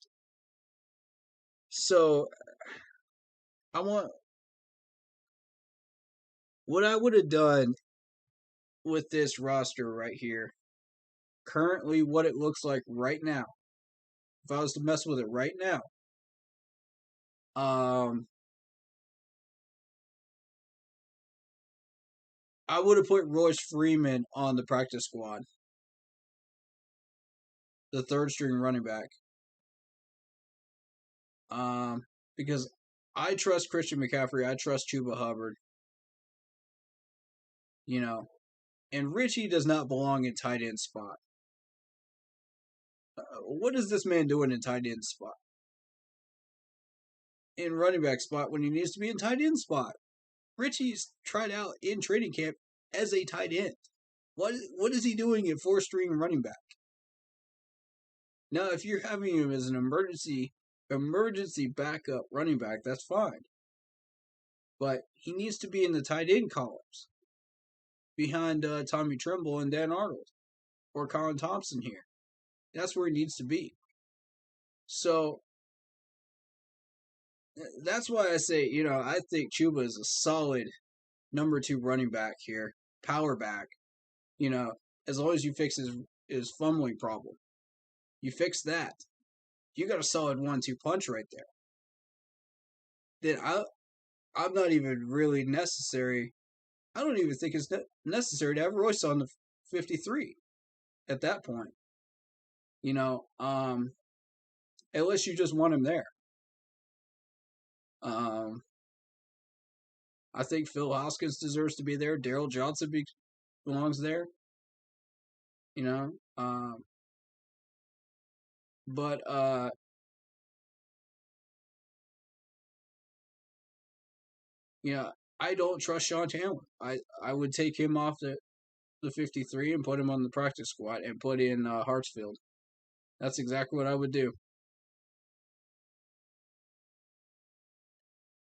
So, I want What I would have done with this roster right here, currently what it looks like right now, if I was to mess with it right now, I would have put Royce Freeman on the practice squad, the third string running back. Because I trust Christian McCaffrey, I trust Chuba Hubbard, and Richie does not belong in tight end spot. What is this man doing in tight end spot? In running back spot when he needs to be in tight end spot. Richie's tried out in training camp as a tight end. What is he doing at four string running back? Now, if you're having him as an emergency backup running back, that's fine. But he needs to be in the tight end columns behind Tommy Tremble and Dan Arnold or Colin Thompson here. That's where he needs to be. So that's why I say, I think Chuba is a solid number 2 running back here, power back. As long as you fix his fumbling problem. You fix that. You got a solid 1-2 punch right there. Then I'm not even really necessary. I don't even think it's necessary to have Royce on the 53 at that point. Unless you just want him there. I think Phil Hoskins deserves to be there. Daryl Johnson belongs there. But I don't trust Sean Chandler. I would take him off the 53 and put him on the practice squad and put in Hartsfield. That's exactly what I would do.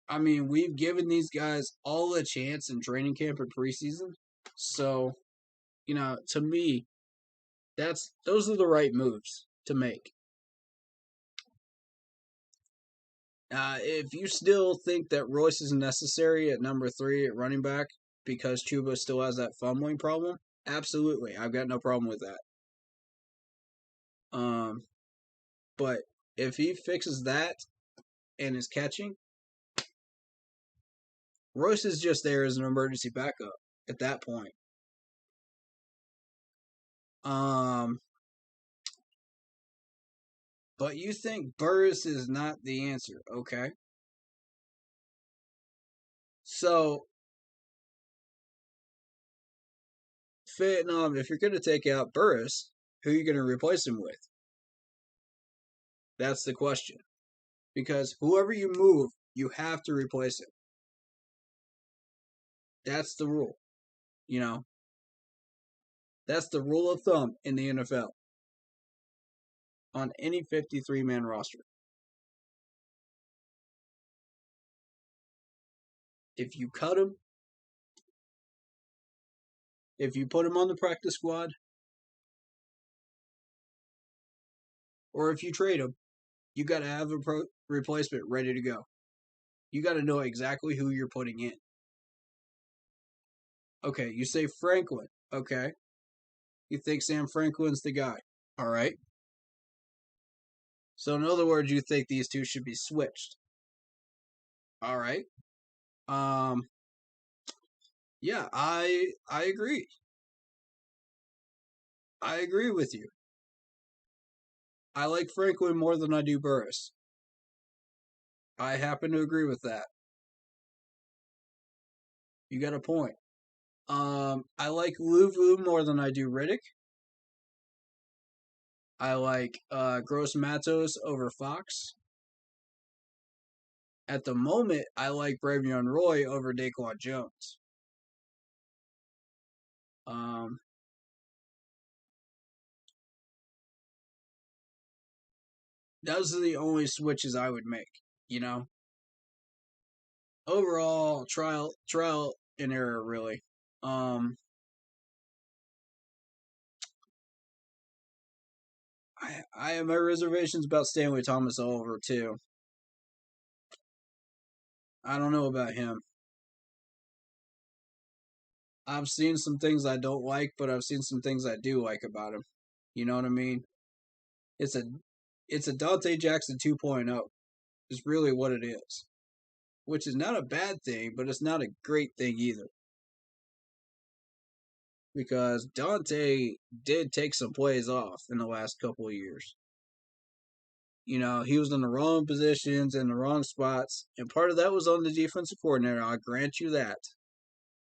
I mean, we've given these guys all a chance in training camp and preseason. So, to me, those are the right moves to make. If you still think that Royce is necessary at number 3 at running back because Chuba still has that fumbling problem, absolutely. I've got no problem with that. But if he fixes that and is catching, Royce is just there as an emergency backup at that point. But you think Burris is not the answer, okay? So, if you're going to take out Burris, who are you going to replace him with? That's the question. Because whoever you move, you have to replace him. That's the rule. That's the rule of thumb in the NFL. On any 53-man roster. If you cut him, if you put him on the practice squad, or if you trade him, you got to have a replacement ready to go. You got to know exactly who you're putting in. Okay, you say Franklin. Okay. You think Sam Franklin's the guy. All right. So in other words, you think these two should be switched. All right. Yeah, I agree. I agree with you. I like Franklin more than I do Burris. I happen to agree with that. You got a point. I like Luvu more than I do Riddick. I like Gross Matos over Fox. At the moment, I like Bravion Roy over Daquan Jones. Those are the only switches I would make, Overall, trial and error, really. I have my reservations about Stanley Thomas Oliver, too. I don't know about him. I've seen some things I don't like, but I've seen some things I do like about him. You know what I mean? It's a it's a Dante Jackson 2.0. Is really what it is. Which is not a bad thing, but it's not a great thing either. Because Dante did take some plays off in the last couple of years. You know, he was in the wrong positions and the wrong spots, and part of that was on the defensive coordinator. I'll grant you that.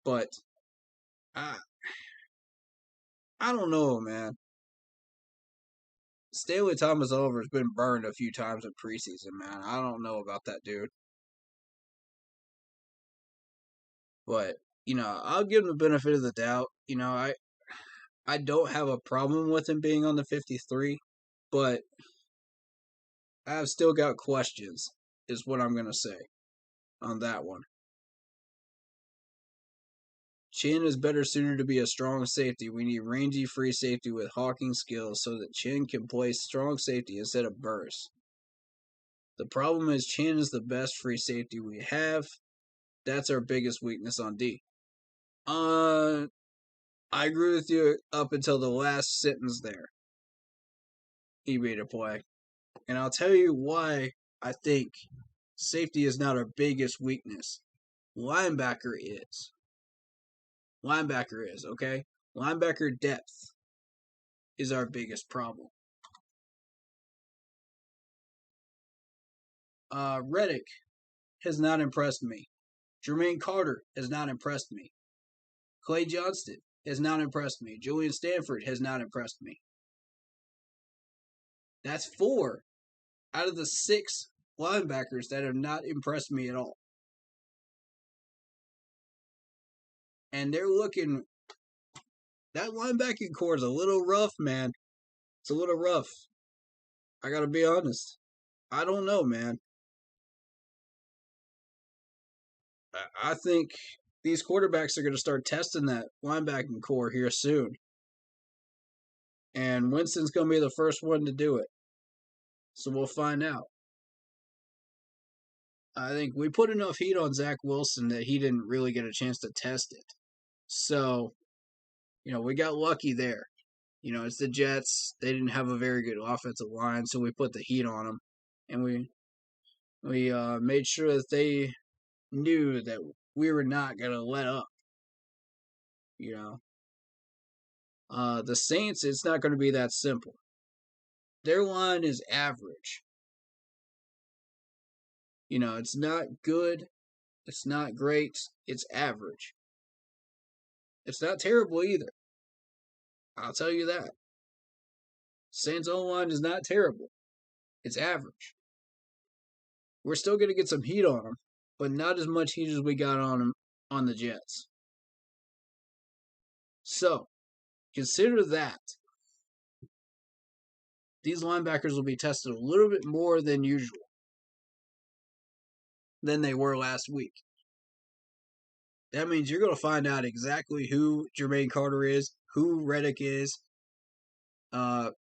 But I don't know, man. Stanley Thomas Oliver has been burned a few times in preseason, man. I don't know about that dude. But, you know, I'll give him the benefit of the doubt. You know, I don't have a problem with him being on the 53, but I've still got questions, is what I'm going to say on that one. Chin is better suited to be a strong safety. We need rangy free safety with hawking skills so that Chin can play strong safety instead of burst. The problem is Chin is the best free safety we have. That's our biggest weakness on D. I agree with you up until the last sentence there. He made a play. And I'll tell you why I think safety is not our biggest weakness. Linebacker is. Okay? Linebacker depth is our biggest problem. Reddick has not impressed me. Jermaine Carter has not impressed me. Clay Johnston has not impressed me. Julian Stanford has not impressed me. That's 4 out of the 6 linebackers that have not impressed me at all. And they're looking... That linebacking core is a little rough, man. It's a little rough. I gotta be honest. I don't know, man. I think these quarterbacks are going to start testing that linebacking core here soon. And Winston's going to be the first one to do it. So we'll find out. I think we put enough heat on Zach Wilson that he didn't really get a chance to test it. So, you know, we got lucky there. You know, it's the Jets. They didn't have a very good offensive line, so we put the heat on them. And we made sure that they knew that we were not going to let up. You know, the Saints, it's not going to be that simple. Their line is average. You know, it's not good. It's not great. It's average. It's not terrible either. I'll tell you that. Saints' O-line is not terrible. It's average. We're still going to get some heat on them, but not as much heat as we got on them on the Jets. So, consider that. These linebackers will be tested a little bit more than usual than they were last week. That means you're going to find out exactly who Jermaine Carter is, who Reddick is, you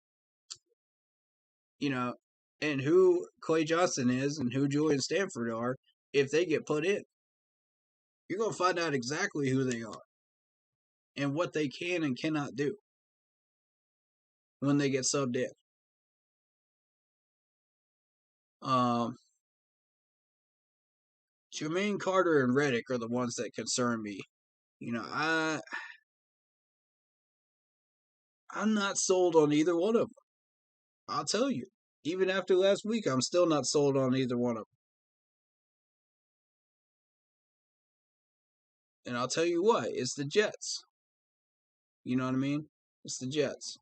know, and who Clay Johnston is, and who Julian Stanford are if they get put in. You're going to find out exactly who they are and what they can and cannot do when they get subbed in. Jermaine Carter and Reddick are the ones that concern me. You know, I'm not sold on either one of them. I'll tell you. Even after last week, I'm still not sold on either one of them. And I'll tell you why. It's the Jets. You know what I mean? It's the Jets.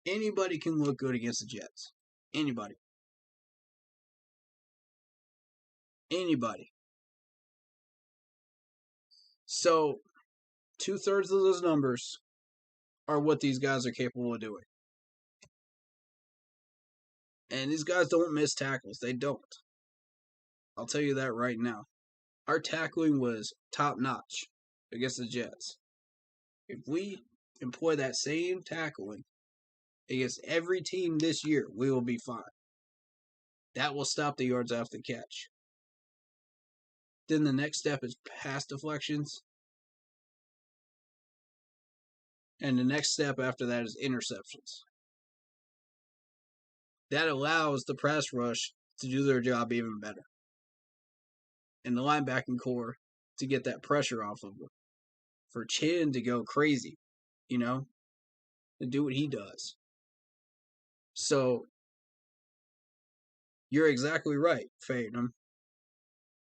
Anybody can look good against the Jets. Anybody. So, 2/3 of those numbers are what these guys are capable of doing. And these guys don't miss tackles. They don't. I'll tell you that right now. Our tackling was top-notch against the Jets. If we employ that same tackling against every team this year, we will be fine. That will stop the yards after the catch. Then the next step is pass deflections. And the next step after that is interceptions. That allows the press rush to do their job even better. And the linebacking core to get that pressure off of them. For Chin to go crazy, to do what he does. So, you're exactly right, Faden.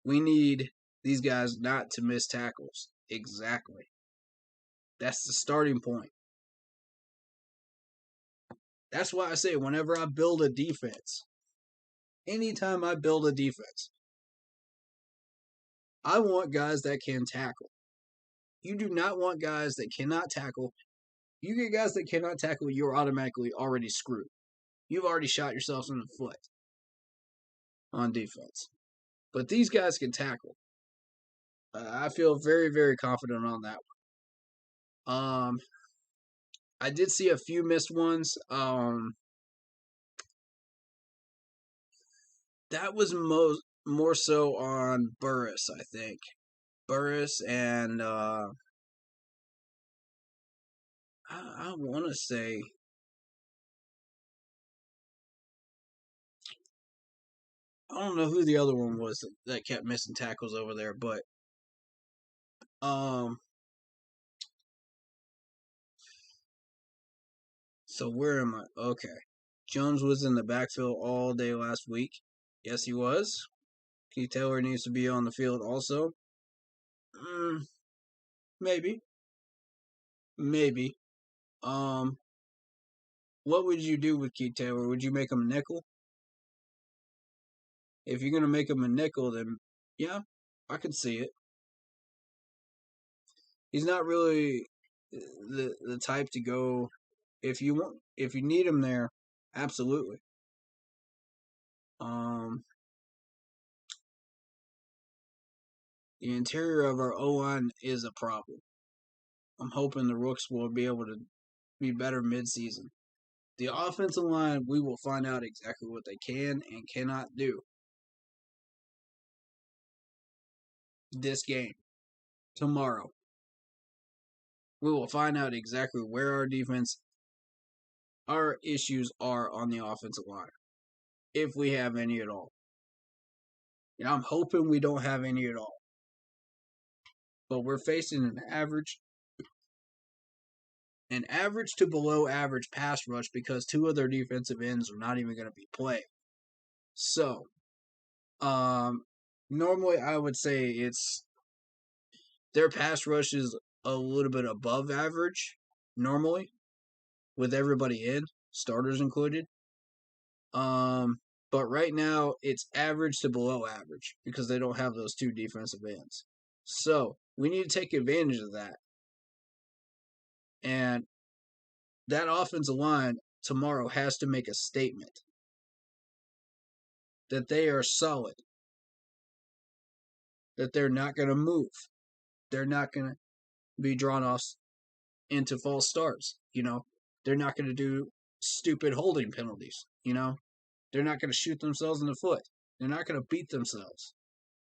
We need these guys not to miss tackles. Exactly. That's the starting point. That's why I say whenever I build a defense, anytime I build a defense, I want guys that can tackle. You do not want guys that cannot tackle. You get guys that cannot tackle, you're automatically already screwed. You've already shot yourselves in the foot on defense. But these guys can tackle. I feel very, very confident on that one. I did see a few missed ones. That was more so on Burris, I think. Burris and I want to say I don't know who the other one was that kept missing tackles over there, but so where am I? Okay. Jones was in the backfield all day last week. Yes, he was. Keith Taylor needs to be on the field also. Maybe. What would you do with Keith Taylor? Would you make him a nickel? If you're gonna make him a nickel, then yeah, I could see it. He's not really the type to go. If you need him there, absolutely. The interior of our O-line is a problem. I'm hoping the Rooks will be able to be better mid-season. The offensive line, we will find out exactly what they can and cannot do this game, tomorrow. We will find out exactly where our issues are on the offensive line, if we have any at all. And I'm hoping we don't have any at all. But we're facing an average to below average pass rush because two of their defensive ends are not even going to be playing. So, normally I would say their pass rush is a little bit above average, normally, with everybody in, starters included. But right now it's average to below average because they don't have those two defensive ends. So, we need to take advantage of that. And that offensive line tomorrow has to make a statement that they are solid, that they're not going to move, they're not going to be drawn off into false starts, they're not going to do stupid holding penalties, they're not going to shoot themselves in the foot, they're not going to beat themselves.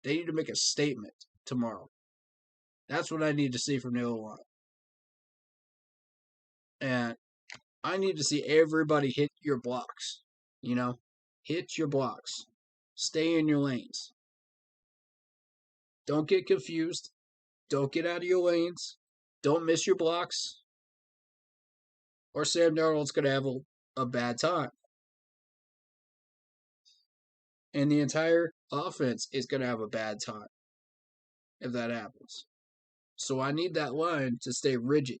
They need to make a statement tomorrow. That's what I need to see from the O-line. And I need to see everybody hit your blocks, hit your blocks. Stay in your lanes. Don't get confused. Don't get out of your lanes. Don't miss your blocks. Or Sam Darnold's going to have a bad time. And the entire offense is going to have a bad time if that happens. So I need that line to stay rigid.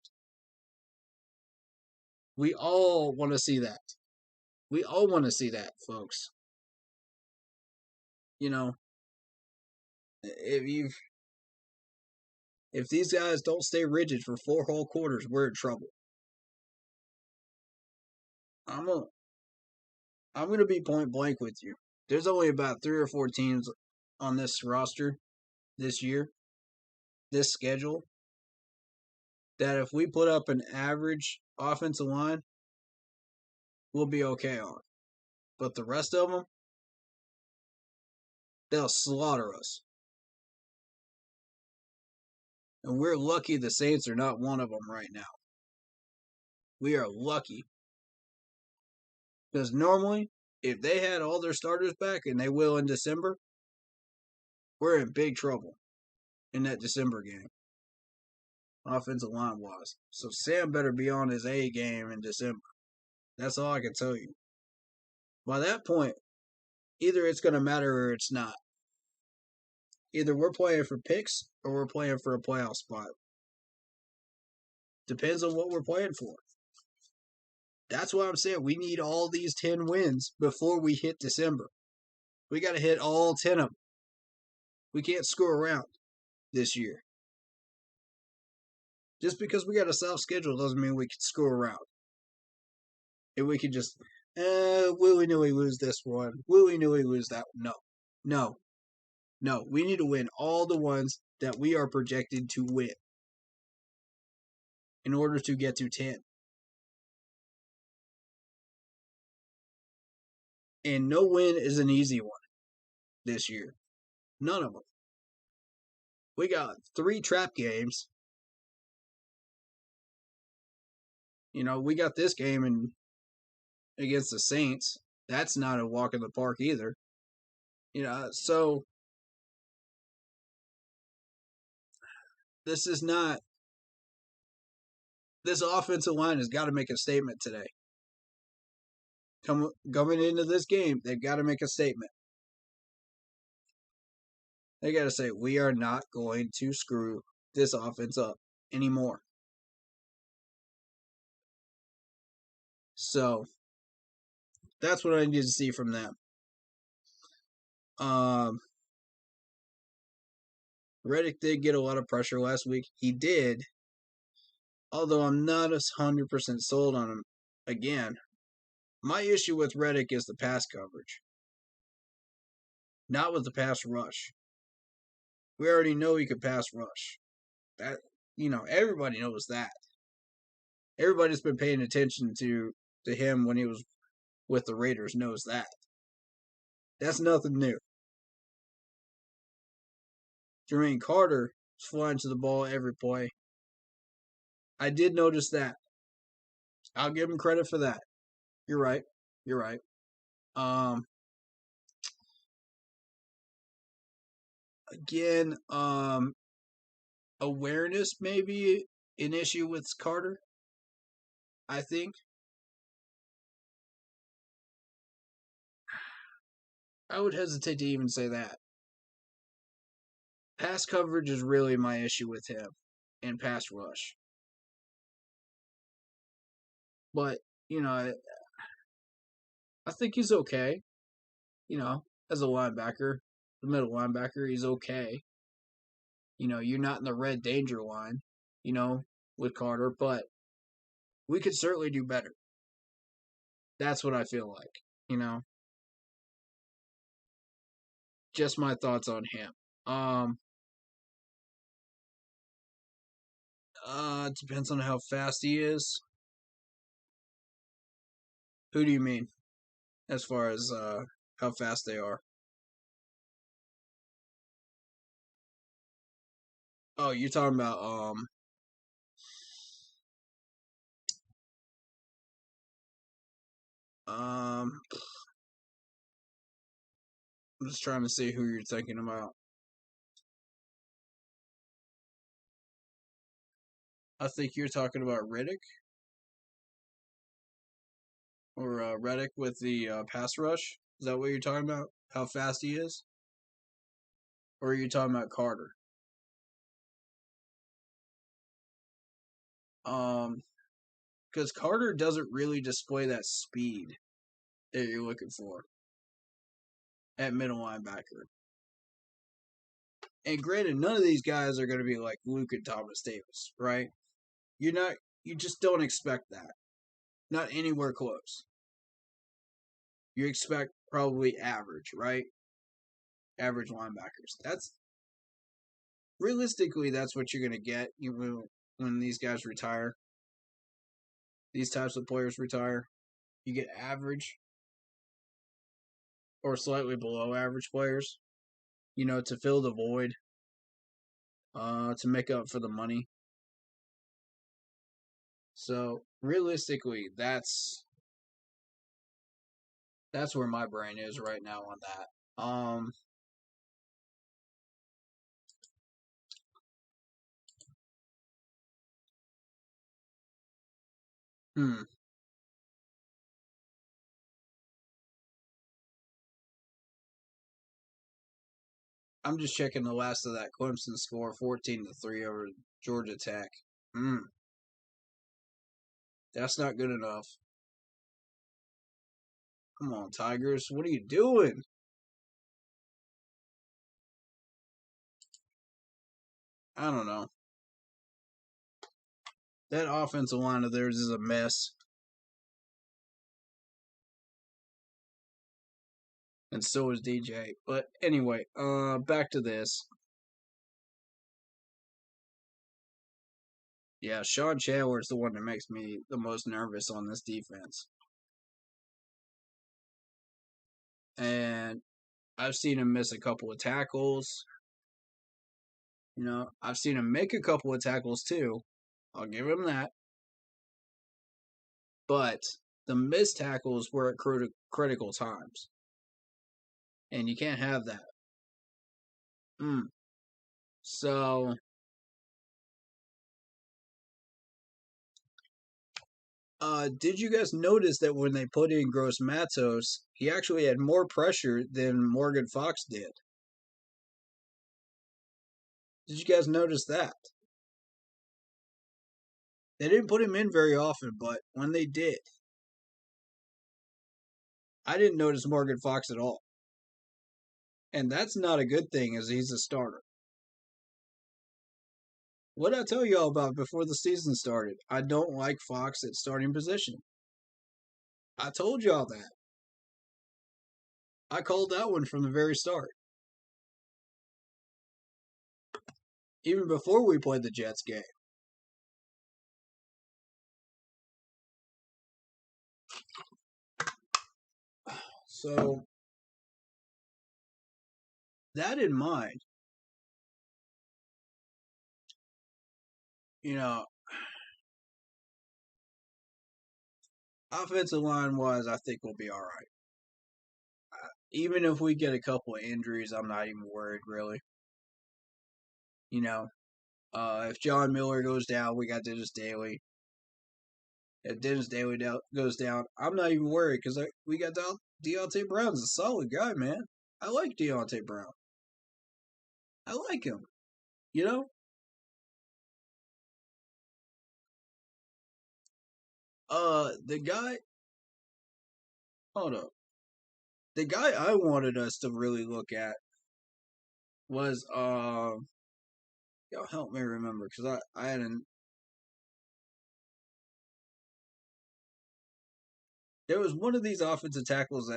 We all want to see that. We all want to see that, folks. If these guys don't stay rigid for 4 whole quarters, we're in trouble. I'm gonna be point blank with you. There's only about 3 or 4 teams on this roster this year, this schedule, that if we put up an average offensive line, we'll be okay on. But the rest of them, they'll slaughter us. And we're lucky the Saints are not one of them right now. We are lucky. Because normally, if they had all their starters back, and they will in December, we're in big trouble in that December game. Offensive line wise. So Sam better be on his A game in December. That's all I can tell you. By that point, either it's going to matter or it's not. Either we're playing for picks or we're playing for a playoff spot. Depends on what we're playing for. That's why I'm saying we need all these 10 wins before we hit December. We got to hit all 10 of them. We can't screw around this year. Just because we got a soft schedule doesn't mean we can screw around. If we can just, willy-nilly lose this one, willy-nilly lose that one. No. We need to win all the ones that we are projected to win in order to get to 10. And no win is an easy one this year. None of them. We got 3 trap games. We got this game against the Saints. That's not a walk in the park either. So this offensive line has got to make a statement today. Coming into this game, they've got to make a statement. They got to say, we are not going to screw this offense up anymore. So, that's what I need to see from them. Reddick did get a lot of pressure last week. He did. Although I'm not 100% sold on him. Again, my issue with Reddick is the pass coverage. Not with the pass rush. We already know he could pass rush. That, everybody knows that. Everybody's been paying attention to him when he was with the Raiders knows that. That's nothing new. Jermaine Carter is flying to the ball every play. I did notice that. I'll give him credit for that. You're right. Again, awareness may be an issue with Carter, I think. I would hesitate to even say that. Pass coverage is really my issue with him, and pass rush. But, I think he's okay. As a linebacker, the middle linebacker, he's okay. You're not in the red danger line, with Carter, but we could certainly do better. That's what I feel like, Just my thoughts on him. It depends on how fast he is. Who do you mean? As far as how fast they are? Oh, you're talking about I'm just trying to see who you're thinking about. I think you're talking about Riddick. Or Reddick with the pass rush. Is that what you're talking about? How fast he is? Or are you talking about Carter? Because Carter doesn't really display that speed that you're looking for at middle linebacker. And granted, none of these guys are going to be like Luke and Thomas Davis, right? You just don't expect that. Not anywhere close. You expect probably average, right? Average linebackers. Realistically, that's what you're going to get when these guys retire. These types of players retire. You get average or slightly below average players, to fill the void. to make up for the money. So realistically, that's where my brain is right now on that. Hmm. I'm just checking the last of that Clemson score, 14-3 over Georgia Tech. That's not good enough. Come on, Tigers. What are you doing? I don't know. That offensive line of theirs is a mess. And so is DJ. But anyway, back to this. Yeah, Sean Chandler is the one that makes me the most nervous on this defense. And I've seen him miss a couple of tackles. You know, I've seen him make a couple of tackles too. I'll give him that. But the missed tackles were at critical times. And you can't have that. So, did you guys notice that when they put in Gross Matos, he actually had more pressure than Morgan Fox did? Did you guys notice that? They didn't put him in very often, but when they did, I didn't notice Morgan Fox at all. And that's not a good thing as he's a starter. What did I tell y'all about before the season started? I don't like Fox at starting position. I told y'all that. I called that one from the very start. Even before we played the Jets game. So, that in mind, you know, offensive line wise, I think we'll be all right. Even if we get a couple of injuries, I'm not even worried, really. You know, if John Miller goes down, we got Dennis Daly. If Dennis Daly goes down, I'm not even worried because we got Deontay Brown's a solid guy, man. I like Deontay Brown. I like him. You know? The guy. Hold up. The guy I wanted us to really look at was y'all help me remember because I hadn't. There was one of these offensive tackles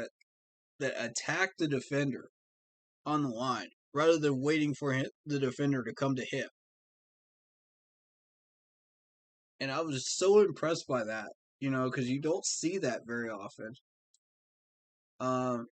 that attacked the defender on the line rather than waiting for the defender to come to him. And I was so impressed by that, you know, because you don't see that very often.